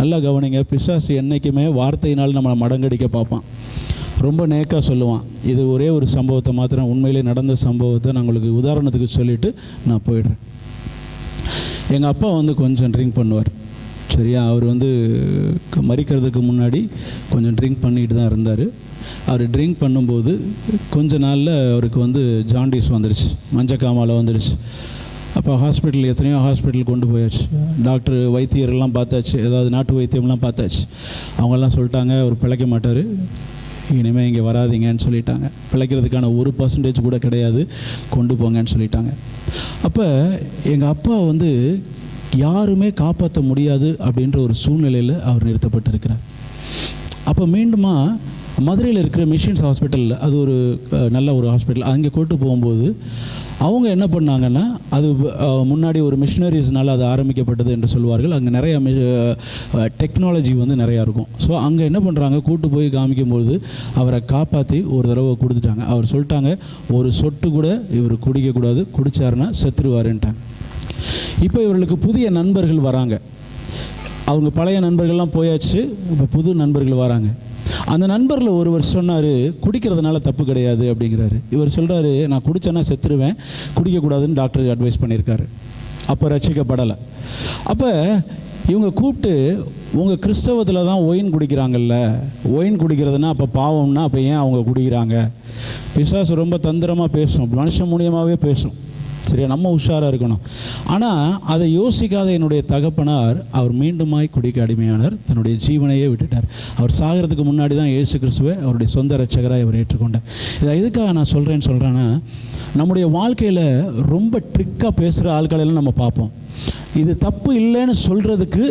நல்லா கவனிங்க. பிசாசு என்றைக்குமே வார்த்தையினால் நம்மளை மடங்கடிக்க பார்ப்பான். ரொம்ப நேக்காக சொல்லுவான். இது ஒரே ஒரு சம்பவத்தை மாத்திரம், உண்மையிலே நடந்த சம்பவத்தை நான் உங்களுக்கு உதாரணத்துக்கு சொல்லிவிட்டு நான் போயிடுறேன். எங்கள் அப்பா கொஞ்சம் ட்ரிங்க் பண்ணுவார். சரியா? அவர் மரிக்கிறதுக்கு முன்னாடி கொஞ்சம் ட்ரிங்க் பண்ணிட்டு தான் இருந்தார். அவர் ட்ரிங்க் பண்ணும்போது கொஞ்ச நாளில் அவருக்கு ஜாண்டிஸ் வந்துடுச்சு, மஞ்சக்காமாலை வந்துடுச்சு. அப்போ எத்தனையோ ஹாஸ்பிட்டல் கொண்டு போயாச்சு. டாக்டர் வைத்தியரெல்லாம் பார்த்தாச்சு, ஏதாவது நாட்டு வைத்தியம்லாம் பார்த்தாச்சு. அவங்கெல்லாம் சொல்லிட்டாங்க, அவர் பிழைக்க மாட்டார், இனிமேல் இங்கே வராதிங்கன்னு சொல்லிட்டாங்க. பிழைக்கிறதுக்கான 1% கூட கிடையாது, கொண்டு போங்கன்னு சொல்லிட்டாங்க. அப்போ எங்கள் அப்பா யாருமே காப்பாற்ற முடியாது அப்படின்ற ஒரு சூழ்நிலையில் அவர் நிறுத்தப்பட்டிருக்கிறார். அப்போ மீண்டுமா மதுரையில் இருக்கிற மிஷன்ஸ் ஹாஸ்பிட்டலில், அது ஒரு நல்ல ஒரு ஹாஸ்பிட்டல், அங்கே கூட்டு போகும்போது அவங்க என்ன பண்ணாங்கன்னா, அது முன்னாடி ஒரு மிஷினரிஸ்னால் அது ஆரம்பிக்கப்பட்டது என்று சொல்வார்கள். அங்கே நிறைய டெக்னாலஜி வந்து நிறையா இருக்கும். ஸோ அங்கே என்ன பண்ணுறாங்க, கூட்டு போய் காமிக்கும்போது அவரை காப்பாற்றி ஒரு தடவை கொடுத்துட்டாங்க. அவர் சொல்லிட்டாங்க, ஒரு சொட்டு கூட இவர் குடிக்கக்கூடாது, குடித்தாருன்னா செத்துருவாருன்ட்டாங்க. இப்போ இவர்களுக்கு புதிய நண்பர்கள் வராங்க. அவங்க பழைய நண்பர்கள்லாம் போயாச்சு, இப்போ புது நண்பர்கள் வராங்க. அந்த நண்பரில் ஒருவர் சொன்னார், குடிக்கிறதுனால தப்பு கிடையாது அப்படிங்கிறாரு. இவர் சொல்கிறாரு, நான் குடித்தேன்னா செத்துருவேன், குடிக்கக்கூடாதுன்னு டாக்டர் அட்வைஸ் பண்ணியிருக்காரு. அப்போ ரட்சிக்கப்படலை. அப்போ இவங்க கூப்பிட்டு, உங்கள் கிறிஸ்தவத்தில் தான் ஒயின் குடிக்கிறாங்கல்ல, ஒயின் குடிக்கிறதுனா அப்போ பாவம்னா அப்போ ஏன் அவங்க குடிக்கிறாங்க? பிசாசு ரொம்ப தந்திரமாக பேசும், மனுஷன் மூலியமாகவே பேசும். சரியா, நம்ம உஷாராக இருக்கணும். ஆனால் அதை யோசிக்காத என்னுடைய தகப்பனார் அவர் மீண்டுமாய் குடிக்க அடிமையானார், தன்னுடைய ஜீவனையே விட்டுட்டார். அவர் சாகிறதுக்கு முன்னாடி தான் இயேசு கிறிஸ்துவை அவருடைய சொந்த இரட்சகராக அவர் ஏற்றுக்கொண்டார். இதை எதுக்காக நான் சொல்கிறேன்னா, நம்முடைய வாழ்க்கையில் ரொம்ப ட்ரிக்காக பேசுகிற ஆட்களெல்லாம் நம்ம பார்ப்போம். இது தப்பு இல்லைன்னு சொல்கிறதுக்கு,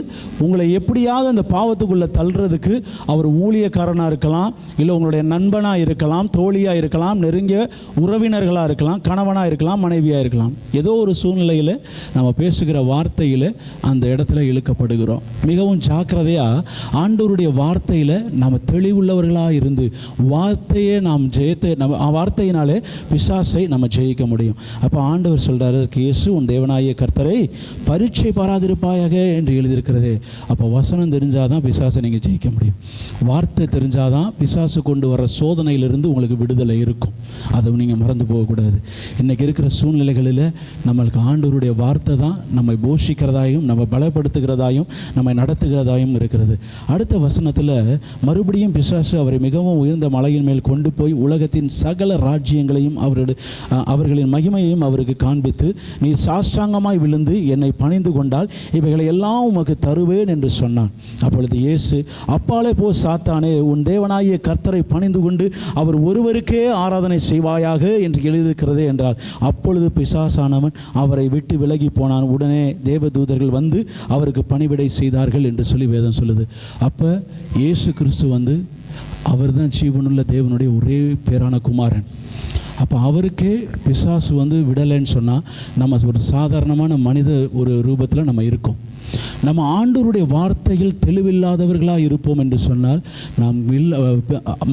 உங்களை எப்படியாவது அந்த பாவத்துக்குள்ளே தள்ளுறதுக்கு அவர் ஊழியக்காரனாக இருக்கலாம், இல்லை உங்களுடைய நண்பனாக இருக்கலாம், தோழியாக இருக்கலாம், நெருங்கிய உறவினர்களாக இருக்கலாம், கணவனாக இருக்கலாம், மனைவியாக இருக்கலாம். ஏதோ ஒரு சூழ்நிலையில் நம்ம பேசுகிற வார்த்தையில் அந்த இடத்துல இழுக்கப்படுகிறோம். மிகவும் ஜாக்கிரதையாக ஆண்டவருடைய வார்த்தையில் நாம் தெளிவுள்ளவர்களாக இருந்து வார்த்தையை நாம் நம்ம வார்த்தையினாலே பிசாசை நம்ம ஜெயிக்க முடியும். அப்போ ஆண்டவர் சொல்கிறார், இயேசு உன் தேவனாகிய கர்த்தரை பரீட்சை பாராதிருப்பாயாக என்று எழுதியிருக்கிறது. அப்போ வசனம் தெரிஞ்சாதான் பிசாசை நீங்கள் ஜெயிக்க முடியும். வார்த்தை தெரிஞ்சாதான் பிசாசு கொண்டு வர சோதனையிலிருந்து உங்களுக்கு விடுதலை இருக்கும். அதை நீங்கள் மறந்து போகக்கூடாது. இன்றைக்கி இருக்கிற சூழ்நிலைகளில் நம்மளுக்கு ஆண்டவருடைய வார்த்தை தான் நம்மை போஷிக்கிறதாயும், நம்ம பலப்படுத்துகிறதாயும், நம்மை நடத்துகிறதாயும் இருக்கிறது. அடுத்த வசனத்தில் மறுபடியும் பிசாசு அவரை மிகவும் உயர்ந்த மலையின் மேல் கொண்டு போய் உலகத்தின் சகல ராஜ்யங்களையும் அவர்களின் மகிமையையும் அவருக்கு காண்பித்து, நீர் சாஷ்டாங்கமாய் விழுந்து என்னை பணிந்து கொண்டால் இவைகளை எல்லாம் உமக்கு தருவேன் என்று சொன்னான். அப்பொழுது இயேசு, அப்பாலே போ சாத்தானே, உன் தேவனாகிய கர்த்தரை பணிந்து கொண்டு அவர் ஒருவருக்கே ஆராதனை செய்வாயாக என்று எழுதியிருக்கிறதே என்றார். அப்பொழுது பிசாசானவன் அவரை விட்டு விலகி போனான். உடனே தேவதூதர்கள் வந்து அவருக்கு பணிவிடை செய்தார்கள் என்று சொல்லி வேதம் சொல்லுது. அப்போ இயேசு கிறிஸ்து வந்து அவர் தான் ஜீவனுள்ள தேவனுடைய ஒரே பேரான குமாரன். அப்போ அவருக்கே பிசாசு வந்து விடலைன்னு சொன்னால், நம்ம ஒரு சாதாரணமான மனித ஒரு ரூபத்தில் நம்ம இருக்கோம். நம்ம ஆண்டவருடைய வார்த்தையில் தெளிவில்லாதவர்களாக இருப்போம் என்று சொன்னால், நாம்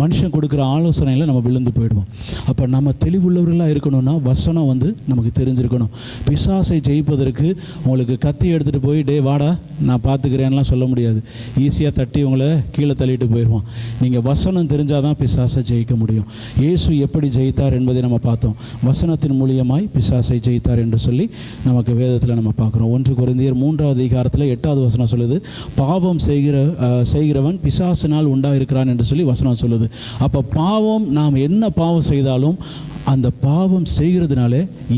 மனுஷன் கொடுக்குற ஆலோசனையில் நம்ம விழுந்து போயிடுவோம். அப்போ நம்ம தெளிவுள்ளவர்களாக இருக்கணும்னா வசனம் வந்து நமக்கு தெரிஞ்சிருக்கணும். பிசாசை ஜெயிப்பதற்கு உங்களுக்கு கத்தி எடுத்துகிட்டு போய் டே வாடா நான் பார்த்துக்கிறேன்லாம் சொல்ல முடியாது. ஈஸியாக தட்டி உங்களை கீழே தள்ளிட்டு போயிடுவான். நீங்கள் வசனம் தெரிஞ்சால் தான் பிசாசை ஜெயிக்க முடியும். இயேசு எப்படி ஜெயித்தார் என்பதை நம்ம பார்த்தோம். வசனத்தின் மூலியமாய் பிசாசை ஜெயித்தார் என்று சொல்லி நமக்கு வேதத்தில் நம்ம பார்க்குறோம். 1 கொரிந்தியர் 3வது அதிகாரத்தில் 8வது வசனம் சொல்லுது, பாவம் செய்கிறவன் பிசாசினால் உண்டாயிருக்கிறான் என்று சொல்லி வசனம் சொல்லுது. அப்போ பாவம், நாம் என்ன பாவம் செய்தாலும் அந்த பாவம் செய்கிறதுனால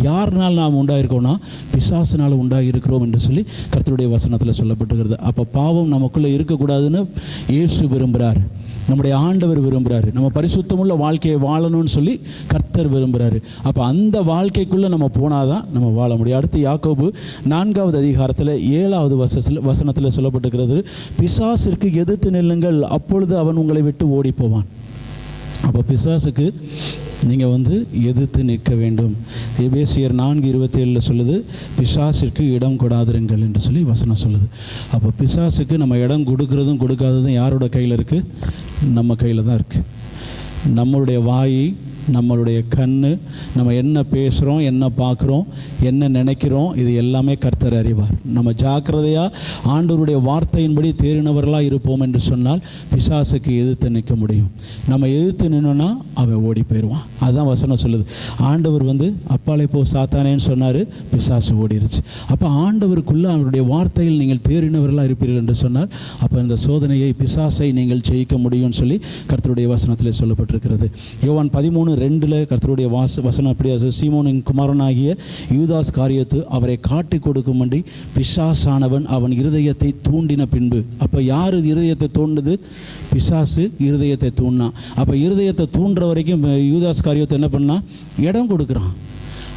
யாருனால் நாம் உண்டாயிருக்கோம்னா பிசாசினால் உண்டாகிருக்கிறோம் என்று சொல்லி கர்த்தருடைய வசனத்தில் சொல்லப்பட்டுகிறது. அப்போ பாவம் நமக்குள்ளே இருக்கக்கூடாதுன்னு இயேசு விரும்புகிறார், நம்முடைய ஆண்டவர் விரும்புகிறாரு. நம்ம பரிசுத்தமுள்ள வாழ்க்கையை வாழணும்னு சொல்லி கர்த்தர் விரும்புகிறாரு. அப்போ அந்த வாழ்க்கைக்குள்ளே நம்ம போனால் தான் நம்ம வாழ முடியும். அடுத்து யாக்கோபு 4வது அதிகாரத்தில் 7வது வசனத்தில் சொல்லப்பட்டிருக்கிறது, பிசாசிற்கு எதிர்த்து நில்லுங்கள், அப்பொழுது அவன் உங்களை விட்டு ஓடி போவான். அப்போ பிசாசுக்கு நீங்கள் வந்து எதிர்த்து நிற்க வேண்டும். எபேசியர் 4:27 சொல்லுது, பிசாசிற்கு இடம் கொடாதிருங்கள் என்று சொல்லி வசனம் சொல்லுது. அப்போ பிசாசுக்கு நம்ம இடம் கொடுக்கறதும் கொடுக்காததும் யாரோட கையில் இருக்குது? நம்ம கையில் தான் இருக்குது. நம்மளுடைய வாய், நம்மளுடைய கண், நம்ம என்ன பேசுகிறோம், என்ன பார்க்குறோம், என்ன நினைக்கிறோம், இது எல்லாமே கர்த்தர் அறிவார். நம்ம ஜாக்கிரதையாக ஆண்டவருடைய வார்த்தையின்படி தேறினவர்களாக இருப்போம் என்று சொன்னால் பிசாசுக்கு எதிர்த்து நிற்க முடியும். நம்ம எதிர்த்து நின்னோன்னா அவன் ஓடி போயிடுவான். அதுதான் வசனம் சொல்லுது. ஆண்டவர் வந்து அப்பாலே போ சாத்தானேன்னு சொன்னார், பிசாசு ஓடிருச்சு. அப்போ ஆண்டவருக்குள்ளே அவருடைய வார்த்தையில் நீங்கள் தேறினவர்களாக இருப்பீர்கள் என்று சொன்னால் அப்போ இந்த சோதனையை, பிசாசை நீங்கள் ஜெயிக்க முடியும்னு சொல்லி கர்த்தருடைய வசனத்தில் சொல்லப்பட்டிருக்கிறது. யோவான் 13:2 கர்த்தருடைய வசனம் அப்படியே, சீமோனின் குமாரனாகிய யூதாஸ் காரியத்து அவரை காட்டி கொடுக்கும்படி பிசாசானவன் அவன் இருதயத்தை தூண்டின பின்பு. அப்போ யார் இருதயத்தை தூண்டுது? பிசாசு இருதயத்தை தூண்டினான். அப்போ இருதயத்தை தூண்டுற வரைக்கும் யூதாஸ் காரியத்தை என்ன பண்ணால் இடம் கொடுக்குறான்.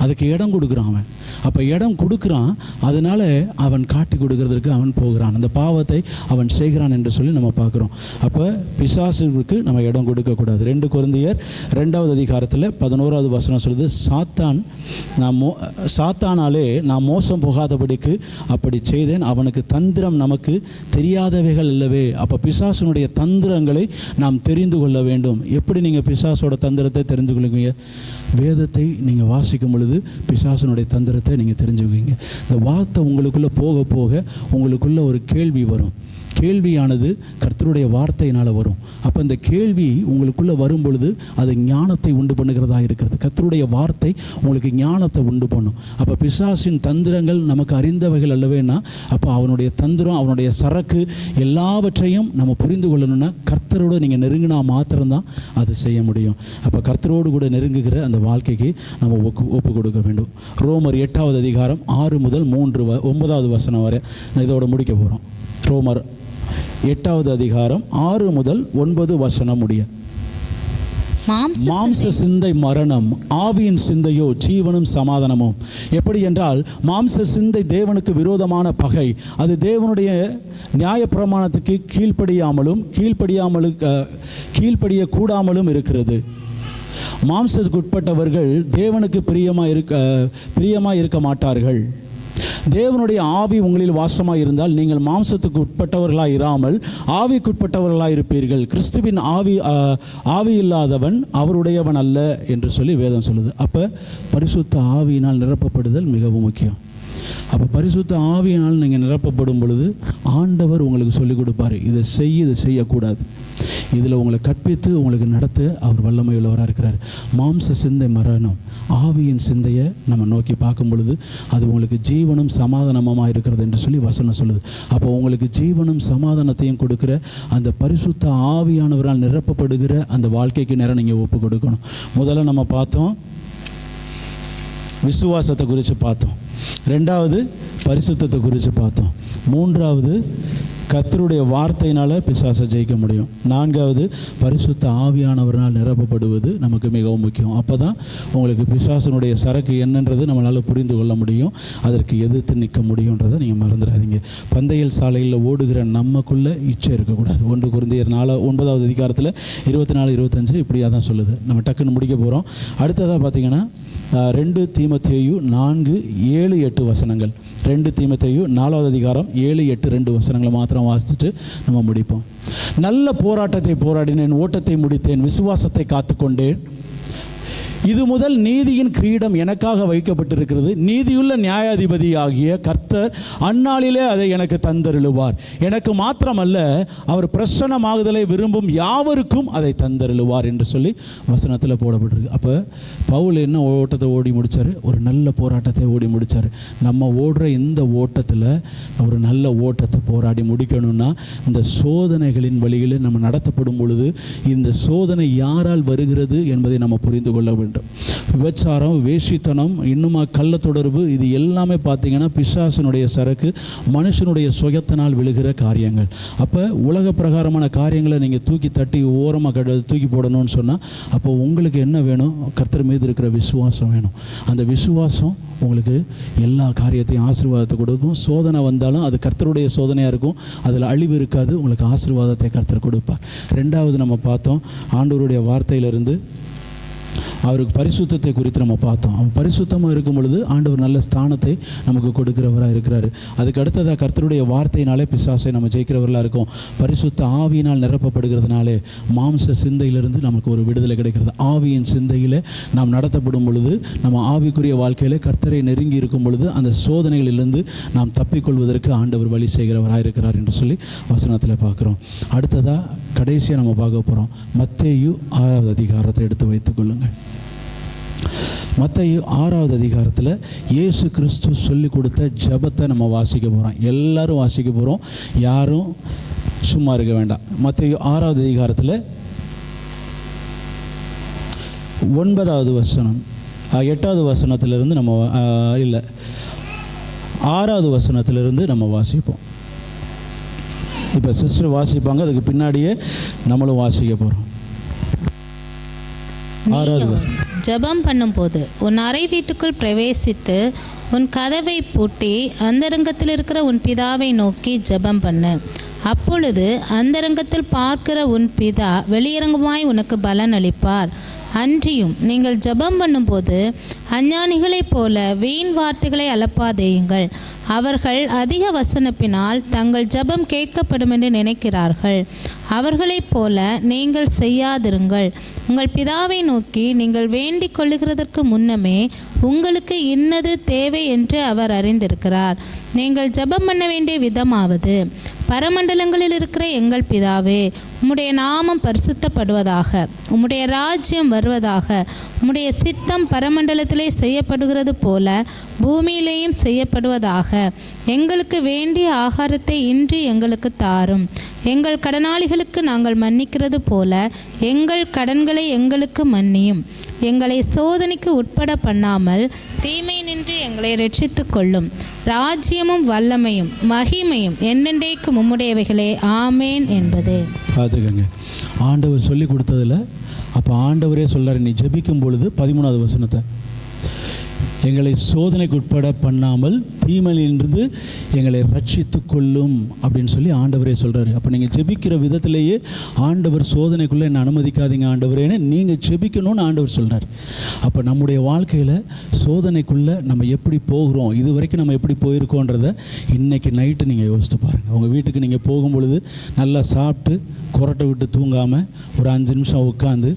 அதுக்கு இடம் கொடுக்குறான் அவன். அப்போ இடம் கொடுக்குறான், அதனால் அவன் காட்டி கொடுக்கறதுக்கு அவன் போகிறான், அந்த பாவத்தை அவன் செய்கிறான் என்று சொல்லி நம்ம பார்க்குறோம். அப்போ பிசாசுக்கு நம்ம இடம் கொடுக்கக்கூடாது. 2 கொரிந்தியர் 2வது அதிகாரத்தில் 11வது வசனம் சொல்லுது, சாத்தானாலே நான் மோசம் போகாதபடிக்கு அப்படி செய்தேன், அவனுக்கு தந்திரம் நமக்கு தெரியாதவைகள் இல்லவே. அப்போ பிசாசுனுடைய தந்திரங்களை நாம் தெரிந்து கொள்ள வேண்டும். எப்படி நீங்கள் பிசாசோட தந்திரத்தை தெரிந்து கொள்ளுவீங்க? வேதத்தை நீங்கள் வாசிக்கும் பொழுது பிசாசனுடைய தந்திரத்தை நீங்கள் தெரிஞ்சுக்குவீங்க. இந்த வார்த்தை உங்களுக்குள்ளே போக போக உங்களுக்குள்ள ஒரு கேள்வி வரும். கேள்வியானது கர்த்தருடைய வார்த்தையினால் வரும். அப்போ இந்த கேள்வி உங்களுக்குள்ளே வரும் பொழுது அது ஞானத்தை உண்டு பண்ணுகிறதா இருக்கிறது. கர்த்தருடைய வார்த்தை உங்களுக்கு ஞானத்தை உண்டு பண்ணும். அப்போ பிசாசின் தந்திரங்கள் நமக்கு அறிந்தவைகள் அல்லவேன்னா, அப்போ அவனுடைய தந்திரம், அவனுடைய சரக்கு எல்லாவற்றையும் நம்ம புரிந்து கொள்ளணும்னா கர்த்தரோடு நீங்கள் நெருங்கினா மாத்திரம்தான் அது செய்ய முடியும். அப்போ கர்த்தரோடு கூட நெருங்குகிற அந்த வாழ்க்கைக்கு நம்ம ஒப்பு கொடுக்க வேண்டும். ரோமர் 8வது அதிகாரம் 6 முதல் 9வது வசனம் வரை நான் இதோட முடிக்க போகிறோம். ரோமர் 8வது அதிகாரம் 6 முதல் 9 வசனம் முடிய. மாம்ச சிந்தை மரணம், ஆவியின் சிந்தையோ ஜீவனும் சமாதானமும். எப்படி என்றால், மாம்ச சிந்தை தேவனுக்கு விரோதமான பகை. அது தேவனுடைய நியாயப்பிரமாணத்துக்கு கீழ்ப்படிய கூடாமலும் இருக்கிறது. மாம்சத்துக்கு உட்பட்டவர்கள் தேவனுக்கு பிரியமாக இருக்க மாட்டார்கள். தேவனுடைய ஆவி உங்களில் வாசமாக இருந்தால் நீங்கள் மாம்சத்துக்கு உட்பட்டவர்களாக இராமல் ஆவிக்குட்பட்டவர்களாக இருப்பீர்கள். கிறிஸ்துவின் ஆவி இல்லாதவன் அவருடையவன் அல்ல என்று சொல்லி வேதம் சொல்லுது. அப்போ பரிசுத்த ஆவியினால் நிரப்பப்படுதல் மிகவும் முக்கியம். அப்போ பரிசுத்த ஆவியினால் நீங்கள் நிரப்பப்படும் பொழுது ஆண்டவர் உங்களுக்கு சொல்லிக் கொடுப்பார், இதை செய்யக்கூடாது. இதில் உங்களை கற்பித்து உங்களுக்கு நடத்த அவர் வல்லமை உள்ளவராக இருக்கிறார். மாம்ச சிந்தை மரணம், ஆவியின் சிந்தையை நம்ம நோக்கி பார்க்கும் பொழுது அது உங்களுக்கு ஜீவனும் சமாதானமாக இருக்கிறது என்று சொல்லி வசனம் சொல்லுது. அப்போ உங்களுக்கு ஜீவனும் சமாதானத்தையும் கொடுக்குற அந்த பரிசுத்த ஆவியானவரால் நிரப்பப்படுகிற அந்த வாழ்க்கைக்கு நேரம் நீங்கள் ஒப்பு கொடுக்கணும். முதல்ல நம்ம பார்த்தோம் விசுவாசத்தை குறித்து பார்த்தோம், 2வது பரிசுத்தத்தை குறித்து பார்த்தோம், 3வது கர்த்தருடைய வார்த்தையினால் பிசாசை ஜெயிக்க முடியும், 4வது பரிசுத்த ஆவியானவரால் நிரப்பப்படுவது நமக்கு மிகவும் முக்கியம். அப்போ தான் உங்களுக்கு பிசாசனுடைய சரக்கு என்னன்றது நம்மளால் புரிந்து கொள்ள முடியும், அதற்கு எதிர்த்து நிற்க முடியுன்றதை நீங்கள் மறந்துடாதீங்க. பந்தயல் சாலையில் ஓடுகிற நமக்குள்ளே இச்சை இருக்கக்கூடாது. 1 கொரிந்தியர் 9வது அதிகாரத்தில் 24-25 இப்படியாக தான் சொல்லுது. நம்ம டக்குன்னு முடிக்க போகிறோம். அடுத்ததாக பார்த்தீங்கன்னா 2 தீமோத்தேயு 4:7-8 வசனங்கள். 2 தீமோத்தேயு 4வது அதிகாரம் 7-8 2 வசனங்களை மாத்திரம் வாசிச்சுட்டு நம்ம முடிப்போம். நல்ல போராட்டத்தை போராடினேன், ஓட்டத்தை முடித்தேன், விசுவாசத்தை காத்துக்கொண்டேன். இது முதல் நீதியின் கிரீடம் எனக்காக வைக்கப்பட்டிருக்கிறது. நீதியுள்ள நியாயாதிபதி ஆகிய கர்த்தர் அந்நாளிலே அதை எனக்கு தந்தருளுவார். எனக்கு மாத்திரமல்ல, அவர் பிரசன்னமாகுதலை விரும்பும் யாவருக்கும் அதை தந்தருளுவார் என்று சொல்லி வசனத்தில் போடப்பட்டிருக்கு. அப்போ பவுல் என்ன ஓட்டத்தை ஓடி முடித்தார்? ஒரு நல்ல போராட்டத்தை ஓடி முடித்தார். நம்ம ஓடுற இந்த ஓட்டத்தில் ஒரு நல்ல ஓட்டத்தை போராடி முடிக்கணும்னா இந்த சோதனைகளின் வழியில் நம்ம நடத்தப்படும் பொழுது இந்த சோதனை யாரால் வருகிறது என்பதை நம்ம புரிந்து கொள்ள வேண்டும். விபச்சாரம், வேசித்தனம், இன்னுமா கள்ள தொடர்பு, இது எல்லாமே பார்த்தீங்கன்னா பிசாசனுடைய சரக்கு, மனுஷனுடைய சுயத்தினால் விழுகிற காரியங்கள். அப்போ உலக பிரகாரமான காரியங்களை நீங்கள் தூக்கி ஓரமாக தூக்கி போடணும்னு சொன்னால் அப்போ உங்களுக்கு என்ன வேணும்? கர்த்தர் மீது இருக்கிற விசுவாசம் வேணும். அந்த விசுவாசம் உங்களுக்கு எல்லா காரியத்தையும் ஆசீர்வாதத்தை கொடுக்கும். சோதனை வந்தாலும் அது கர்த்தருடைய சோதனையாக இருக்கும், அதில் அழிவு இருக்காது, உங்களுக்கு ஆசீர்வாதத்தை கர்த்தர் கொடுப்பார். 2வது நம்ம பார்த்தோம் ஆண்டவருடைய வார்த்தையிலிருந்து அவருக்கு பரிசுத்தத்தை குறித்து நம்ம பார்த்தோம். அவன் பரிசுத்தமாக இருக்கும் பொழுது ஆண்டவர் நல்ல ஸ்தானத்தை நமக்கு கொடுக்கிறவராக இருக்கிறார். அதுக்கு அடுத்ததாக கர்த்தருடைய வார்த்தையினாலே பிசாசை நம்ம ஜெயிக்கிறவர்களாக இருக்கும். பரிசுத்த ஆவியினால் நிரப்பப்படுகிறதுனாலே மாம்ச சிந்தையிலிருந்து நமக்கு ஒரு விடுதலை கிடைக்கிறது. ஆவியின் சிந்தையில் நாம் நடத்தப்படும் பொழுது நம்ம ஆவிக்குரிய வாழ்க்கையில் கர்த்தரை நெருங்கி இருக்கும் பொழுது அந்த சோதனைகளிலிருந்து நாம் தப்பிக்கொள்வதற்கு ஆண்டவர் வழி செய்கிறவராக இருக்கிறார் என்று சொல்லி வசனத்தில் பார்க்குறோம். அடுத்ததாக கடைசியாக நம்ம பார்க்க போகிறோம் மத்தேயு 6வது அதிகாரத்தை எடுத்து வைத்துக் கொள்ளுங்கள். மத்தேயு 6வது அதிகாரத்தில் இயேசு கிறிஸ்து சொல்லி கொடுத்த ஜெபத்தை நம்ம வாசிக்க போகிறோம். எல்லாரும் வாசிக்க போகிறோம், யாரும் சும்மா இருக்க வேண்டாம். மத்தேயு 6வது அதிகாரத்தில் 9வது வசனம் 8வது வசனத்திலிருந்து நம்ம 6வது வசனத்திலிருந்து நம்ம வாசிப்போம். இப்போ சிஸ்டர் வாசிப்பாங்க, அதுக்கு பின்னாடியே நம்மளும் வாசிக்க போகிறோம். 6வது நீயோ வசனம். ஜெபம் பண்ணும்போது உன் அறை வீட்டுக்குள் பிரவேசித்து உன் கதவை பூட்டி அந்தரங்கத்தில் இருக்கிற உன் பிதாவை நோக்கி ஜெபம் பண்ணு. அப்பொழுது அந்தரங்கத்தில் பார்க்கிற உன் பிதா வெளியரங்கமாய் உனக்கு பலன் அளிப்பார். அன்றியும் நீங்கள் ஜெபம் பண்ணும்போது அஞ்ஞானிகளைப் போல வீண் வார்த்தைகளை அலப்பாதேயுங்கள். அவர்கள் அதிக வசனப்பினால் தங்கள் ஜெபம் கேட்கப்படும் என்று நினைக்கிறார்கள். அவர்களைப் போல நீங்கள் செய்யாதிருங்கள். உங்கள் பிதாவை நோக்கி நீங்கள் வேண்டிக் கொள்ளுகிறதற்கு முன்னமே உங்களுக்கு இன்னது தேவை என்று அவர் அறிந்திருக்கிறார். நீங்கள் ஜெபம் பண்ண வேண்டிய விதமாவது, பரமண்டலங்களில் இருக்கிற எங்கள் பிதாவே, உம்முடைய நாமம் பரிசுத்தப்படுவதாக, உம்முடைய ராஜ்யம் வருவதாக, உம்முடைய சித்தம் பரமண்டலத்திலே செய்யப்படுகிறது போல பூமியிலேயும் செய்யப்படுவதாக. எங்களுக்கு வேண்டிய ஆகாரத்தை இன்று எங்களுக்கு தாரும். எங்கள் கடனாளிகளுக்கு நாங்கள் மன்னிக்கிறது போல எங்கள் கடன்களை எங்களுக்கு மன்னியும். எங்களை சோதனைக்கு உட்பட பண்ணாமல் தீமை நின்று எங்களை ரட்சித்து கொள்ளும். ராஜ்யமும் வல்லமையும் மகிமையும் என்னென்றைக்கும் உம்முடையவைகளே, ஆமேன் என்பதே. பார்த்துக்கங்க, ஆண்டவர் சொல்லி கொடுத்ததில் அப்போ ஆண்டவரே சொல்கிறார், நீ ஜெபிக்கும் பொழுது 13வது வசனத்தை, எங்களை சோதனைக்கு உட்பட பண்ணாமல் தீமையிலிருந்து எங்களை ரட்சித்து கொள்ளும் அப்படின்னு சொல்லி ஆண்டவரே சொல்கிறாரு. அப்போ நீங்கள் ஜெபிக்கிற விதத்திலேயே ஆண்டவர் சோதனைக்குள்ளே என்னை அனுமதிக்காதீங்க ஆண்டவரேன்னு நீங்கள் ஜெபிக்கணும்னு ஆண்டவர் சொல்கிறார். அப்போ நம்முடைய வாழ்க்கையில் சோதனைக்குள்ளே நம்ம எப்படி போகிறோம், இது வரைக்கும் நம்ம எப்படி போயிருக்கோன்றதை இன்றைக்கி நைட்டு நீங்கள் யோசித்து பாருங்கள். உங்கள் வீட்டுக்கு நீங்கள் போகும்பொழுது நல்லா சாப்பிட்டு கொரட்டை விட்டு தூங்காமல் ஒரு 5 நிமிஷம் உட்காந்து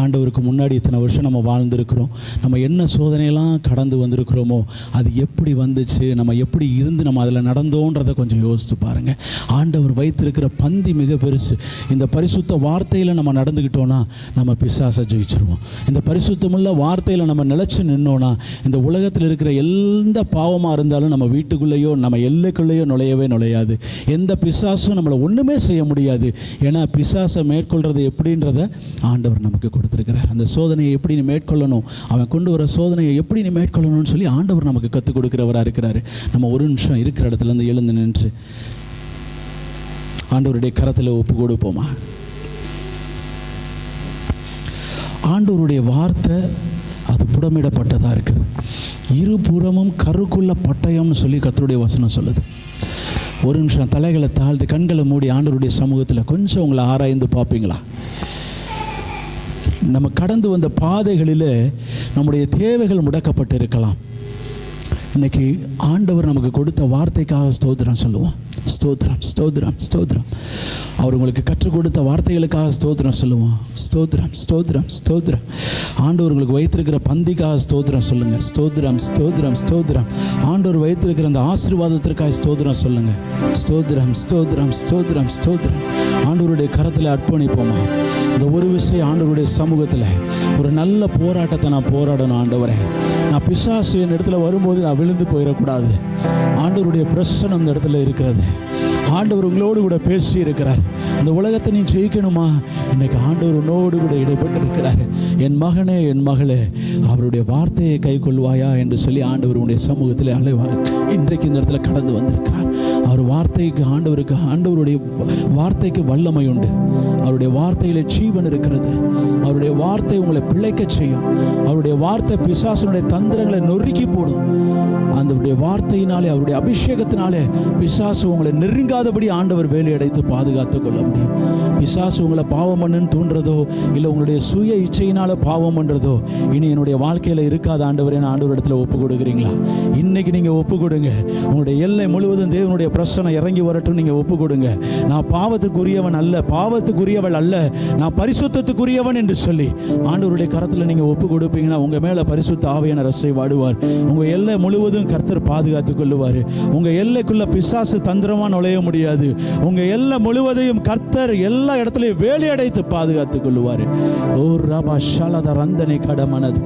ஆண்டவருக்கு முன்னாடி இத்தனை வருஷம் நம்ம வாழ்ந்துருக்கிறோம், நம்ம என்ன சோதனையெல்லாம் கடந்து வந்திருக்கிறோமோ அது எப்படி வந்துச்சு, நம்ம எப்படி இருந்து நம்ம அதில் நடந்தோன்றதை கொஞ்சம் யோசித்து பாருங்கள். ஆண்டவர் வைத்திருக்கிற பந்தி மிக பெருசு. இந்த பரிசுத்த வார்த்தையில் நம்ம நடந்துக்கிட்டோன்னா நம்ம பிசாசை ஜெயிச்சிருவோம். இந்த பரிசுத்தமுள்ள வார்த்தையில் நம்ம நிலச்சி நின்னோன்னா இந்த உலகத்தில் இருக்கிற எந்த பாவமாக இருந்தாலும் நம்ம வீட்டுக்குள்ளேயோ நம்ம எல்லைக்குள்ளேயோ நுழையாது. எந்த பிசாசும் நம்மளை ஒன்றுமே செய்ய முடியாது. ஏன்னா பிசாசை மேற்கொள்கிறது எப்படின்றத ஆண்டவர் நமக்கு கொடுத்துருக்கிறார். அந்த சோதனையை எப்படி நீ மேற்கொள்ளணும், அவன் கொண்டு வர சோதனையை எப்படி நீ மேற்கொள்ளணும்னு சொல்லி ஆண்டவர் நமக்கு கற்றுக் கொடுக்கிறவராக இருக்கிறாரு. நம்ம ஒரு நிமிஷம் இருக்கிற இடத்துலேருந்து எழுந்து நின்று ஆண்டவருடைய கரத்தில் ஒப்பு கொடுப்போமா? ஆண்டவருடைய வார்த்தை அது புடமிடப்பட்டதாக இருக்குது. இருபுறமும் கருக்குள்ள பட்டயம்னு சொல்லி கர்த்தருடைய வசனம் சொல்லுது. ஒரு நிமிஷம் தலைகளை தாழ்த்து கண்களை மூடி ஆண்டவருடைய சமூகத்தில் கொஞ்சம் உங்களை ஆராய்ந்து பார்ப்பீங்களா? நம்ம கடந்து வந்த பாதைகளில் நம்முடைய தேவைகள் முடக்கப்பட்டு இருக்கலாம். இன்னைக்கு ஆண்டவர் நமக்கு கொடுத்த வார்த்தைக்காக ஸ்தோத்திரம் சொல்லுவோம். ஸ்தோத்திரம் ஸ்தோத்திரம் ஸ்தோத்திரம். அவர் உங்களுக்கு கற்றுக் கொடுத்த வார்த்தைகளுக்காக ஸ்தோத்திரம் சொல்லுவோம். ஸ்தோத்திரம் ஸ்தோத்திரம் ஸ்தோத்திரம். ஆண்டவர் உங்களுக்கு வைத்திருக்கிற பந்திக்காக ஸ்தோத்திரம் சொல்லுங்கள். ஸ்தோத்திரம் ஸ்தோத்திரம் ஸ்தோத்திரம். ஆண்டவர் வைத்திருக்கிற அந்த ஆசீர்வாதத்திற்காக ஸ்தோத்திரம் சொல்லுங்கள். ஸ்தோத்திரம் ஸ்தோத்திரம் ஸ்தோத்திரம் ஸ்தோத்திரம். ஆண்டவருடைய கரத்தில் அர்ப்பணிப்போமா? இந்த ஒரு விஷயம் ஆண்டவருடைய சமூகத்தில் ஒரு நல்ல போராட்டத்தை நான் போராடணும். ஆண்டவரே, நான் பிசாசு என் இடத்துல வரும்போது நான் விழுந்து போயிடக்கூடாது. ஆண்டவருடைய பிரசன்னம் இந்த இடத்துல இருக்கிறது. ஆண்டவர் உங்களோடு கூட பேசி இருக்கிறார். இந்த உலகத்தை நீ ஜெயிக்கணுமா? இன்னைக்கு ஆண்டவர் உன்னோடு கூட இடைப்பட்டு இருக்கிறார். என் மகனே, என் மகளே, அவருடைய வார்த்தையை கை கொள்வாயா என்று சொல்லி ஆண்டவர் உடைய சமூகத்தில் அழைவார். இன்றைக்கு இந்த இடத்துல கடந்து வந்திருக்கிறார். அவர் வார்த்தைக்கு ஆண்டவருடைய வார்த்தைக்கு வல்லமை உண்டு. அவருடைய வார்த்தையில ஜீவன் இருக்கிறது. அவருடைய வார்த்தை உங்களை பிழைக்க செய்யும். அவருடைய வார்த்தை பிசாசனுடைய தந்திரங்களை நொறுக்கி போடும். அந்த வார்த்தையினாலே, அவருடைய அபிஷேகத்தினாலே பிசாசு உங்களை நெருங்காதபடி ஆண்டவர் வேலை அடைத்து பாதுகாத்து கொள்ள முடியும். பிசாசு உங்களை பாவம் பண்ணுன்னு தூண்டுறதோ இல்லை உங்களுடைய சுய இச்சையினால பாவம் பண்ணுறதோ இனி என்னுடைய வாழ்க்கையில் இருக்காத ஆண்டவரே, ஆண்டவர் இடத்துல ஒப்பு கொடுக்குறீங்களா? இன்னைக்கு நீங்கள் ஒப்பு கொடுங்க. உங்களுடைய எல்லை முழுவதும் தேவனுடைய பிரச்சனை இறங்கி வரட்டும். நீங்கள் ஒப்பு கொடுங்க. நான் பாவத்துக்குரியவன் அல்ல, பாவத்துக்குரியவள் அல்ல, நான் பரிசுத்தத்துக்குரியவன் என்று சொல்லி ஆண்டவருடைய கரத்தில் நீங்கள் ஒப்பு கொடுப்பீங்கன்னா உங்கள் மேலே பரிசுத்த ஆவியானவர் அசைவாடுவார். உங்கள் எல்லை முழுவதும் கர்த்தர் பாதுகாத்து கொள்ளுவார். உங்கள் எல்லைக்குள்ள பிசாசு தந்திரமா நுழைய முடியாது. உங்கள் எல்லை முழுவதையும் கர்த்தர் எல்லா இடத்துலையும் வேலையடைத்து பாதுகாத்து கொள்ளுவார். ஓ ரபா ஷலத ரந்தனி கடமனது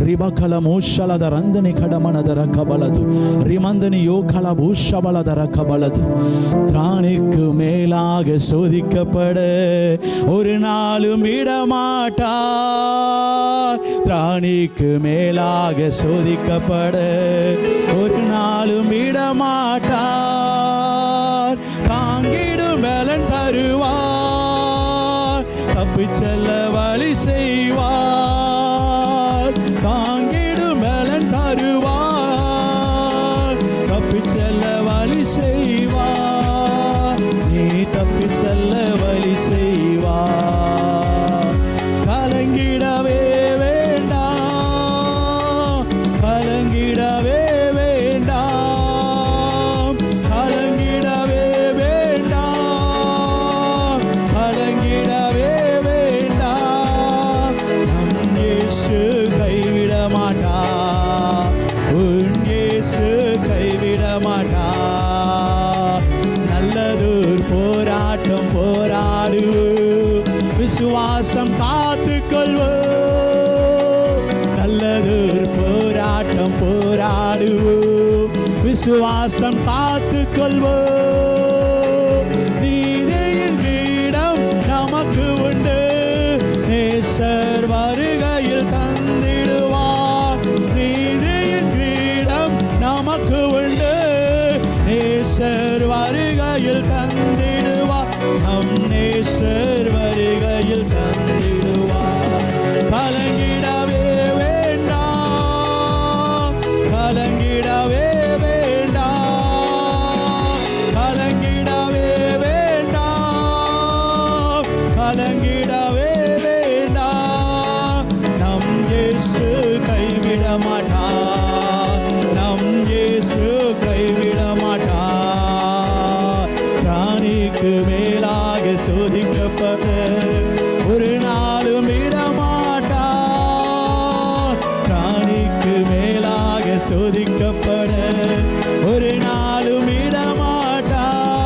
ரிபகல மூஷலத ரந்தனி கடமனதர கபலது ரிமந்தனி யோகல பூஷபலதர கபலது. திராணிக்கு மேலாக சோதிக்கப்பட ஒரு நாளும் இடமாட்டார். திராணிக்கு மேலாக சோதிக்கப்பட ஒரு நாளும் விடமாட்டார். தாங்கிடும் பலன் தருவார், தப்பி செல்ல வழி செய்வார். போராட்டம் போராடுவோம், விசுவாசம் காத்துக்கொள்வோம். நல்லதொரு போராட்டம் போராடுவோம், விசுவாசம் காத்துக்கொள்வோம். நீதியின் கிரீடம் நமக்கு உண்டு, நேசர் வருகையில் தந்திடுவார். நீதியின் கிரீடம் நமக்கு உண்டு, நேசர் வருகையில் தந்திடுவார். நம் நேசர் வருகையில் தந்திடுவார். கலங்கிடவே வேண்டாம், கலங்கிடவே வேண்டாம், கலங்கிடவே வேண்டாம், கலங்கிடவே வேண்டாம். நம் இயேசு கைவிட மாட்டார், நம் இயேசு கைவிட மாட்டார். பிராணிக்கு மேலாக சோதிக்கப்பட ஒரு நாளும் விடமாட்டார். பிராணிக்கு மேலாக சோதிக்கப்பட ஒரு நாளும் விடமாட்டார்.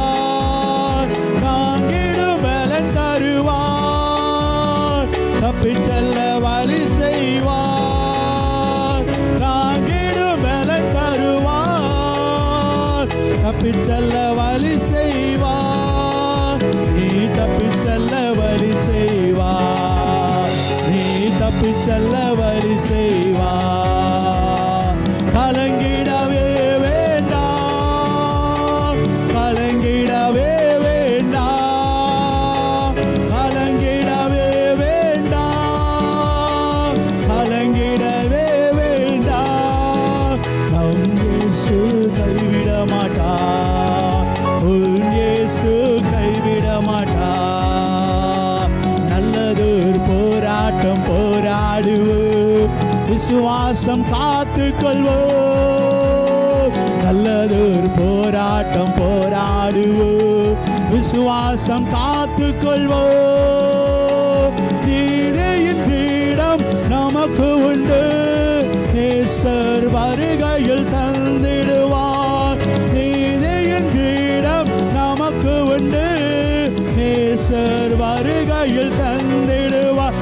தாங்கிடும் பலன் தருவார், தப்பிச் செல்ல வழி செய்வார். தாங்கிடும் பலன் தருவார், தப்பிச் செல்ல வழி செய்வார். நீ தப்பிச் செல்ல வழி செய்வார், நீ தப்பிச் செல்ல வழி செய்வார். கலங்கிடவே வேண்டாம், கலங்கிடவே வேண்டாம், கலங்கிடவே வேண்டாம், கலங்கிடவே வேண்டாம். நம் இயேசு கைவிட மாட்டார், உன் இயேசு கைவிட மாட்டார். நல்லதொரு போராட்டம் போராடுவோம், விசுவாசம் காத்துக்கொள்வோம். நல்லதொரு போராட்டம் போராடுவோம், விசுவாசம் காத்துக்கொள்வோம். நீதியின் கிரீடம் நமக்கு உண்டு, நேசர் வருகையில் தந்திடுவார். நீதியின் கிரீடம் நமக்கு உண்டு, நேசர் வருகையில் தந்திடுவார்.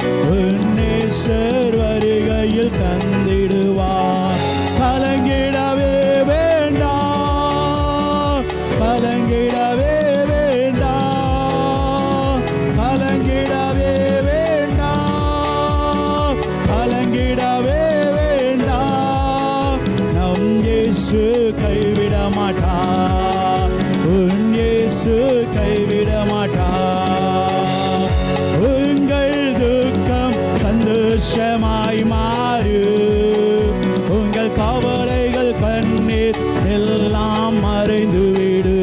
நேசர் வருகையில் தந்திடுவார். கலங்கிடவே வேண்டாம், கலங்கிடவே வேண்டாம், கலங்கிடவே வேண்டாம், கலங்கிடவே வேண்டாம். நம் இயேசு கைவிட மாட்டார், உன் இயேசு கைவிட மாட்டார். உங்கள் துக்கம் சந்தோஷமாய் மாறு, உங்கள் கவலைகள் கண்ணீர் எல்லாம் மறைந்துவிடு.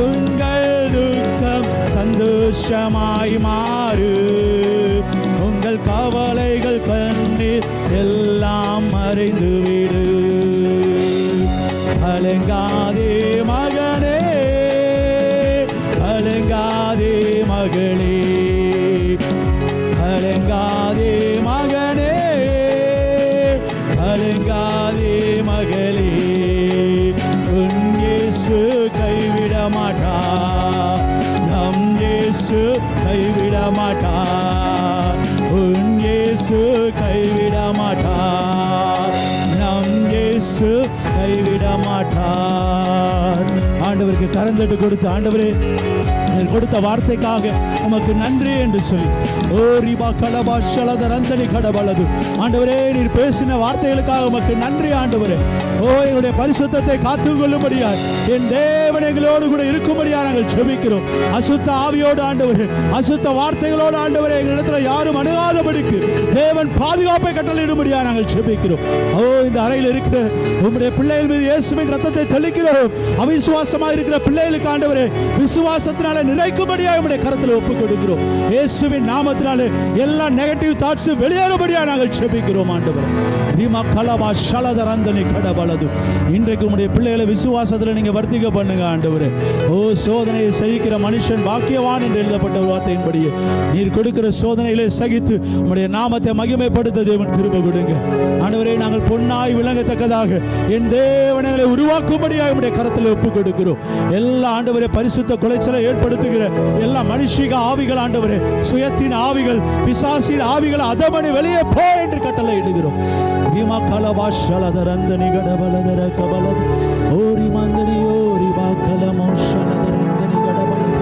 உங்கள் துக்கம் சந்தோஷமாய் மாறு, உங்கள் கவலைகள் கண்ணீர் எல்லாம் மறைந்துவிடு. கலங்காதே மகனே, கலங்காதே மகளே, கலங்காதே மகனே, கலங்காதே மகளே. உன் இயேசு கைவிட மாட்டார், நம் இயேசு கைவிட மாட்டார். உன் இயேசு கைவிட மாட்டார், நம் இயேசு கைவிட மாட்டார். ஆண்டவருக்கு கரந்தட்டு கொடுத்து, ஆண்டவரே நீர் கொடுத்த வார்த்தைக்காக உமக்கு நன்றி என்று சொல்லி, ஓ ரிபா கடபா ஷலத ரந்தனி கடபலது. ஆண்டவரே நீர் பேசின வார்த்தைகளுக்காக உமக்கு நன்றி ஆண்டவரே. ஓ எங்களுடைய பரிசுத்தத்தை காத்துக்கொள்ளும்படியாய் என் தேவன் எங்களோடு கூட இருக்கும்படியாக நாங்கள் ஜெபிக்கிறோம். அசுத்த ஆவியோடு ஆண்டவரே, அசுத்த வார்த்தைகளோடு ஆண்டவரே எங்களிடத்தில் யாரும் அணுகாதபடிக்கு தேவன் பாதுகாப்பை கட்டளையிடும்படியாக நாங்கள் ஜெபிக்கிறோம். ஓ இந்த அறையில் இருக்கிற உம்முடைய பிள்ளைகள் மீது இயேசுவின் ரத்தத்தை தெளிக்கிறோம். அவிசுவாசமாக இருக்கிற பிள்ளைகளுக்கு ஆண்டவரே விசுவாசத்தினால நிறைக்கும்படியாக உம்முடைய கரத்தில் ஒப்புக் கொடுக்கிறோம். இயேசுவின் நாமத்தினாலே எல்லா நெகட்டிவ் தாட்ஸ் வெளியேறும்படியாக நாங்கள் ஜெபிக்கிறோம் ஆண்டவரே. ரிமா கலபா ஷலதரந்தனி கடபலது. இன்றைக்கு உம்முடைய பிள்ளைகளை விசுவாசத்தில் நீங்க வர்த்திக்க பண்ணுங்க ஆண்டவரே. ஓ, சோதனையை சகிக்கிற மனுஷன் பாக்கியவான் என்று எழுதப்பட்ட வார்த்தையின்படியே நீர் கொடுக்கிற சோதனைகளை சகித்து உம்முடைய நாமத்தை மகிமைப்படுத்த தேவன் கிருபை கொடுங்க ஆண்டவரே. நாங்கள் பொன்னாய் விளங்கத்தக்கதாக என் தேவனைகளை உருவாக்கும்படியாக உம்முடைய கரத்தில் ஒப்புக் கொடுக்கிறோம். எல்லா ஆண்டவரே பரிசுத்த குலைச்சலை ஏற்படுத்துகிற எல்லா மனுஷிக ஆவிகள் ஆண்டவரே, சுயத்தின் ஆவிகள், பிசாசின் ஆவிகள் அதமணி வெளியே போ என்று கட்டளை இடுகிறோம். ரிமா கலபா ஷலதரந்தனி கடபலதர கபலது. ஓரி மந்தனியோ ரிபா கலமோ ஷலதரந்தனி கடபலது.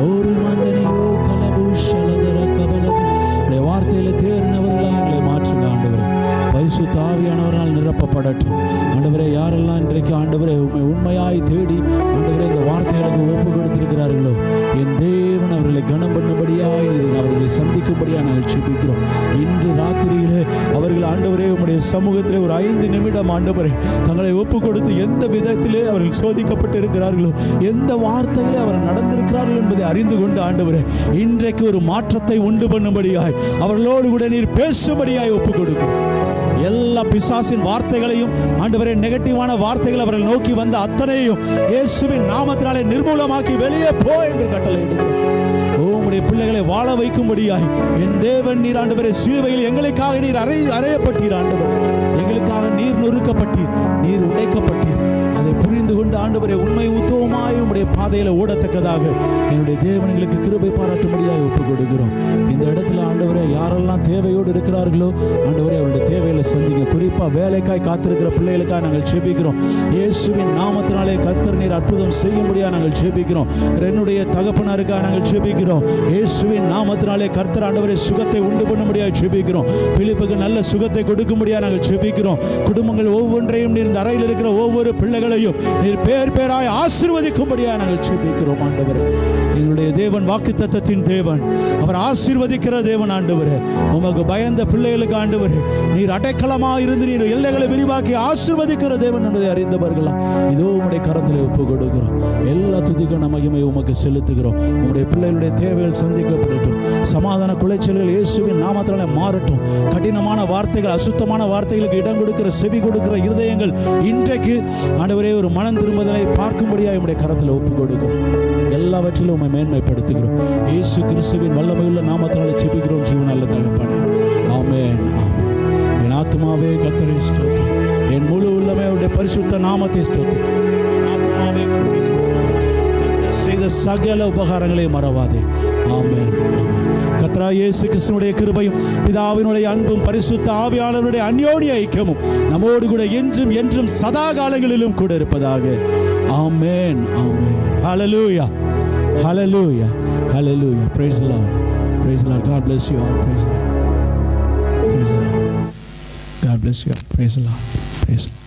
ஓரி மந்தனியோ கலபு ஷலதர கபலது. உடைய வார்த்தையில தேறினவர்களாக எங்களை மாற்றுங்க ஆண்டவரே. பரிசுத்த ஆவியானவரால் நிரப்பப்படட்டும் ஆண்டவரே. யாரெல்லாம் இன்றைக்கு ஆண்டவரே உண்மை உண்மையாய் தேடி ஆண்டவரே இந்த வார்த்தைகளுக்கு ஒப்பு கொடுத்திருக்கிறார்களோ, என் தேவன் அவர்களை கனம் பண்ணும்படியாய் அவர்களை சந்திக்கும்படியாக நாங்கள் ஜெபிக்கிறோம். இன்று ராத்திரியிலே அவர்கள் ஆண்டவரே உம்முடைய சமூகத்திலே ஒரு 5 நிமிடம் ஆண்டவரே தங்களை ஒப்பு கொடுத்து எந்த விதத்திலே அவர்கள் சோதிக்கப்பட்டு இருக்கிறார்களோ, எந்த வார்த்தையிலே அவர் நடந்திருக்கிறார்கள் என்பதை அறிந்து கொண்டு ஆண்டவரே இன்றைக்கு ஒரு மாற்றத்தை உண்டு பண்ணும்படியாய் அவர்களோடு கூட நீர் பேசும்படியாய் ஒப்பு கொடுக்கிறோம். எல்லா பிசாசின் வார்த்தைகளையும் ஆண்டவரே, நெகட்டிவான வார்த்தைகள் அவர்கள் நோக்கி வந்த அத்தனையும் இயேசுவின் நாமத்தினாலே நிர்மூலமாக்கி வெளியே போ என்று கட்டளை இடுகிறோம். உம்முடைய பிள்ளைகளை வாழ வைக்கும்படியாய் என் தேவன் நீர் ஆண்டவரே சிலுவையில் எங்களுக்காக நீர் அறையப்பட்டீர் ஆண்டவரே. எங்களுக்காக நீர் நொறுக்கப்பட்டீர், நீர் உடைக்கப்பட்டீர். அதை புரிந்து கொண்டு ஆண்டவரே உண்மை உத்தவமாய் உம்முடைய பாதையில ஓடத்தக்கதாக என்னுடைய தேவனுங்களுக்கு கிருபை பாராட்டும்படியாய் ஒப்புக் கொடுக்கிறோம். இந்த இடத்துல ஆண்டவரே யாரெல்லாம் தேவையோடு இருக்கிறார்களோ ஆண்டவரே அவருடைய தேவைகளை சந்திங்க. குறிப்பா வேலைக்காய் காத்திருக்கிற பிள்ளைகளுக்காக நாங்கள் ஜெபிக்கிறோம். இயேசுவின் நாமத்தினாலே கர்த்தர் நீர் அற்புதம் செய்யும்படியாக நாங்கள் ஜெபிக்கிறோம். என்னுடைய தகப்பனாருக்காக நாங்கள் ஜெபிக்கிறோம். இயேசுவின் நாமத்தினாலே கர்த்தர் ஆண்டவரே சுகத்தை உண்டு பண்ணும்படியாக ஜெபிக்கிறோம். பிலிப்புக்கு நல்ல சுகத்தை கொடுக்கும்படியாக நாங்கள் ஜெபிக்கிறோம். குடும்பங்கள் ஒவ்வொன்றையும் நீர் இந்த அறையில் இருக்கிற ஒவ்வொரு பிள்ளைகளையும் நீர் பேர் பேராய் ஆசீர்வதிக்கும்படியாக நாங்கள் ஜெபிக்கிறோம் ஆண்டவரே. எங்களுடைய தேவன் வாக்குத்தத்தத்தின் தேவன், அவர் ஆசீர்வதிக்கிற தேவன் ஆண்டவரே. உமக்கு பயந்த பிள்ளைகளுக்கு ஆண்டவரே நீர் அடைக்கலமாக இருந்து நீர் எல்லைகளை விரிவாக்கி ஆசீர்வதிக்கிற தேவன் என்பதை அறிந்தவர்களா இதோ உம்முடைய கரத்தில் ஒப்புக் கொடுக்கிறோம். எல்லா துதிக்கான மகிமை உமக்கு செலுத்துகிறோம். உம்முடைய பிள்ளைகளுடைய தேவைகள் சந்திக்கப்படட்டும். சமாதான குலைச்சல்கள் இயேசுவின் நாமத்தினாலே மாறட்டும். கடினமான வார்த்தைகள், அசுத்தமான வார்த்தைகளுக்கு இடம் கொடுக்கிற, செவி கொடுக்கிற இருதயங்கள் இன்றைக்கு ஆண்டவரே ஒரு மனம் திரும்புதலை பார்க்கும்படியாக உம்முடைய கரத்தில் ஒப்புக் கொடுக்கிறோம். எல்லாவற்றிலும் உம்மை மேன்மைப்படுத்துகிறோம். இயேசு கிறிஸ்துவின் வல்லமையுள்ள நாமத்தினாலே ஜெபிக்கிறோம் ஜீவன் நல்ல தகப்பனே. ஆமென், ஆமென். என் ஆத்துமாவே கர்த்தரை ஸ்தோத்திரி, என் முழு உள்ளமே அவருடைய பரிசுத்த நாமத்தை ஸ்தோத்திரி. என் ஆத்துமாவே கர்த்தரை ஸ்தோத்திரி, கர்த்தர் செய்த சகல உபகாரங்களை மறவாதே. ஆமென், ஆமென். கர்த்தராகிய இயேசு கிறிஸ்துவினுடைய கிருபையும் பிதாவினுடைய அன்பும் பரிசுத்த ஆவியானவருடைய அந்யோன்ய ஐக்கியமும் நம்மோடு கூட என்றும் என்றும் சதா காலங்களிலும் கூட இருப்பதாக. ஆமென், ஆமென். ஹல்லேலூயா, ஹல்லேலூயா, ஹல்லேலூயா. Praise the Lord, praise the Lord. God bless you all. Praise the Lord, praise the Lord. God bless you all. Praise the Lord, praise the Lord.